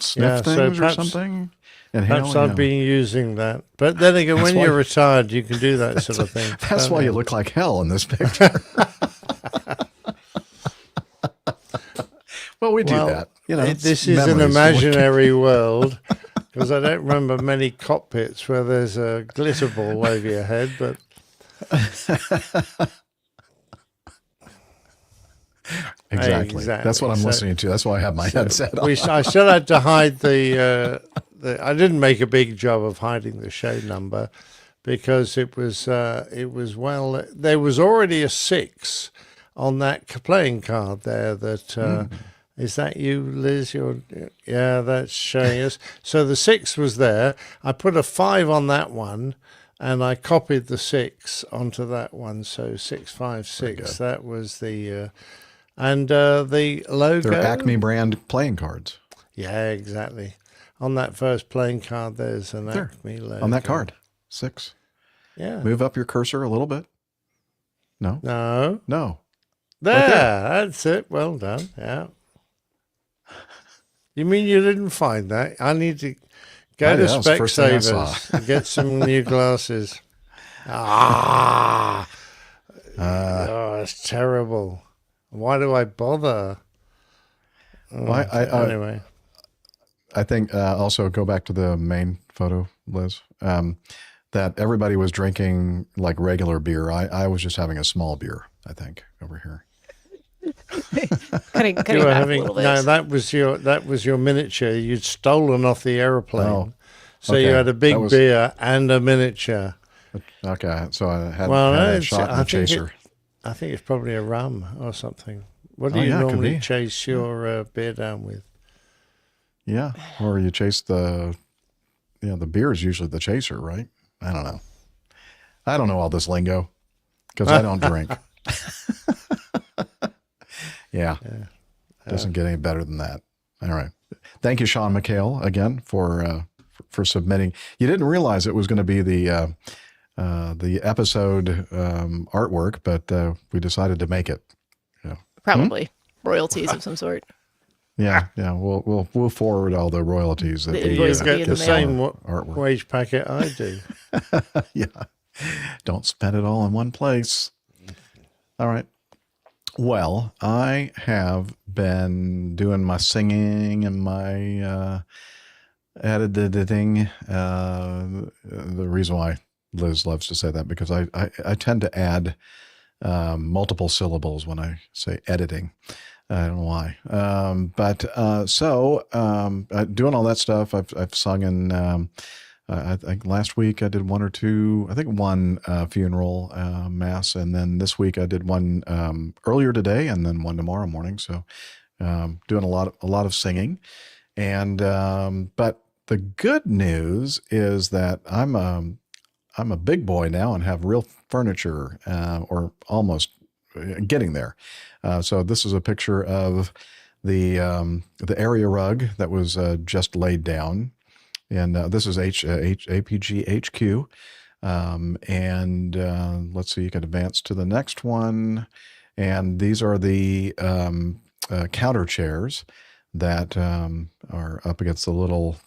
sniff things or something. And perhaps I've been using that, but then again, when you're retired, you can do that sort of thing. That's why you look like hell in this picture. Well, we do that. This is an imaginary world because I don't remember many cockpits where there's a glitter ball over your head. But exactly. That's what I'm listening to. That's why I have my headset on. I still had to hide the. I didn't make a big job of hiding the show number because it was well. There was already a 6 on that playing card there. That. Is that you, Liz? Yeah, that's showing us. So the 6 was there. I put a 5 on that one, and I copied the 6 onto that one. So 656. That was the and the logo. They're Acme brand playing cards. Yeah, exactly. On that first playing card, there's an Acme logo. On that card, 6. Yeah. Move up your cursor a little bit. No. There, that's it. Well done. Yeah. You mean you didn't find that? I need to go to Specsavers and get some new glasses. It's terrible. Why do I bother? Anyway. I think also go back to the main photo, Liz, that everybody was drinking like regular beer. I was just having a small beer, I think, over here. cutting back a little bit. No, that was your miniature. You'd stolen off the aeroplane, so you had a big beer and a miniature. Okay, so I had a shot and a chaser. I think it's probably a rum or something. What do you normally chase your beer down with? Yeah, or you chase the beer is usually the chaser, right? I don't know. I don't know all this lingo because I don't drink. Yeah. Doesn't get any better than that. All right. Thank you, Sean McHale, again for submitting. You didn't realize it was going to be the episode artwork, but we decided to make it. Yeah. Probably royalties of some sort. Yeah. We'll forward all the royalties that we get the same wage packet I do. Yeah. Don't spend it all in one place. All right. Well, I have been doing my singing and my editing. The reason why Liz loves to say that because I tend to add multiple syllables when I say editing. I don't know why. Doing all that stuff, I've sung in. I think last week I did one funeral mass, and then this week I did one earlier today, and then one tomorrow morning. So doing a lot of singing, and but the good news is that I'm a big boy now and have real furniture, or almost getting there. So this is a picture of the area rug that was just laid down. And this is APG HQ. Let's see, you can advance to the next one. And these are the counter chairs that are up against the little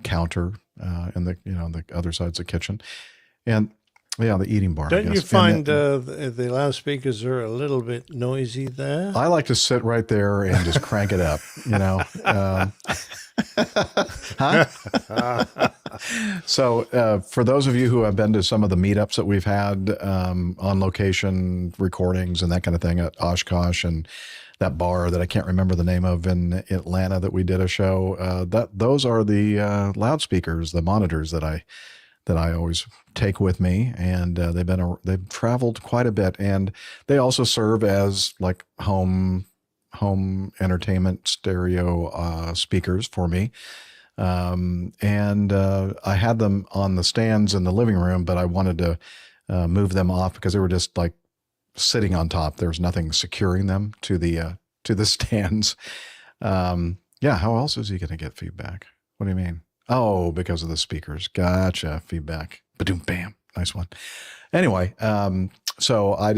counter in the other side's the kitchen. And yeah, the eating bar. Don't you find the loudspeakers are a little bit noisy there? I like to sit right there and just crank it up, Huh? So for those of you who have been to some of the meetups that we've had on location recordings and that kind of thing at Oshkosh and that bar that I can't remember the name of in Atlanta that we did a show, those are the loudspeakers, the monitors that I always take with me, and they've traveled quite a bit, and they also serve as like home entertainment stereo speakers for me. I had them on the stands in the living room, but I wanted to move them off because they were just like sitting on top. There's nothing securing them to the stands. How else is he going to get feedback? What do you mean? Oh, because of the speakers. Gotcha. Feedback. Ba-doom, bam. Nice one. Anyway, so I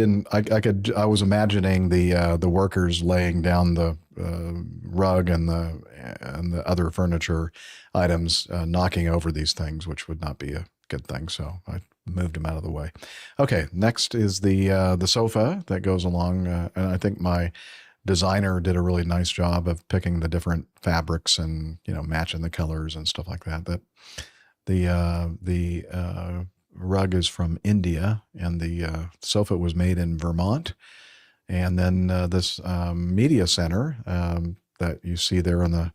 was imagining the workers laying down the rug and the other furniture items, knocking over these things, which would not be a good thing. So I moved them out of the way. Okay. Next is the sofa that goes along. And I think my designer did a really nice job of picking the different fabrics and matching the colors and stuff like that. That the rug is from India, and the sofa was made in Vermont. And then this media center that you see there on the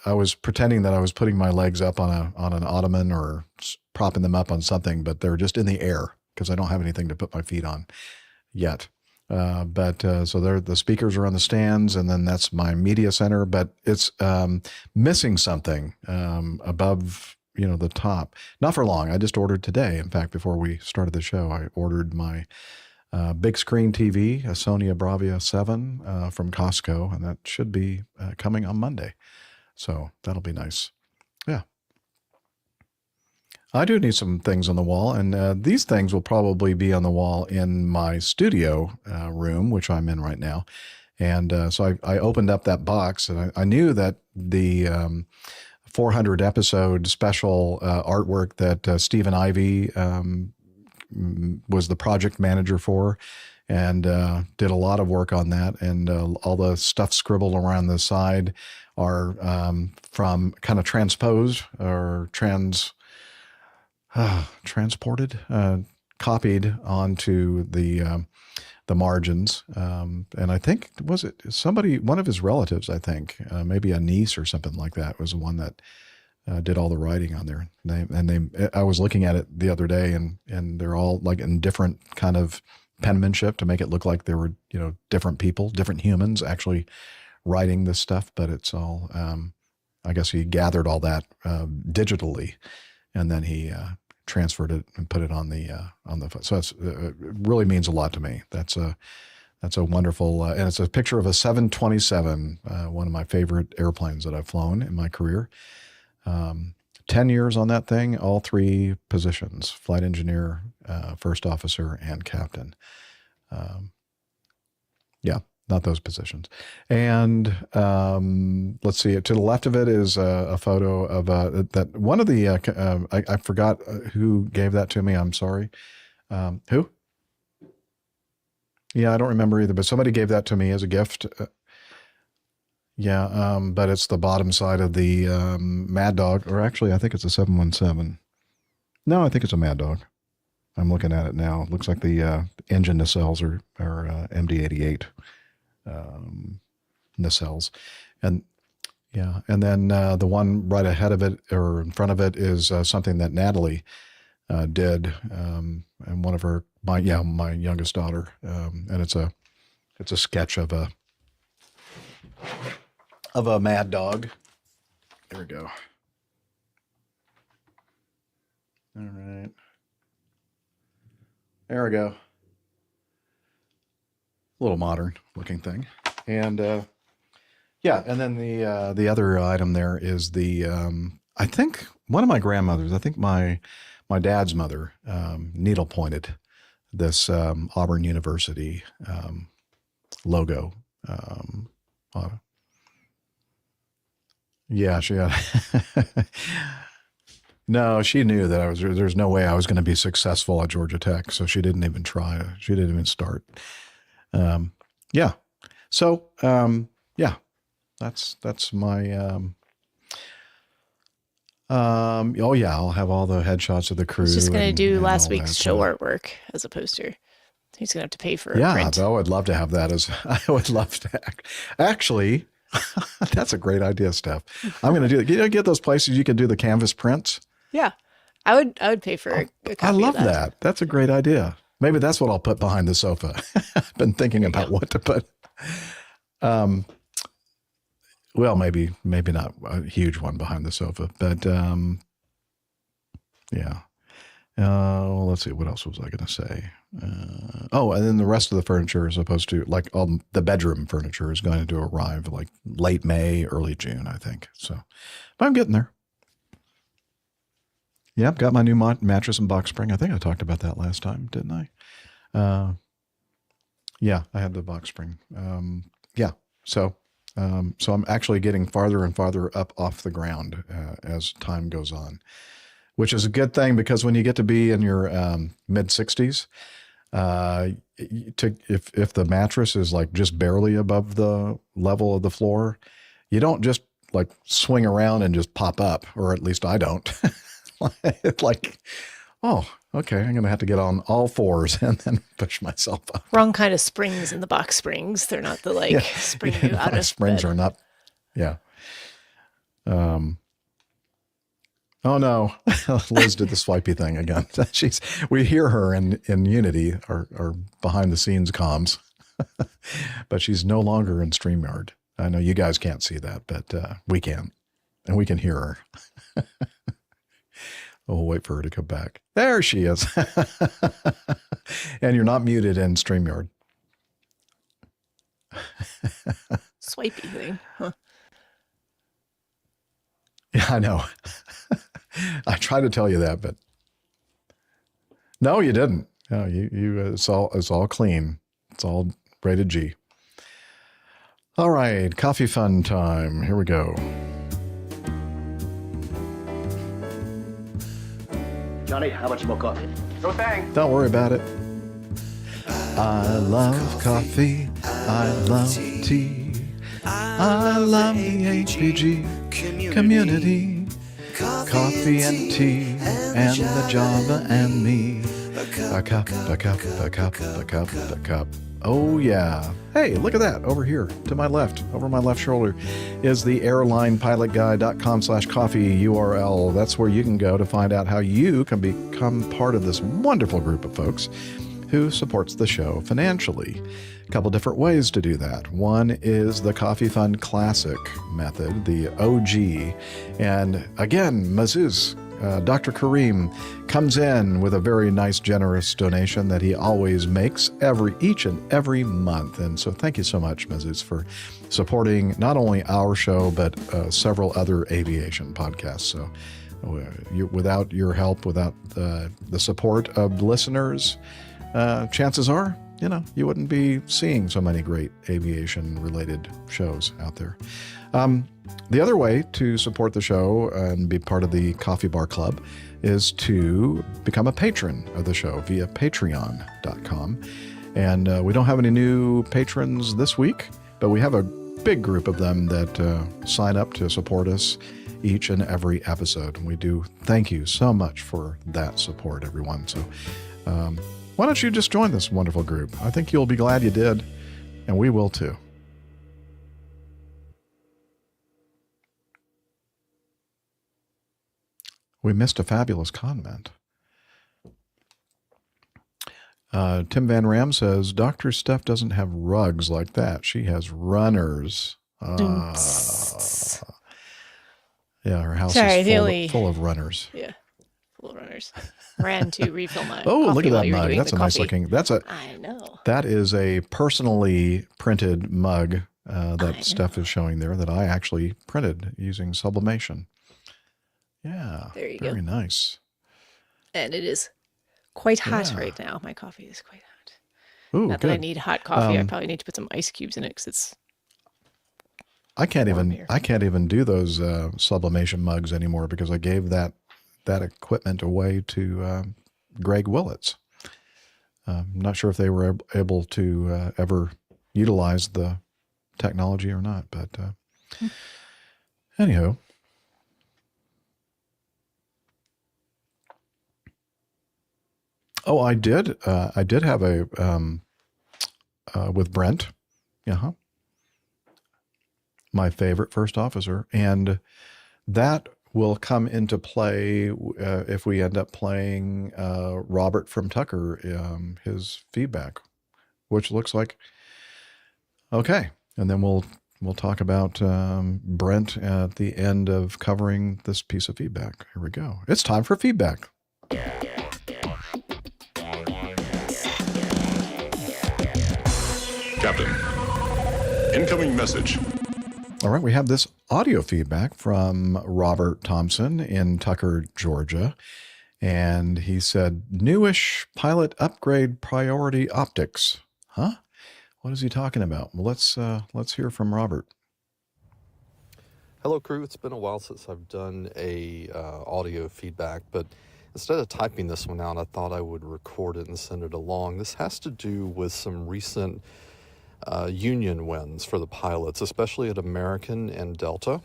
I was pretending that I was putting my legs up on an ottoman or propping them up on something, but they're just in the air because I don't have anything to put my feet on yet. So the speakers are on the stands, and then that's my media center, but it's missing something above the top. Not for long. I just ordered today. In fact, before we started the show, I ordered my big screen TV, a Sony Bravia 7 from Costco, and that should be coming on Monday. So that'll be nice. Yeah. I do need some things on the wall, and these things will probably be on the wall in my studio room, which I'm in right now. And so I opened up that box, and I knew that the 400 episode special artwork that Stephen Ivey was the project manager for, and did a lot of work on that. And all the stuff scribbled around the side are from kind of transposed or transported, copied onto the margins. And I think, was it somebody, one of his relatives, I think, maybe a niece or something like that, was the one that did all the writing on there. I was looking at it the other day, and they're all like in different kind of penmanship to make it look like there were, different people, different humans actually writing this stuff. But it's all, I guess he gathered all that digitally, and then he transferred it and put it on the so it really means a lot to me. That's a wonderful, and it's a picture of a 727, one of my favorite airplanes that I've flown in my career. 10 years on that thing, all 3 positions, flight engineer, first officer, and captain. Yeah, not those positions. And let's see, to the left of it is a photo of that one of the, I forgot who gave that to me. I'm sorry. Who? Yeah, I don't remember either, but somebody gave that to me as a gift. But it's the bottom side of the Mad Dog, or actually, I think it's a 717. No, I think it's a Mad Dog. I'm looking at it now. It looks like the engine nacelles are MD-88 nacelles. And then the one right ahead of it, or in front of it, is something that Natalie did, and one of my youngest daughter, and it's a sketch of a Mad Dog. There we go. All right. There we go. A little modern looking thing. And and then the other item there is the I think one of my grandmothers, I think my dad's mother, needle pointed this Auburn University logo. Yeah, she had. No, she knew that there's no way I was going to be successful at Georgia Tech, so she didn't even try. She didn't even start. So, that's my, I'll have all the headshots of the crew. He's just going to do last week's that, show artwork as a poster. He's going to have to pay for a print. I would love to have that I would love to actually. That's a great idea, Steph. I'm going to do it. Get those places you can do the canvas prints. Yeah, I would pay for a copy I love of that. That's a great idea. Maybe that's what I'll put behind the sofa. I've been thinking about what to put. Well, maybe not a huge one behind the sofa, but let's see. What else was I going to say? And then the rest of the furniture is supposed to, like all the bedroom furniture, is going to arrive like late May, early June, I think. So, but I'm getting there. Yep, got my new mattress and box spring. I think I talked about that last time, didn't I? I had the box spring. So I'm actually getting farther and farther up off the ground as time goes on, which is a good thing, because when you get to be in your mid 60s, if the mattress is like just barely above the level of the floor, you don't just like swing around and just pop up, or at least I don't. It's like, oh, okay, I'm going to have to get on all fours and then push myself up. Wrong kind of springs in the box springs. They're not the spring you out of springs bed. are not. Yeah. Oh no, Liz did the swipey thing again. We hear her in Unity, our behind the scenes comms, but she's no longer in StreamYard. I know you guys can't see that, but we can, and we can hear her. We'll wait for her to come back. There she is. And you're not muted in StreamYard. Swipey thing, huh? Yeah, I know. I tried to tell you that, but no, you didn't. No, it's all clean. It's all rated G. All right, coffee fun time. Here we go. Johnny, how much more coffee? No thanks. Don't worry about it. I love coffee. I love tea. I love the APG community. Coffee and tea and the Java and me. A cup, a cup, a cup, a cup, a cup. Oh yeah. Hey, look at that over here to my left, over my left shoulder, is the airlinepilotguy.com/coffee URL. That's where you can go to find out how you can become part of this wonderful group of folks who supports the show financially. A couple different ways to do that. One is the Coffee Fund Classic method, the OG. And again, Mazuz, Dr. Kareem comes in with a very nice, generous donation that he always makes each and every month. And so thank you so much, Mazuz, for supporting not only our show, but several other aviation podcasts. So without your help, without the support of listeners, chances are, you wouldn't be seeing so many great aviation-related shows out there. The other way to support the show and be part of the Coffee Bar Club is to become a patron of the show via patreon.com. And we don't have any new patrons this week, but we have a big group of them that sign up to support us each and every episode. And we do thank you so much for that support, everyone. So why don't you just join this wonderful group? I think you'll be glad you did, and we will too. We missed a fabulous comment. Tim Van Ram says, Dr. Steph doesn't have rugs like that. She has runners. Yeah, her house is full of runners. Yeah, full of runners. Ran to refill my Oh, coffee look at while that you were mug. doing That's the a nice coffee. looking. I know. That is a personally printed mug that Steph is showing there that I actually printed using sublimation. Yeah, There you go. very nice. And it is quite hot Yeah. right now. My coffee is quite hot. Ooh, Not that I good. need hot coffee. I probably need to put some ice cubes in it because it's. I can't even do those sublimation mugs anymore because I gave that equipment away to Greg Willits. I'm not sure if they were able to ever utilize the technology or not, but anyhow. Oh, I did have a with Brent. Uh-huh. My favorite first officer, and that will come into play if we end up playing Robert from Tucker, his feedback, which looks like okay. And then we'll talk about Brent at the end of covering this piece of feedback. Here we go. It's time for feedback. Captain, incoming message. All right, we have this audio feedback from Robert Thompson in Tucker, Georgia. And he said, newish pilot upgrade priority optics. Huh? What is he talking about? Well, let's hear from Robert. Hello, crew. It's been a while since I've done a audio feedback, but instead of typing this one out, I thought I would record it and send it along. This has to do with some recent union wins for the pilots, especially at American and Delta.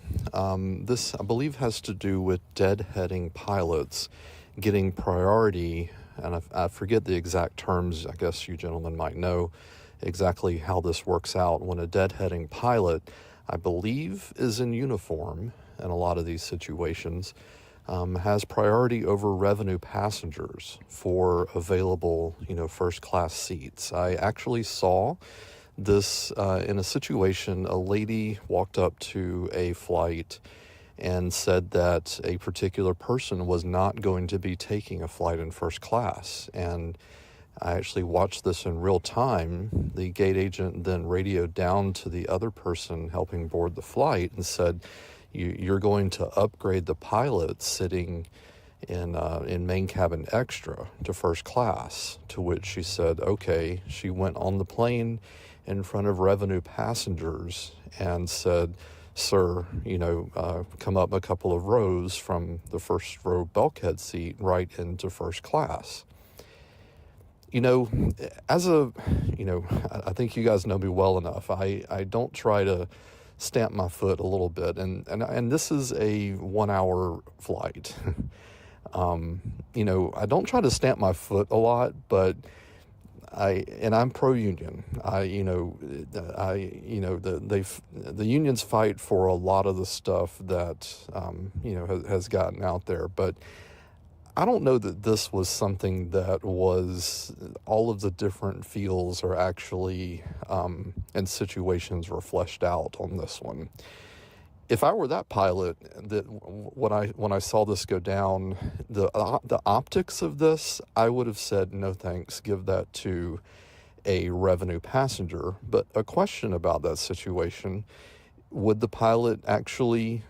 This, I believe, has to do with deadheading pilots getting priority, and I forget the exact terms. I guess you gentlemen might know exactly how this works out. When a deadheading pilot, I believe, is in uniform in a lot of these situations, has priority over revenue passengers for available, first class seats. I actually saw this in a situation. A lady walked up to a flight and said that a particular person was not going to be taking a flight in first class. And I actually watched this in real time. The gate agent then radioed down to the other person helping board the flight and said, you're going to upgrade the pilot sitting in main cabin extra to first class, to which she said, okay. She went on the plane in front of revenue passengers and said, sir, come up a couple of rows from the first row bulkhead seat right into first class. I think you guys know me well enough. I don't try to stamp my foot a little bit, and this is a 1 hour flight. I don't try to stamp my foot a lot, but I'm pro-union. The unions fight for a lot of the stuff that has gotten out there, but I don't know that this was something that was all of the different feels are actually and situations were fleshed out on this one. If I were that pilot, that when I saw this go down, the optics of this, I would have said no thanks, give that to a revenue passenger. But a question about that situation: would the pilot actually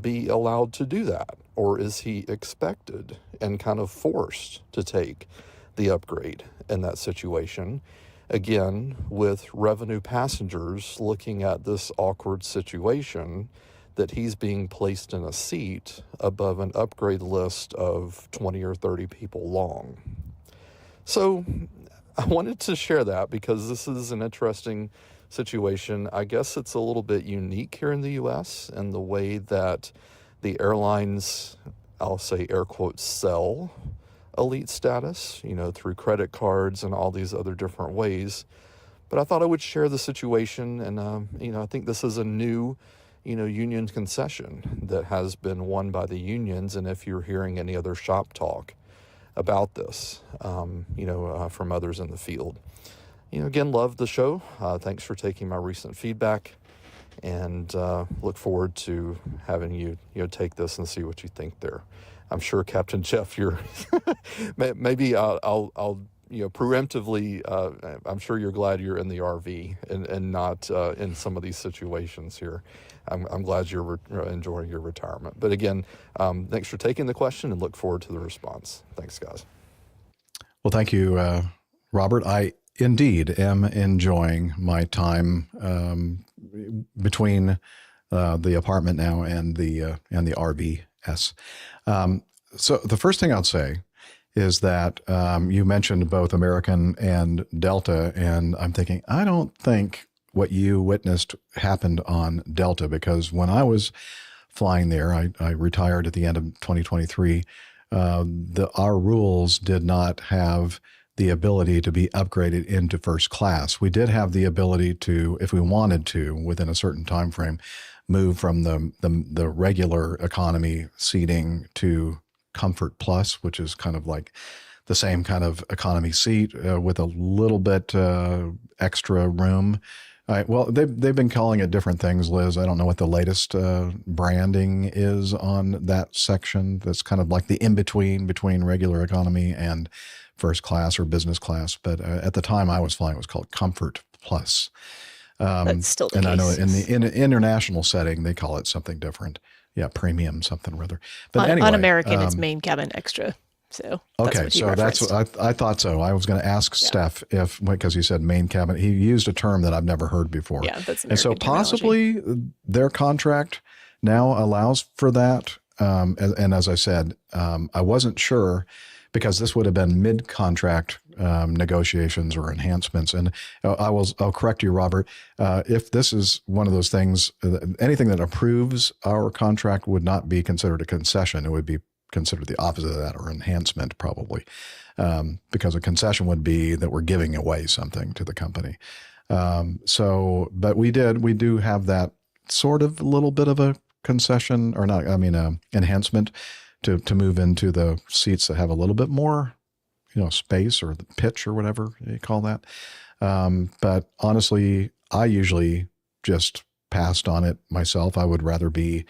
be allowed to do that, or is he expected and kind of forced to take the upgrade in that situation? Again, with revenue passengers looking at this awkward situation that he's being placed in a seat above an upgrade list of 20 or 30 people long. So I wanted to share that because this is an interesting situation. I guess it's a little bit unique here in the US and the way that the airlines, I'll say air quotes, sell elite status, through credit cards and all these other different ways. But I thought I would share the situation, and I think this is a new, union concession that has been won by the unions. And if you're hearing any other shop talk about this, from others in the field, again, love the show. Thanks for taking my recent feedback, and look forward to having you, take this and see what you think there. I'm sure, Captain Jeff, you're maybe I'll preemptively. I'm sure you're glad you're in the RV and not in some of these situations here. I'm glad you're enjoying your retirement. But again, thanks for taking the question, and look forward to the response. Thanks, guys. Well, thank you, Robert. I indeed am enjoying my time between the apartment now and the RVS. So the first thing I'll say is that you mentioned both American and Delta, and I'm thinking, I don't think what you witnessed happened on Delta, because when I was flying there, I retired at the end of 2023. Our rules did not have the ability to be upgraded into first class. We did have the ability to, if we wanted to, within a certain time frame, move from the regular economy seating to Comfort Plus, which is kind of like the same kind of economy seat with a little bit extra room. Well, they've been calling it different things, Liz. I don't know what the latest branding is on that section. That's kind of like the in-between between regular economy and first class or business class. But at the time I was flying, it was called Comfort Plus. That's still the and case. I know in an international setting, they call it something different. Yeah, premium something or other. But anyway, on American, it's main cabin extra. So okay, that's what I thought. So I was going to ask Steph because he said main cabin. He used a term that I've never heard before. Yeah, that's American and so possibly their contract now allows for that. And as I said, I wasn't sure because this would have been mid-contract negotiations or enhancements. And I'll correct you, Robert. If this is one of those things, anything that approves our contract would not be considered a concession. It would be considered the opposite of that, or enhancement probably, because a concession would be that we're giving away something to the company. But we do have that sort of little bit of a concession, or not, enhancement to move into the seats that have a little bit more, space or the pitch or whatever you call that. But honestly, I usually just passed on it myself. I would rather be,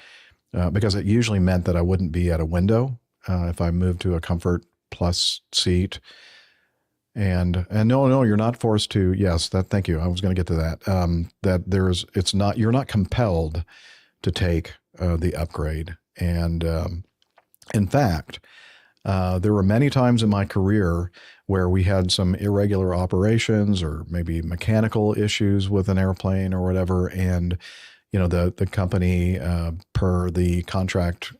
because it usually meant that I wouldn't be at a window if I moved to a Comfort Plus seat. And no, you're not forced to. Yes, thank you. I was going to get to that. You're not compelled to take the upgrade. And in fact, there were many times in my career where we had some irregular operations or maybe mechanical issues with an airplane or whatever, and the company, per the contract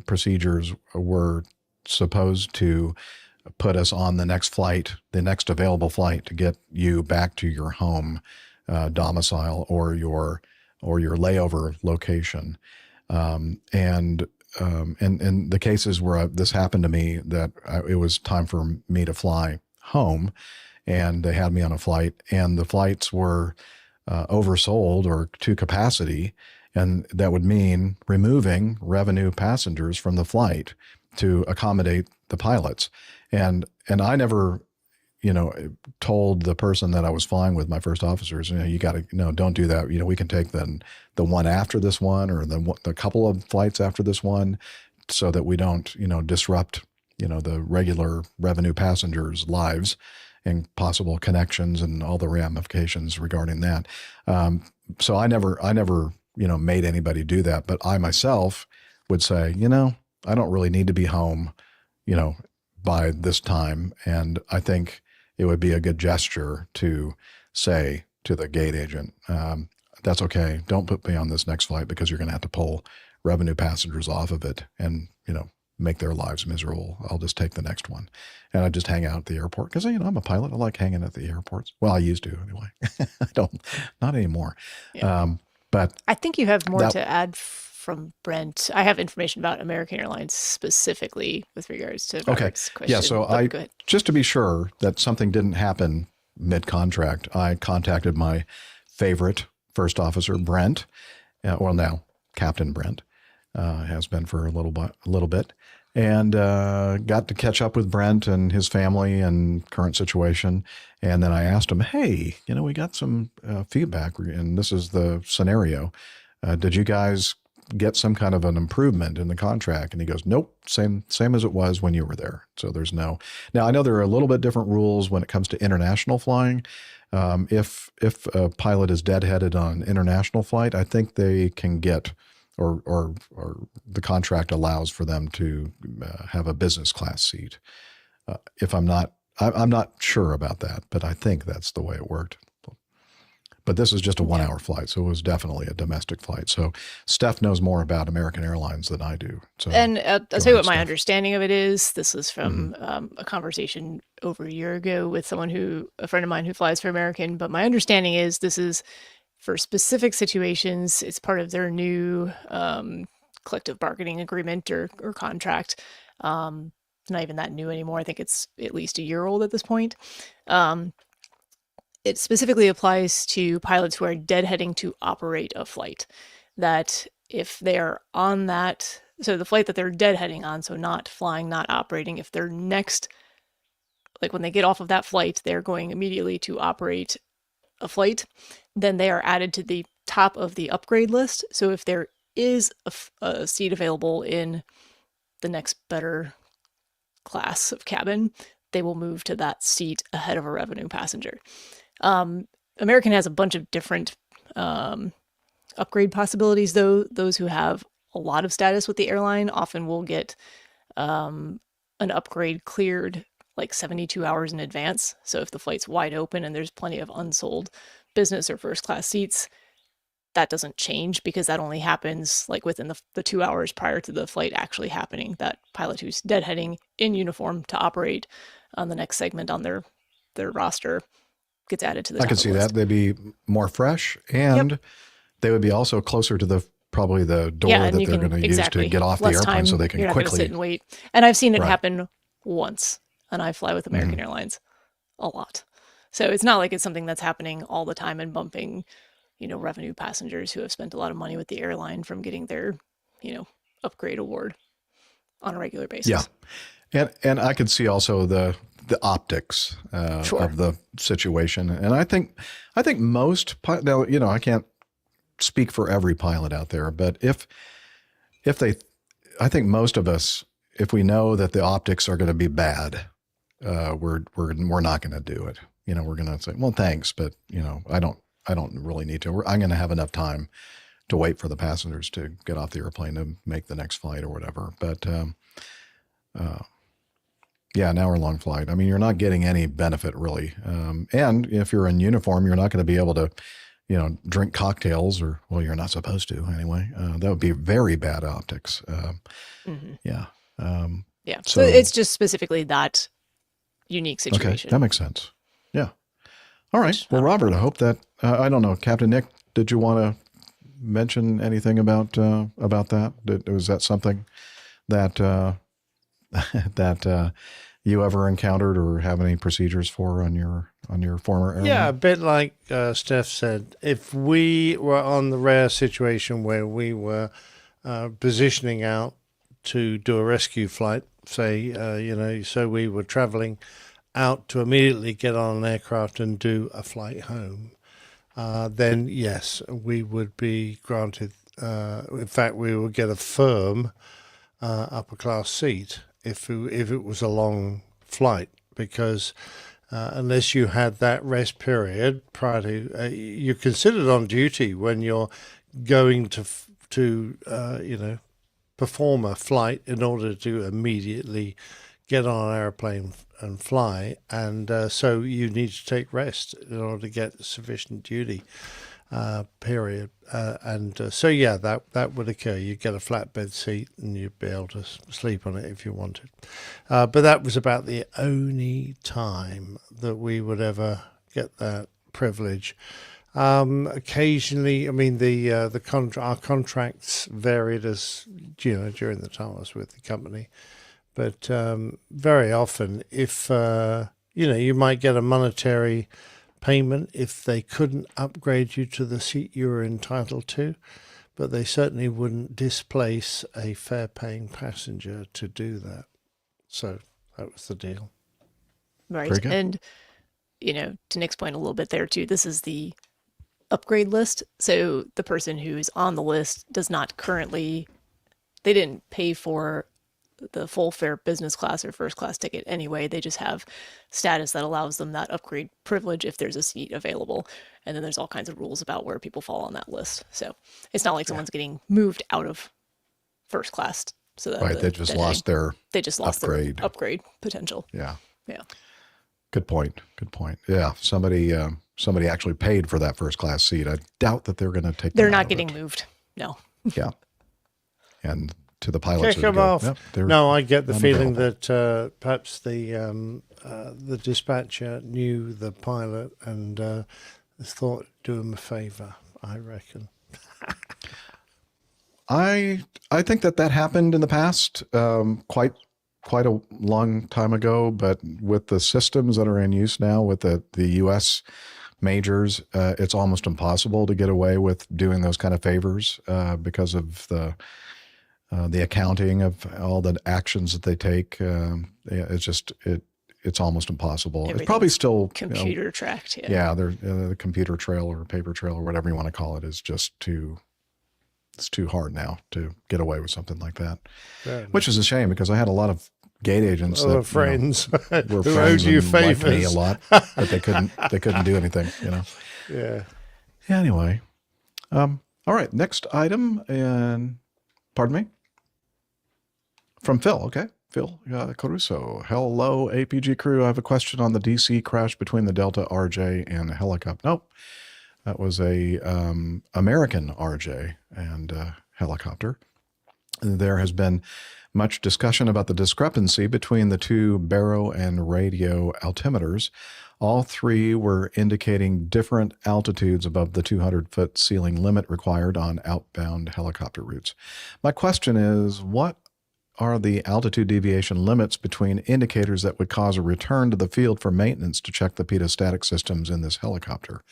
procedures, were supposed to put us on the next flight, the next available flight, to get you back to your home domicile or your layover location. And the cases where this happened to me, that it was time for me to fly home, and they had me on a flight, and the flights were oversold or to capacity, and that would mean removing revenue passengers from the flight to accommodate the pilots. And I never, told the person that I was flying with, my first officers, you got to, don't do that. We can take the one after this one, or the couple of flights after this one, so that we don't, disrupt, the regular revenue passengers' lives and possible connections and all the ramifications regarding that. So I never, made anybody do that. But I myself would say, I don't really need to be home, by this time. And I think it would be a good gesture to say to the gate agent, that's okay. Don't put me on this next flight, because you're going to have to pull revenue passengers off of it and, make their lives miserable. I'll just take the next one. And I just hang out at the airport, because, I'm a pilot. I like hanging at the airports. Well, I used to anyway. I don't, not anymore. Yeah. But I think you have more to add from Brent. I have information about American Airlines specifically with regards to Robert's question. Yeah, so just to be sure that something didn't happen mid-contract, I contacted my favorite first officer, Brent, now Captain Brent, has been for a little bit, and got to catch up with Brent and his family and current situation. And then I asked him, hey, we got some feedback, and this is the scenario. Did you guys get some kind of an improvement in the contract? And he goes, nope, same as it was when you were there. So there's no. Now I know there are a little bit different rules when it comes to international flying. If a pilot is deadheaded on an international flight, I think they can get, or the contract allows for them to have a business class seat. If I'm not sure about that, but I think that's the way it worked. But this is just a 1 hour flight, so it was definitely a domestic flight. So Steph knows more about American Airlines than I do. So, and I'll tell you what my understanding of it is. This was from a conversation over a year ago with a friend of mine who flies for American. But my understanding is this is for specific situations. It's part of their new collective bargaining agreement or contract. It's not even that new anymore. I think it's at least a year old at this point. It specifically applies to pilots who are deadheading to operate a flight. That if they are on that, so the flight that they're deadheading on, so not flying, not operating, if they're next, like when they get off of that flight, they're going immediately to operate a flight, then they are added to the top of the upgrade list. So if there is a seat available in the next better class of cabin, they will move to that seat ahead of a revenue passenger. American has a bunch of different upgrade possibilities, though. Those who have a lot of status with the airline often will get an upgrade cleared like 72 hours in advance. So if the flight's wide open and there's plenty of unsold business or first class seats, that doesn't change, because that only happens like within the 2 hours prior to the flight actually happening. That pilot who's deadheading in uniform to operate on the next segment on their roster gets added to the top I can see that. They'd be more fresh, and they would be also closer to probably the door that they're going to use to get off the airplane, so they can quickly sit and wait. And I've seen it happen once, and I fly with American Airlines a lot. So it's not like it's something that's happening all the time and bumping, revenue passengers who have spent a lot of money with the airline from getting their, upgrade award on a regular basis. Yeah. And I could see also the optics of the situation. And I think most, now, I can't speak for every pilot out there, but I think most of us, if we know that the optics are going to be bad, we're not going to do it. We're going to say, well, thanks, but I don't really need to. I'm going to have enough time to wait for the passengers to get off the airplane to make the next flight or whatever. But an hour-long flight. I mean, you're not getting any benefit really. And if you're in uniform, you're not going to be able to, drink cocktails, or, well, you're not supposed to anyway. That would be very bad optics. Yeah. So it's just specifically that unique situation. Okay, that makes sense. Yeah. All right. Well, Robert, I hope that, I don't know, Captain Nick, did you want to mention anything about that? Was that something that that you ever encountered or have any procedures for on your former airline? Yeah, a bit like Steph said. If we were on the rare situation where we were positioning out to do a rescue flight, say, so we were traveling out to immediately get on an aircraft and do a flight home, then yes, we would be granted, in fact, we would get a firm upper class seat if it was a long flight, because unless you had that rest period prior to, you're considered on duty when you're going to perform a flight in order to immediately get on an airplane and fly, and so you need to take rest in order to get sufficient duty period, so yeah, that would occur. You'd get a flatbed seat and you'd be able to sleep on it if you wanted, but that was about the only time that we would ever get that privilege. Occasionally, I mean, our contracts varied as during the time I was with the company, but very often, if you might get a monetary payment if they couldn't upgrade you to the seat you were entitled to, but they certainly wouldn't displace a fare-paying passenger to do that. So that was the deal. Right, and to Nick's point a little bit there too, this is the upgrade list, so the person who's on the list does not currently, they didn't pay for the full fare business class or first class ticket anyway. They just have status that allows them that upgrade privilege if there's a seat available, and then there's all kinds of rules about where people fall on that list. So it's not like someone's getting moved out of first class, so that they just lost their upgrade. Their upgrade potential. Yeah Good point. Yeah, somebody actually paid for that first class seat. I doubt that they're going to take. They're not getting moved. No. Yeah, and to the pilots, kick them off. Yep, no, I get the feeling that perhaps the dispatcher knew the pilot and thought do him a favor. I reckon. I think that happened in the past, quite a long time ago, but with the systems that are in use now with the U.S. majors, it's almost impossible to get away with doing those kind of favors because of the accounting of all the actions that they take. It's almost impossible. It's probably still computer tracked. Yeah, the computer trail or paper trail or whatever you want to call it is just too. It's too hard now to get away with something like that, which is a shame because I had a lot of gate agents that friends were who friends owed you and liked favors me a lot, but they couldn't do anything. Yeah. Anyway, all right. Next item, and pardon me, from Phil. Okay, Phil Caruso. Hello, APG crew. I have a question on the DC crash between the Delta RJ and the helicopter. Nope. That was a American RJ and helicopter. There has been much discussion about the discrepancy between the two baro and radio altimeters. All three were indicating different altitudes above the 200-foot ceiling limit required on outbound helicopter routes. My question is, what are the altitude deviation limits between indicators that would cause a return to the field for maintenance to check the pedostatic systems in this helicopter?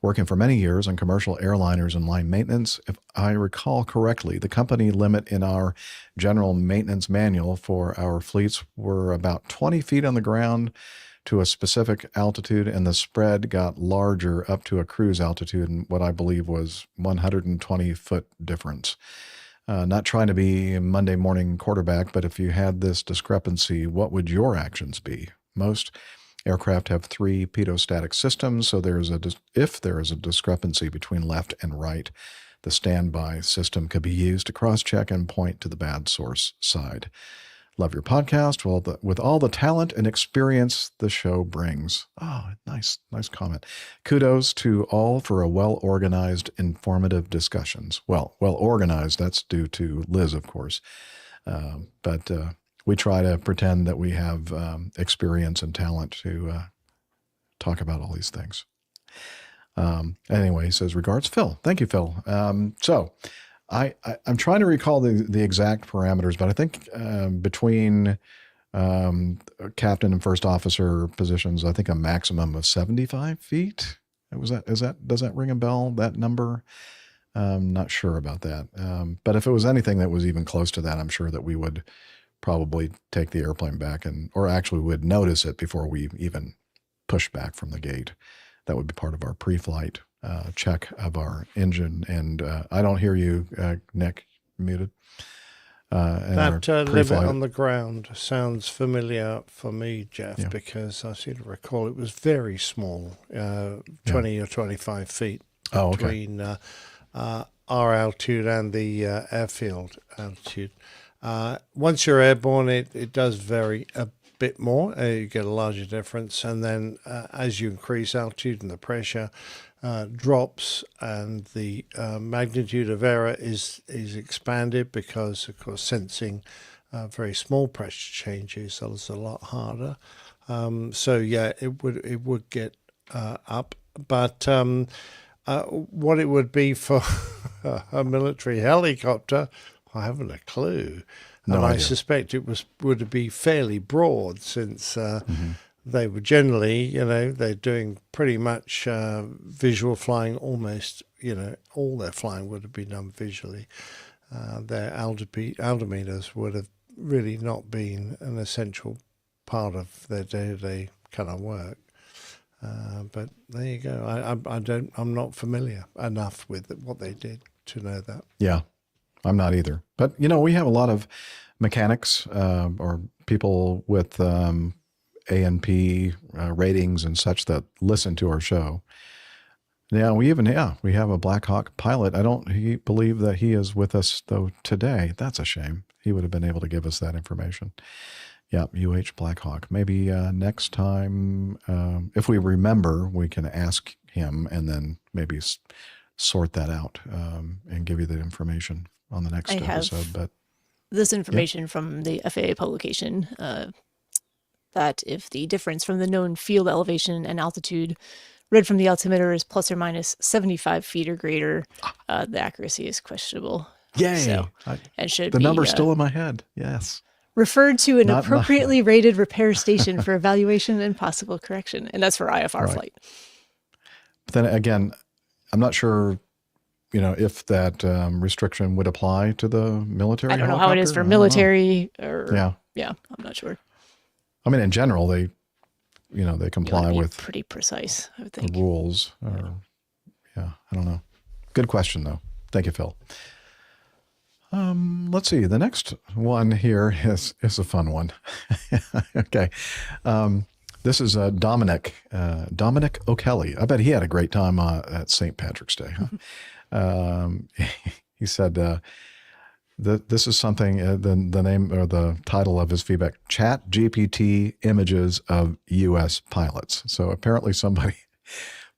Working for many years on commercial airliners and line maintenance, if I recall correctly, the company limit in our general maintenance manual for our fleets were about 20 feet on the ground to a specific altitude, and the spread got larger up to a cruise altitude and what I believe was 120-foot difference. Not trying to be a Monday morning quarterback, but if you had this discrepancy, what would your actions be? Most aircraft have 3 pedostatic systems, so if there is a discrepancy between left and right, the standby system could be used to cross-check and point to the bad source side. Love your podcast with all the talent and experience the show brings. Oh, nice comment. Kudos to all for a well-organized, informative discussions. Well organized, that's due to Liz, of course. But we try to pretend that we have experience and talent to talk about all these things. Anyway, he says, regards, Phil. Thank you, Phil. So I'm trying to recall the exact parameters, but I think between captain and first officer positions, I think a maximum of 75 feet. Does that ring a bell, that number? Not sure about that. But if it was anything that was even close to that, I'm sure that we would probably take the airplane back or actually would notice it before we even push back from the gate. That would be part of our pre-flight check of our engine. And I don't hear you, Nick, muted. That limit on the ground sounds familiar for me, Jeff, because I seem to recall it was very small, 20 or 25 feet between our altitude and the airfield altitude. Once you're airborne, it does vary a bit more. You get a larger difference. And then as you increase altitude and the pressure drops and the magnitude of error is expanded because, of course, sensing very small pressure changes is a lot harder. So yeah, it would get up, but what it would be for a military helicopter, I haven't a clue. No and idea. I suspect would be fairly broad since they were generally, they're doing pretty much visual flying almost, all their flying would have been done visually. Their altimeters would have really not been an essential part of their day-to-day kind of work. But there you go. I'm not familiar enough with what they did to know that. Yeah, I'm not either. But, we have a lot of mechanics or people with A&P ratings and such that listen to our show. Yeah, we have a Black Hawk pilot. I don't believe that he is with us, though, today. That's a shame. He would have been able to give us that information. Yeah, UH Black Hawk. Maybe next time, if we remember, we can ask him and then maybe sort that out and give you the information on the next episode. But this information from the FAA publication that if the difference from the known field elevation and altitude read from the altimeter is plus or minus 75 feet or greater, the accuracy is questionable. Yay! So, and should the be, number's still in my head. Yes. Referred to an appropriately rated repair station for evaluation and possible correction. And that's for IFR flight. But then again, I'm not sure, if that restriction would apply to the military. I don't know how it is for military or, yeah, I'm not sure. I mean, in general, they comply with pretty precise, I would think. The rules. I don't know. Good question, though. Thank you, Phil. Let's see. The next one here is a fun one. Okay. This is Dominic O'Kelly. I bet he had a great time at St. Patrick's Day. Huh? He said, this is something, the name or the title of his feedback, Chat GPT images of U.S. pilots. So apparently somebody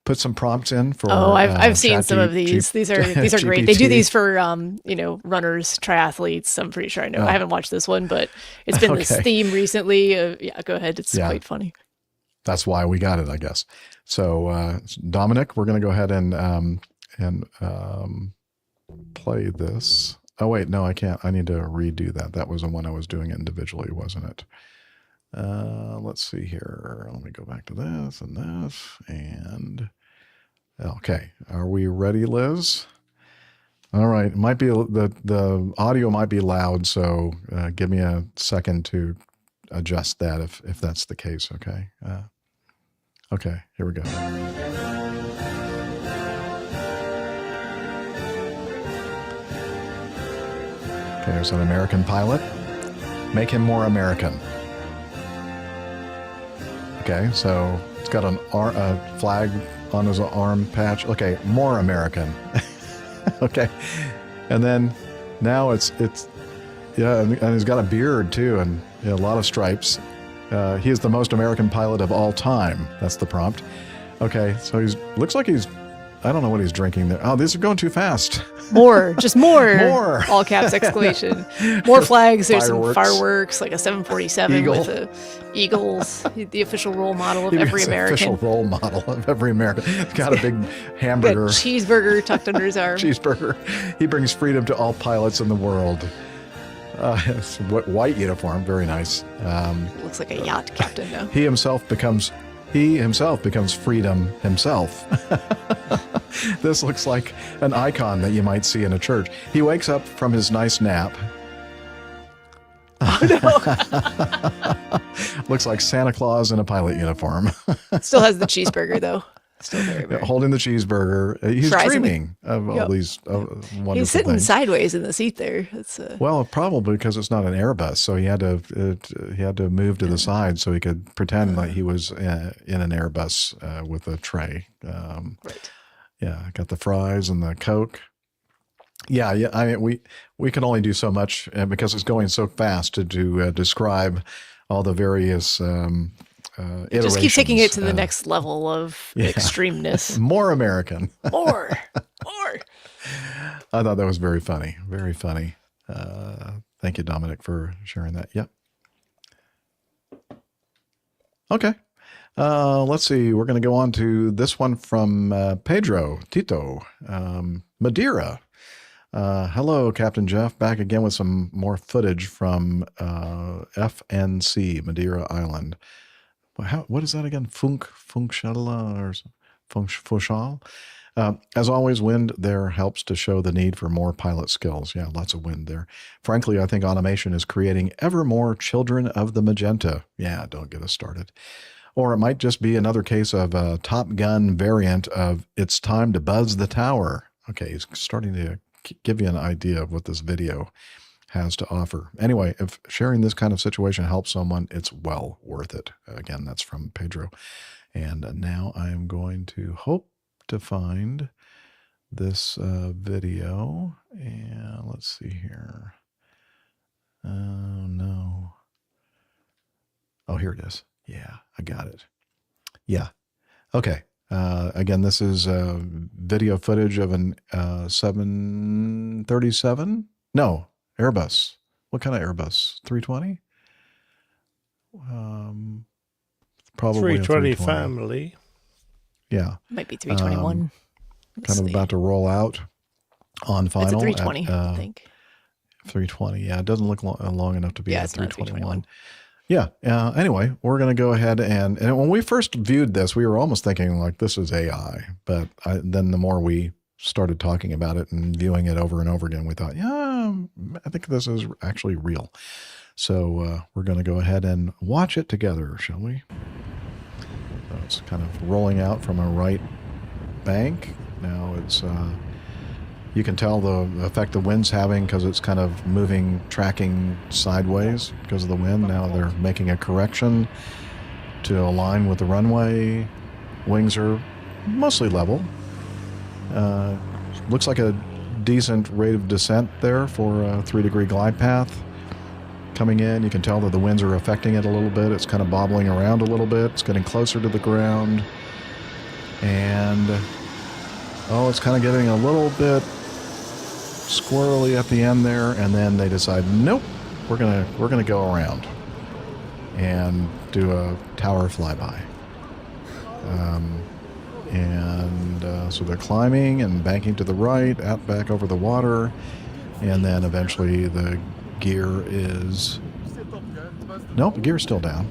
put some prompts in for. Oh, I've seen some of these. These are great. They do these for runners, triathletes. I'm pretty sure I know. I haven't watched this one, but it's been this theme recently. Yeah, go ahead. It's quite funny. That's why we got it, I guess. So Dominic, we're going to go ahead and play this. Oh wait, no, I can't. I need to redo that. That was the one I was doing individually, wasn't it? Let's see here. Let me go back to this and this and okay. Are we ready, Liz? All right. It might be the audio might be loud, so give me a second to adjust that if that's the case. Okay. Okay. Here we go. Okay. There's an American pilot. Make him more American. Okay, so it's got a flag on his arm patch. Okay, more American. Okay, and then now it's and he's got a beard too, and a lot of stripes. He is the most American pilot of all time. That's the prompt. Okay, so looks like he's. I don't know what he's drinking there. Oh, these are going too fast. More, just more. More. All caps exclamation. More flags. There's Fireworks. some fireworks, like a 747 with the eagles, the official role model of every American. Official role model of every American. He's got a big hamburger. Got cheeseburger tucked under his arm. Cheeseburger. He brings freedom to all pilots in the world. It's white uniform. Very nice. Looks like a yacht captain now. He himself becomes he himself becomes freedom himself. This looks like an icon that you might see in a church. He wakes up from his nice nap. Looks like Santa Claus in a pilot uniform. Still has the cheeseburger, though. Still very. Holding the cheeseburger. He's Fries dreaming of all these wonderful He's sitting things. sideways in the seat there. That's Well, probably because it's not an Airbus, so he had to move to the side so he could pretend like he was in an Airbus with a tray. Right. Yeah, got the fries and the Coke. Yeah. I mean, we can only do so much because it's going so fast to describe all the various iterations. Just keep taking it to the next level of extremeness. More American. More. I thought that was very funny. Very funny. Thank you, Dominic, for sharing that. Yep. Okay. Let's see. We're going to go on to this one from Pedro Tito, Madeira. Hello, Captain Jeff. Back again with some more footage from FNC, Madeira Island. What is that again? Funchal or Funchal? As always, wind there helps to show the need for more pilot skills. Yeah, lots of wind there. Frankly, I think automation is creating ever more children of the magenta. Yeah, don't get us started. Or it might just be another case of a Top Gun variant of it's time to buzz the tower. Okay, he's starting to give you an idea of what this video has to offer. Anyway, if sharing this kind of situation helps someone, it's well worth it. Again, that's from Pedro. And now I am going to hope to find this video. And let's see here. Oh, no. Oh, here it is. Yeah, I got it. Yeah. Okay. Again, this is video footage of an 737. No, Airbus. What kind of Airbus? 320? Probably 320 family. Yeah. Might be 321. Kind of about to roll out on final. It's a 320, I think. 320. Yeah, it doesn't look long enough to be a 321. Yeah. Anyway, we're going to go ahead and when we first viewed this, we were almost thinking like this is AI. But then the more we started talking about it and viewing it over and over again, we thought, yeah, I think this is actually real. So we're going to go ahead and watch it together, shall we? So it's kind of rolling out from a right bank. Now it's you can tell the effect the wind's having because it's kind of moving, tracking sideways because of the wind. Now they're making a correction to align with the runway. Wings are mostly level. Looks like a decent rate of descent there for a 3-degree glide path. Coming in, you can tell that the winds are affecting it a little bit. It's kind of bobbling around a little bit. It's getting closer to the ground. And, it's kind of getting a little bit squirrely at the end there, and then they decide, nope, we're gonna go around and do a tower flyby. So they're climbing and banking to the right, out back over the water, and then eventually the gear is nope, the gear's still down.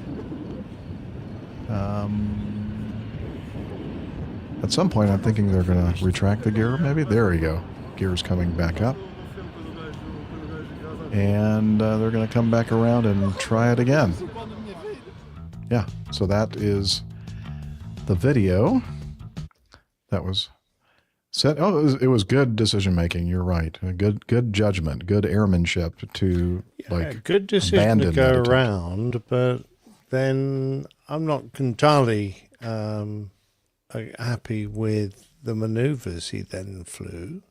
At some point, I'm thinking they're going to retract the gear. Maybe there we go. Gear's coming back up. And they're going to come back around and try it again. Yeah, so that is the video. That was set. Oh, it was good decision making. You're right. Good judgment. Good airmanship to good decision to go around. But then I'm not entirely happy with the maneuvers he then flew.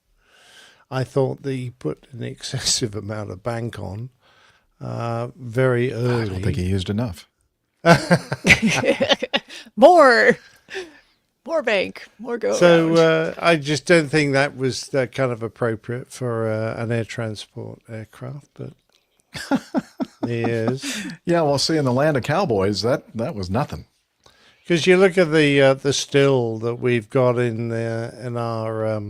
I thought that he put an excessive amount of bank on very early. I don't think he used enough. More bank, more go So I just don't think that was kind of appropriate for an air transport aircraft, but he is. Yeah, well, see, in the land of cowboys, that was nothing. Because you look at the still that we've got in our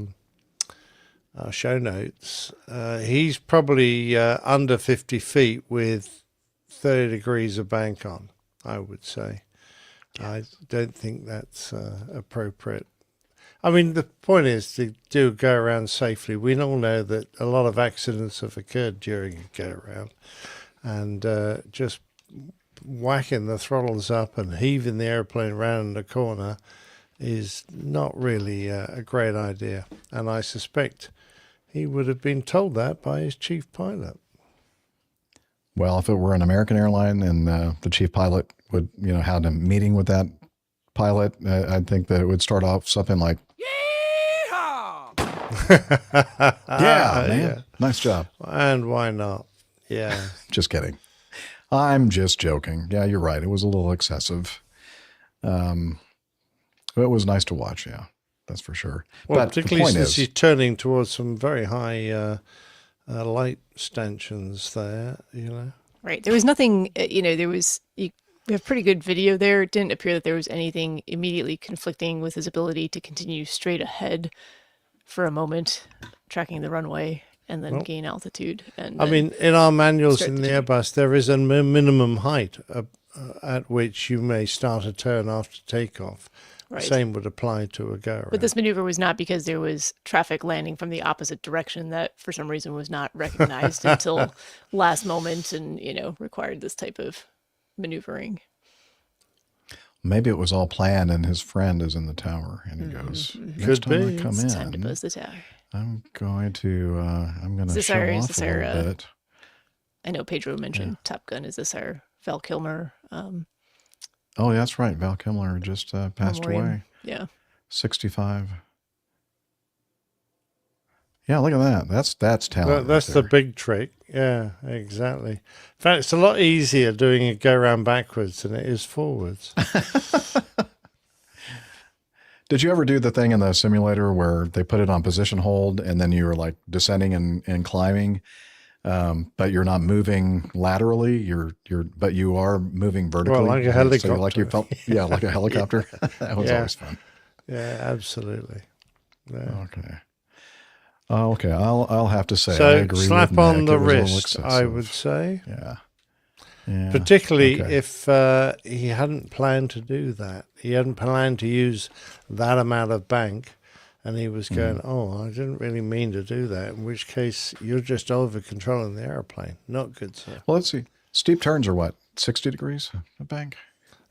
show notes, he's probably under 50 feet with 30 degrees of bank on, I would say. I don't think that's appropriate. I mean, the point is to do a go-around safely. We all know that a lot of accidents have occurred during a go-around, and just whacking the throttles up and heaving the airplane around the corner is not really a great idea. And I suspect he would have been told that by his chief pilot. Well, if it were an American airline and the chief pilot would, had a meeting with that pilot, I'd think that it would start off something like, yeah, man. Yeah. Nice job. And why not? Yeah. Just kidding. I'm just joking. Yeah, you're right. It was a little excessive. It was nice to watch. Yeah, that's for sure. Well, but particularly the point since he's turning towards some very high light stanchions there, Right. There was nothing, we have pretty good video there. It didn't appear that there was anything immediately conflicting with his ability to continue straight ahead for a moment, tracking the runway and then gain altitude. And I mean, in our manuals in the Airbus, there is a minimum height at which you may start a turn after takeoff. Right. Same would apply to a go-around. But this maneuver was not because there was traffic landing from the opposite direction that for some reason was not recognized until last moment and, required this type of maneuvering. Maybe it was all planned and his friend is in the tower and he goes, next time I come It's time to in, buzz the tower. I'm going to show off a little bit. I know Pedro mentioned Top Gun. Is this our Val Kilmer? Oh, that's right. Val Kilmer just passed memoriam. away. Yeah. 65. Yeah, look at that. That's talent. That's right the there. big trick. Yeah, exactly. In fact, it's a lot easier doing a go-round backwards than it is forwards. Did you ever do the thing in the simulator where they put it on position hold and then you were like descending and climbing, but you're not moving laterally? But you are moving vertically. Well, like a helicopter. So like you felt, like a helicopter. That was always fun. Yeah, absolutely. Yeah. Okay. Okay, I'll have to say so I agree. slap with on Nick. the It was a little wrist, I excessive. would say. Yeah. Particularly okay. if he hadn't planned to do that. He hadn't planned to use that amount of bank, and he was going, I didn't really mean to do that, in which case you're just over-controlling the airplane. Not good, sir. Well, let's see. Steep turns are what, 60 degrees a bank?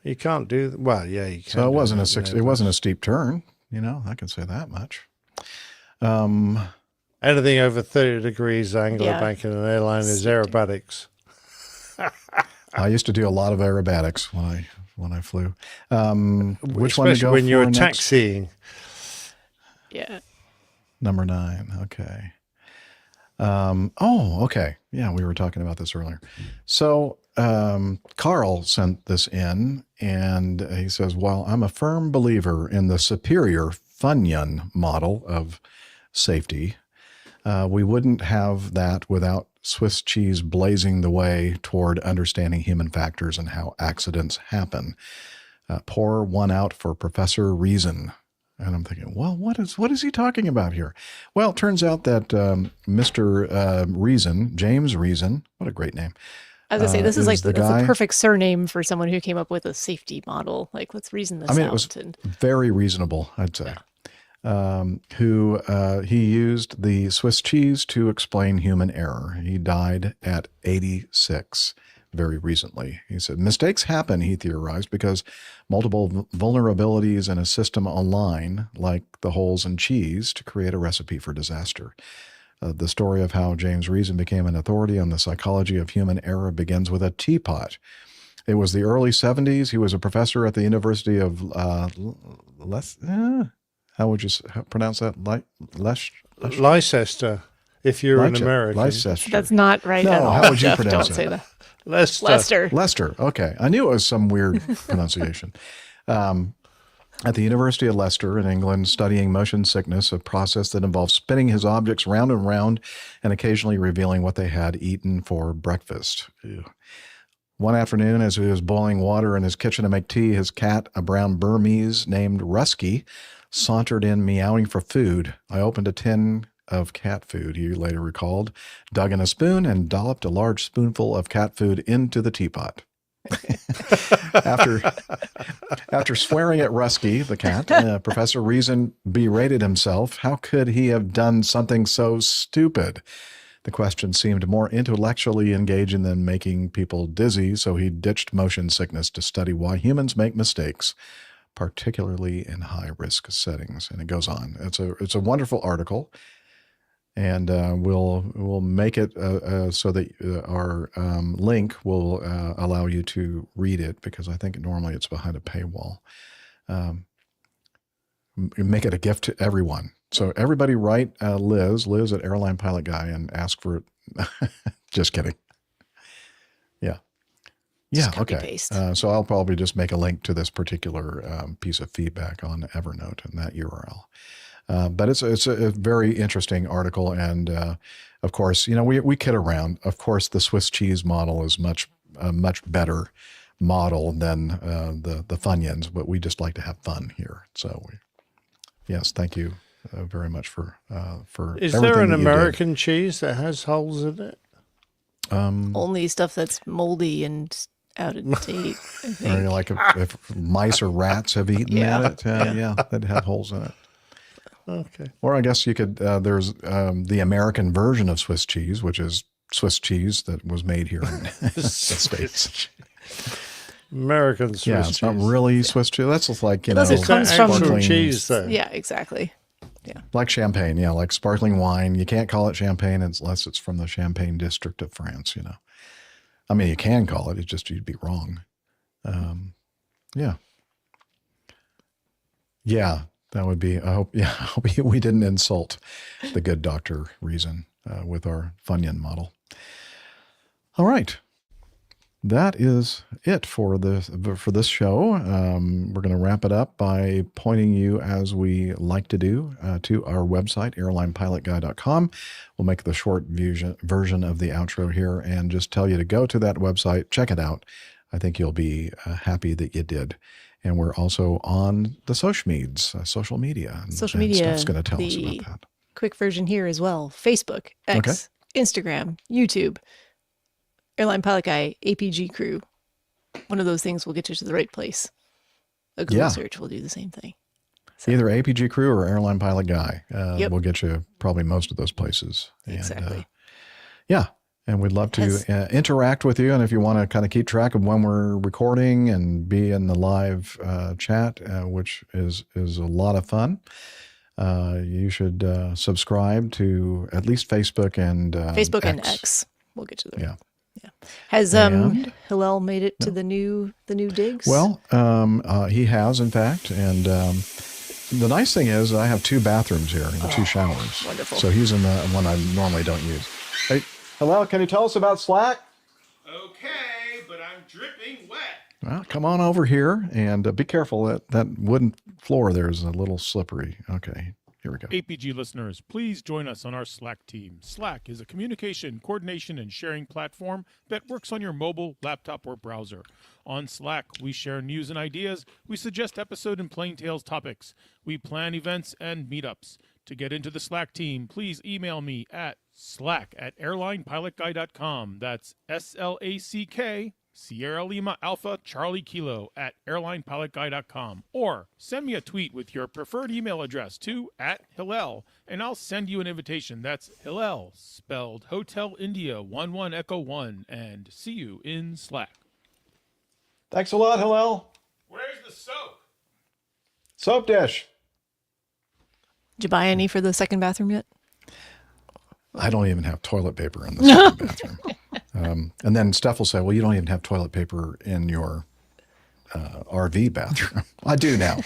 You can't do that. Well, yeah, you can. So it wasn't it wasn't a steep turn, I can say that much. Anything over 30 degrees angle of Yeah. bank in an airline is aerobatics. I used to do a lot of aerobatics when I flew. Which one to Especially go when you're for next? taxiing. Yeah. Number 9. Okay. Okay. Yeah, we were talking about this earlier. So Carl sent this in, and he says, "While I'm a firm believer in the superior Funyun model of safety, we wouldn't have that without Swiss cheese blazing the way toward understanding human factors and how accidents happen. Pour one out for Professor Reason." And I'm thinking, well, what is he talking about here? Well, it turns out that Mr. Reason, James Reason, what a great name. I was going to say, this is like the that's guy. the perfect surname for someone who came up with a safety model. Like, let's reason this I mean, out. it was very reasonable, I'd say. He used the Swiss cheese to explain human error. He died at 86 very recently. He said, mistakes happen, he theorized, because multiple vulnerabilities in a system align, like the holes in cheese, to create a recipe for disaster. The story of how James Reason became an authority on the psychology of human error begins with a teapot. It was the early 70s. He was a professor at the University of how would you pronounce that? Leicester, if you're an American. Leicester. That's not right No, at all. how would you Jeff, pronounce don't that? say that. Leicester. Leicester. Okay. I knew it was some weird pronunciation. At the University of Leicester in England, studying motion sickness, a process that involves spinning his objects round and round and occasionally revealing what they had eaten for breakfast. Ew. One afternoon, as he was boiling water in his kitchen to make tea, his cat, a brown Burmese named Rusky, sauntered in meowing for food. I opened a tin of cat food, he later recalled, dug in a spoon, and dolloped a large spoonful of cat food into the teapot. After swearing at Rusty, the cat, Professor Reason berated himself. How could he have done something so stupid? The question seemed more intellectually engaging than making people dizzy, so he ditched motion sickness to study why humans make mistakes, particularly in high-risk settings. And it goes on. It's a wonderful article, and we'll make it so that our link will allow you to read it, because I think normally it's behind a paywall. Make it a gift to everyone. So everybody write Liz at Airline Pilot Guy, and ask for it. Just kidding. Yeah. Yeah. Okay. Paste. So I'll probably just make a link to this particular piece of feedback on Evernote and that URL. But it's a very interesting article. And of course, we kid around. Of course, the Swiss cheese model is much better model than the Funyuns, but we just like to have fun here. So yes, thank you very much for Is everything there an that you did. American cheese that has holes in it? Only stuff that's moldy and out of date, I think. Or like if mice or rats have eaten at it, they'd have holes in it. Okay. Or I guess you could, there's the American version of Swiss cheese, which is Swiss cheese that was made here in the States. American Swiss cheese. Yeah, it's not really Swiss cheese. That's just like, It comes from sparkling cheese, though. Yeah, exactly. Yeah. Like champagne, like sparkling wine. You can't call it champagne unless it's from the Champagne district of France, I mean, you can call it, it's just you'd be wrong. Yeah. Yeah, that would be, I hope we didn't insult the good Dr. Reason with our Funyun model. All right. That is it for this show. We're going to wrap it up by pointing you, as we like to do, to our website, airlinepilotguy.com. We'll make the short version of the outro here and just tell you to go to that website, check it out. I think you'll be happy that you did. And we're also on the social media. Social media. Steph's going to tell us about that. Quick version here as well. Facebook, X, Instagram, YouTube. Airline Pilot Guy, APG Crew. One of those things will get you to the right place. A Google search will do the same thing. So. Either APG Crew or Airline Pilot Guy will get you probably most of those places. Exactly. And, and we'd love to interact with you. And if you want to kind of keep track of when we're recording and be in the live chat, which is a lot of fun, you should subscribe to at least Facebook and and X. We'll get you there. Yeah. Has Hillel made it to the new digs? Well, he has, in fact, and the nice thing is I have 2 bathrooms here and 2 showers. Wonderful. So he's in the one I normally don't use. Hey, Hillel, can you tell us about Slack? Okay, but I'm dripping wet. Well, come on over here and be careful. That wooden floor there is a little slippery. Okay. Here we go. APG listeners, please join us on our Slack team. Slack is a communication, coordination, and sharing platform that works on your mobile, laptop, or browser. On Slack, we share news and ideas. We suggest episode and Plain Tales topics. We plan events and meetups. To get into the Slack team, please email me at slack@airlinepilotguy.com. That's SLACK, Sierra Lima Alpha Charlie Kilo @airlinepilotguy.com, or send me a tweet with your preferred email address to @Hillel, and I'll send you an invitation. That's Hillel, spelled Hotel India 11 Echo 1, and see you in Slack. Thanks a lot, Hillel. Where's the soap? Soap dish. Did you buy any for the second bathroom yet? I don't even have toilet paper in the second bathroom. And then Steph will say, well, you don't even have toilet paper in your RV bathroom. I do now.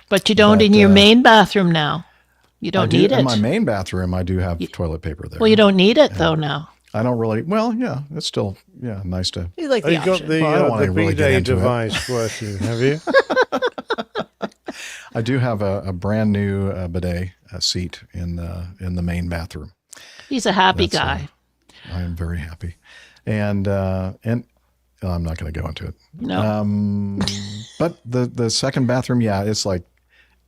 But you don't in your main bathroom now. You don't need it. In my main bathroom, I do have toilet paper there. Well, you don't need it, though, now. I don't really. Well, yeah, it's still, nice to. You like the you got the bidet device working, have you? I do have a brand new bidet seat in the main bathroom. He's a happy guy. I am very happy, and I'm not going to go into it. No. But the second bathroom, it's like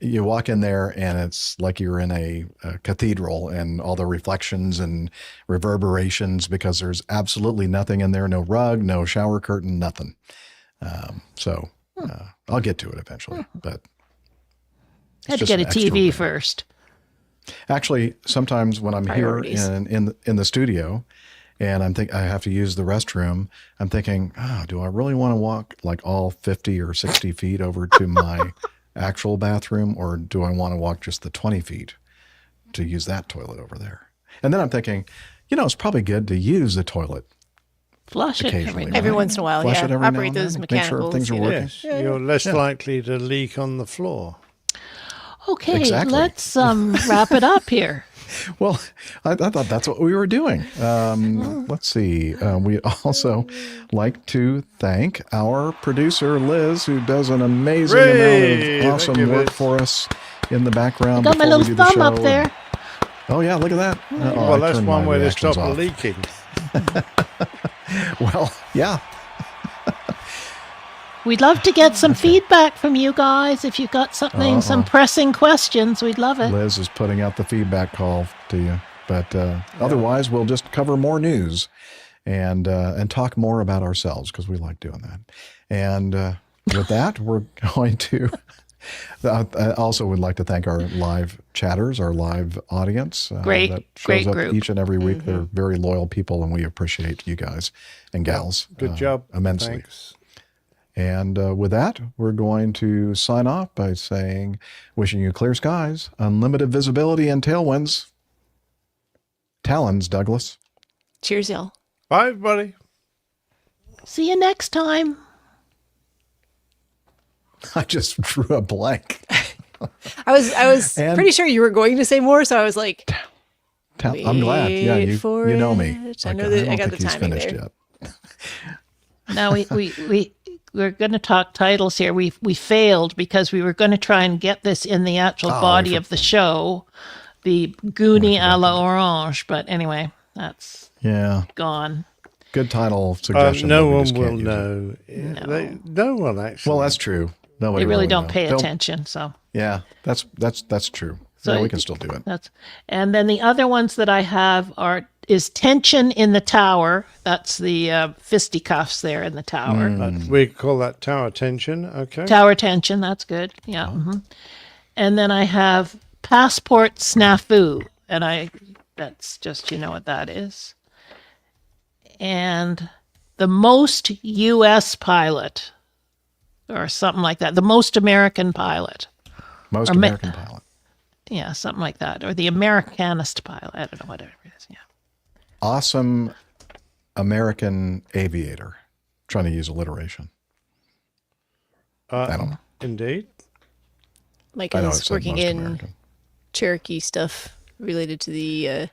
you walk in there and it's like you're in a cathedral, and all the reflections and reverberations, because there's absolutely nothing in there. No rug, no shower curtain, nothing. So I'll get to it eventually, but had to get a TV first. Actually, sometimes when I'm Priorities. here in the studio and I have to use the restroom, I'm thinking, do I really want to walk like all 50 or 60 feet over to my actual bathroom, or do I want to walk just the 20 feet to use that toilet over there? And then I'm thinking, it's probably good to use the toilet. Flush it every once in a while. Flush Yeah, it every now operate and those then, mechanicals. Make sure things are working. Yes, you're less likely to leak on the floor. Okay, Exactly. let's wrap it up here. Well, I thought that's what we were doing. Let's see. We also like to thank our producer, Liz, who does an amazing amount of awesome work for us in the background. Got my before we little do the thumb up show. there. Oh, yeah, look at that. Well, that's one way to stop the leaking. Well, yeah. We'd love to get some feedback from you guys. If you've got something, some pressing questions, we'd love it. Liz is putting out the feedback call to you. But otherwise, we'll just cover more news and talk more about ourselves, because we like doing that. And with that, we're going to... I also would like to thank our live chatters, our live audience. Great, that shows great up group. each and every week. They're very loyal people, and we appreciate you guys and gals. Good job. Immensely. Thanks. And with that, we're going to sign off by saying, wishing you clear skies, unlimited visibility, and tailwinds. Talons, Douglas. Cheers, y'all. Bye, everybody. See you next time. I just drew a blank. I was And- pretty sure you were going to say more, so I was like, I'm glad. Yeah, Wait you for know me. it. I know that I got don't the think he's timing finished there. yet. Now we're going to talk titles here. We failed because we were going to try and get this in the actual body of the show, the Goonie à la Orange. But anyway, that's gone. Good title suggestion. No but we one just will can't use it. know. No one actually. Well, that's true. Nobody They really don't knows. pay attention. So Yeah, that's true. So yeah, we can still do it. and then the other ones that I have is Tension in the Tower. That's the fisticuffs there in the tower. We call that tower tension. Okay. Tower tension. That's good. Yeah. And then I have Passport Snafu, and that's just, you know what that is. And the most U.S. pilot, or something like that. The most American pilot. Most American pilot. Yeah, something like that. Or the Americanist pilot. I don't know, whatever it is. Yeah. Awesome American aviator. Trying to use alliteration. I don't know. Indeed. Mike I know it is said working most in American. Cherokee stuff related to the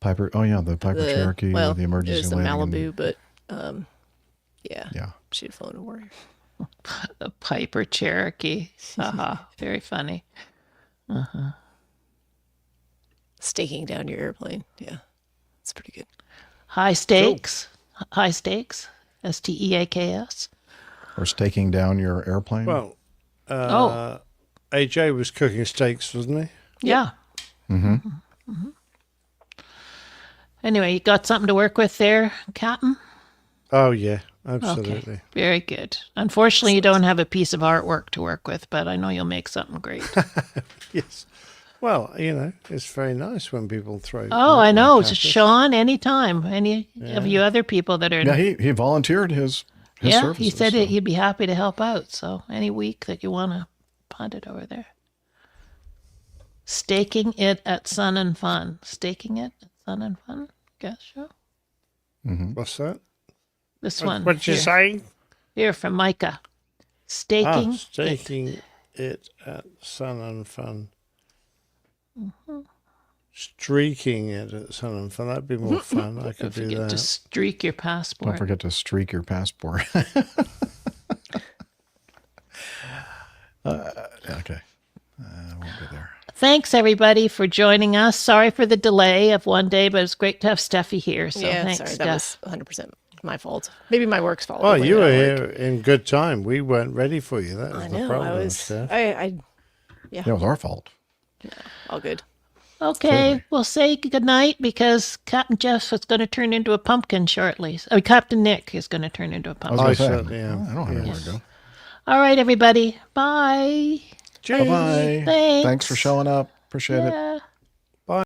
Piper. Oh yeah, the Piper Cherokee. Well, the emergency it was the landing. Malibu, but yeah, she'd flown a Warrior. The Piper Cherokee. Very funny. Staking down your airplane. Yeah, it's pretty good. High stakes. High stakes. STEAKS. Or staking down your airplane. Well, AJ was cooking steaks, wasn't he? Yeah. Anyway, you got something to work with there, Captain? Oh, yeah, absolutely. Okay. Very good. Unfortunately, you don't have a piece of artwork to work with, but I know you'll make something great. Yes. Well, it's very nice when people throw. Oh, I know. at us. Sean, anytime. Any of you other people that are... Yeah, he volunteered his services. he said he'd be happy to help out. So any week that you want to punt it over there. Staking it at Sun and Fun. Staking it at Sun and Fun? Guess show? What's that? This one. What'd you here. say? Here from Micah. Staking. Staking it at Sun and Fun. Streaking it at Sun and Fun. That'd be more fun. I could do Don't forget that. to streak your passport. Don't forget to streak your passport. Okay. I won't go there. Thanks, everybody, for joining us. Sorry for the delay of one day, but it's great to have Steffi here. So yeah, thanks, sorry, Steph. that was 100% my fault. Maybe my work's fault. Well, but you were blame it on here work. in good time. We weren't ready for you. That was I the know. problem. I was. Steph. Yeah. Yeah, it was our fault. All good. Okay, Clearly. we'll say goodnight because Captain Jeff is going to turn into a pumpkin shortly. Captain Nick is going to turn into a I pumpkin. was going to say, certainly am. I don't have anywhere to go. All right, everybody. Bye. Bye-bye. Thanks. Thanks for showing up. Appreciate it. Yeah.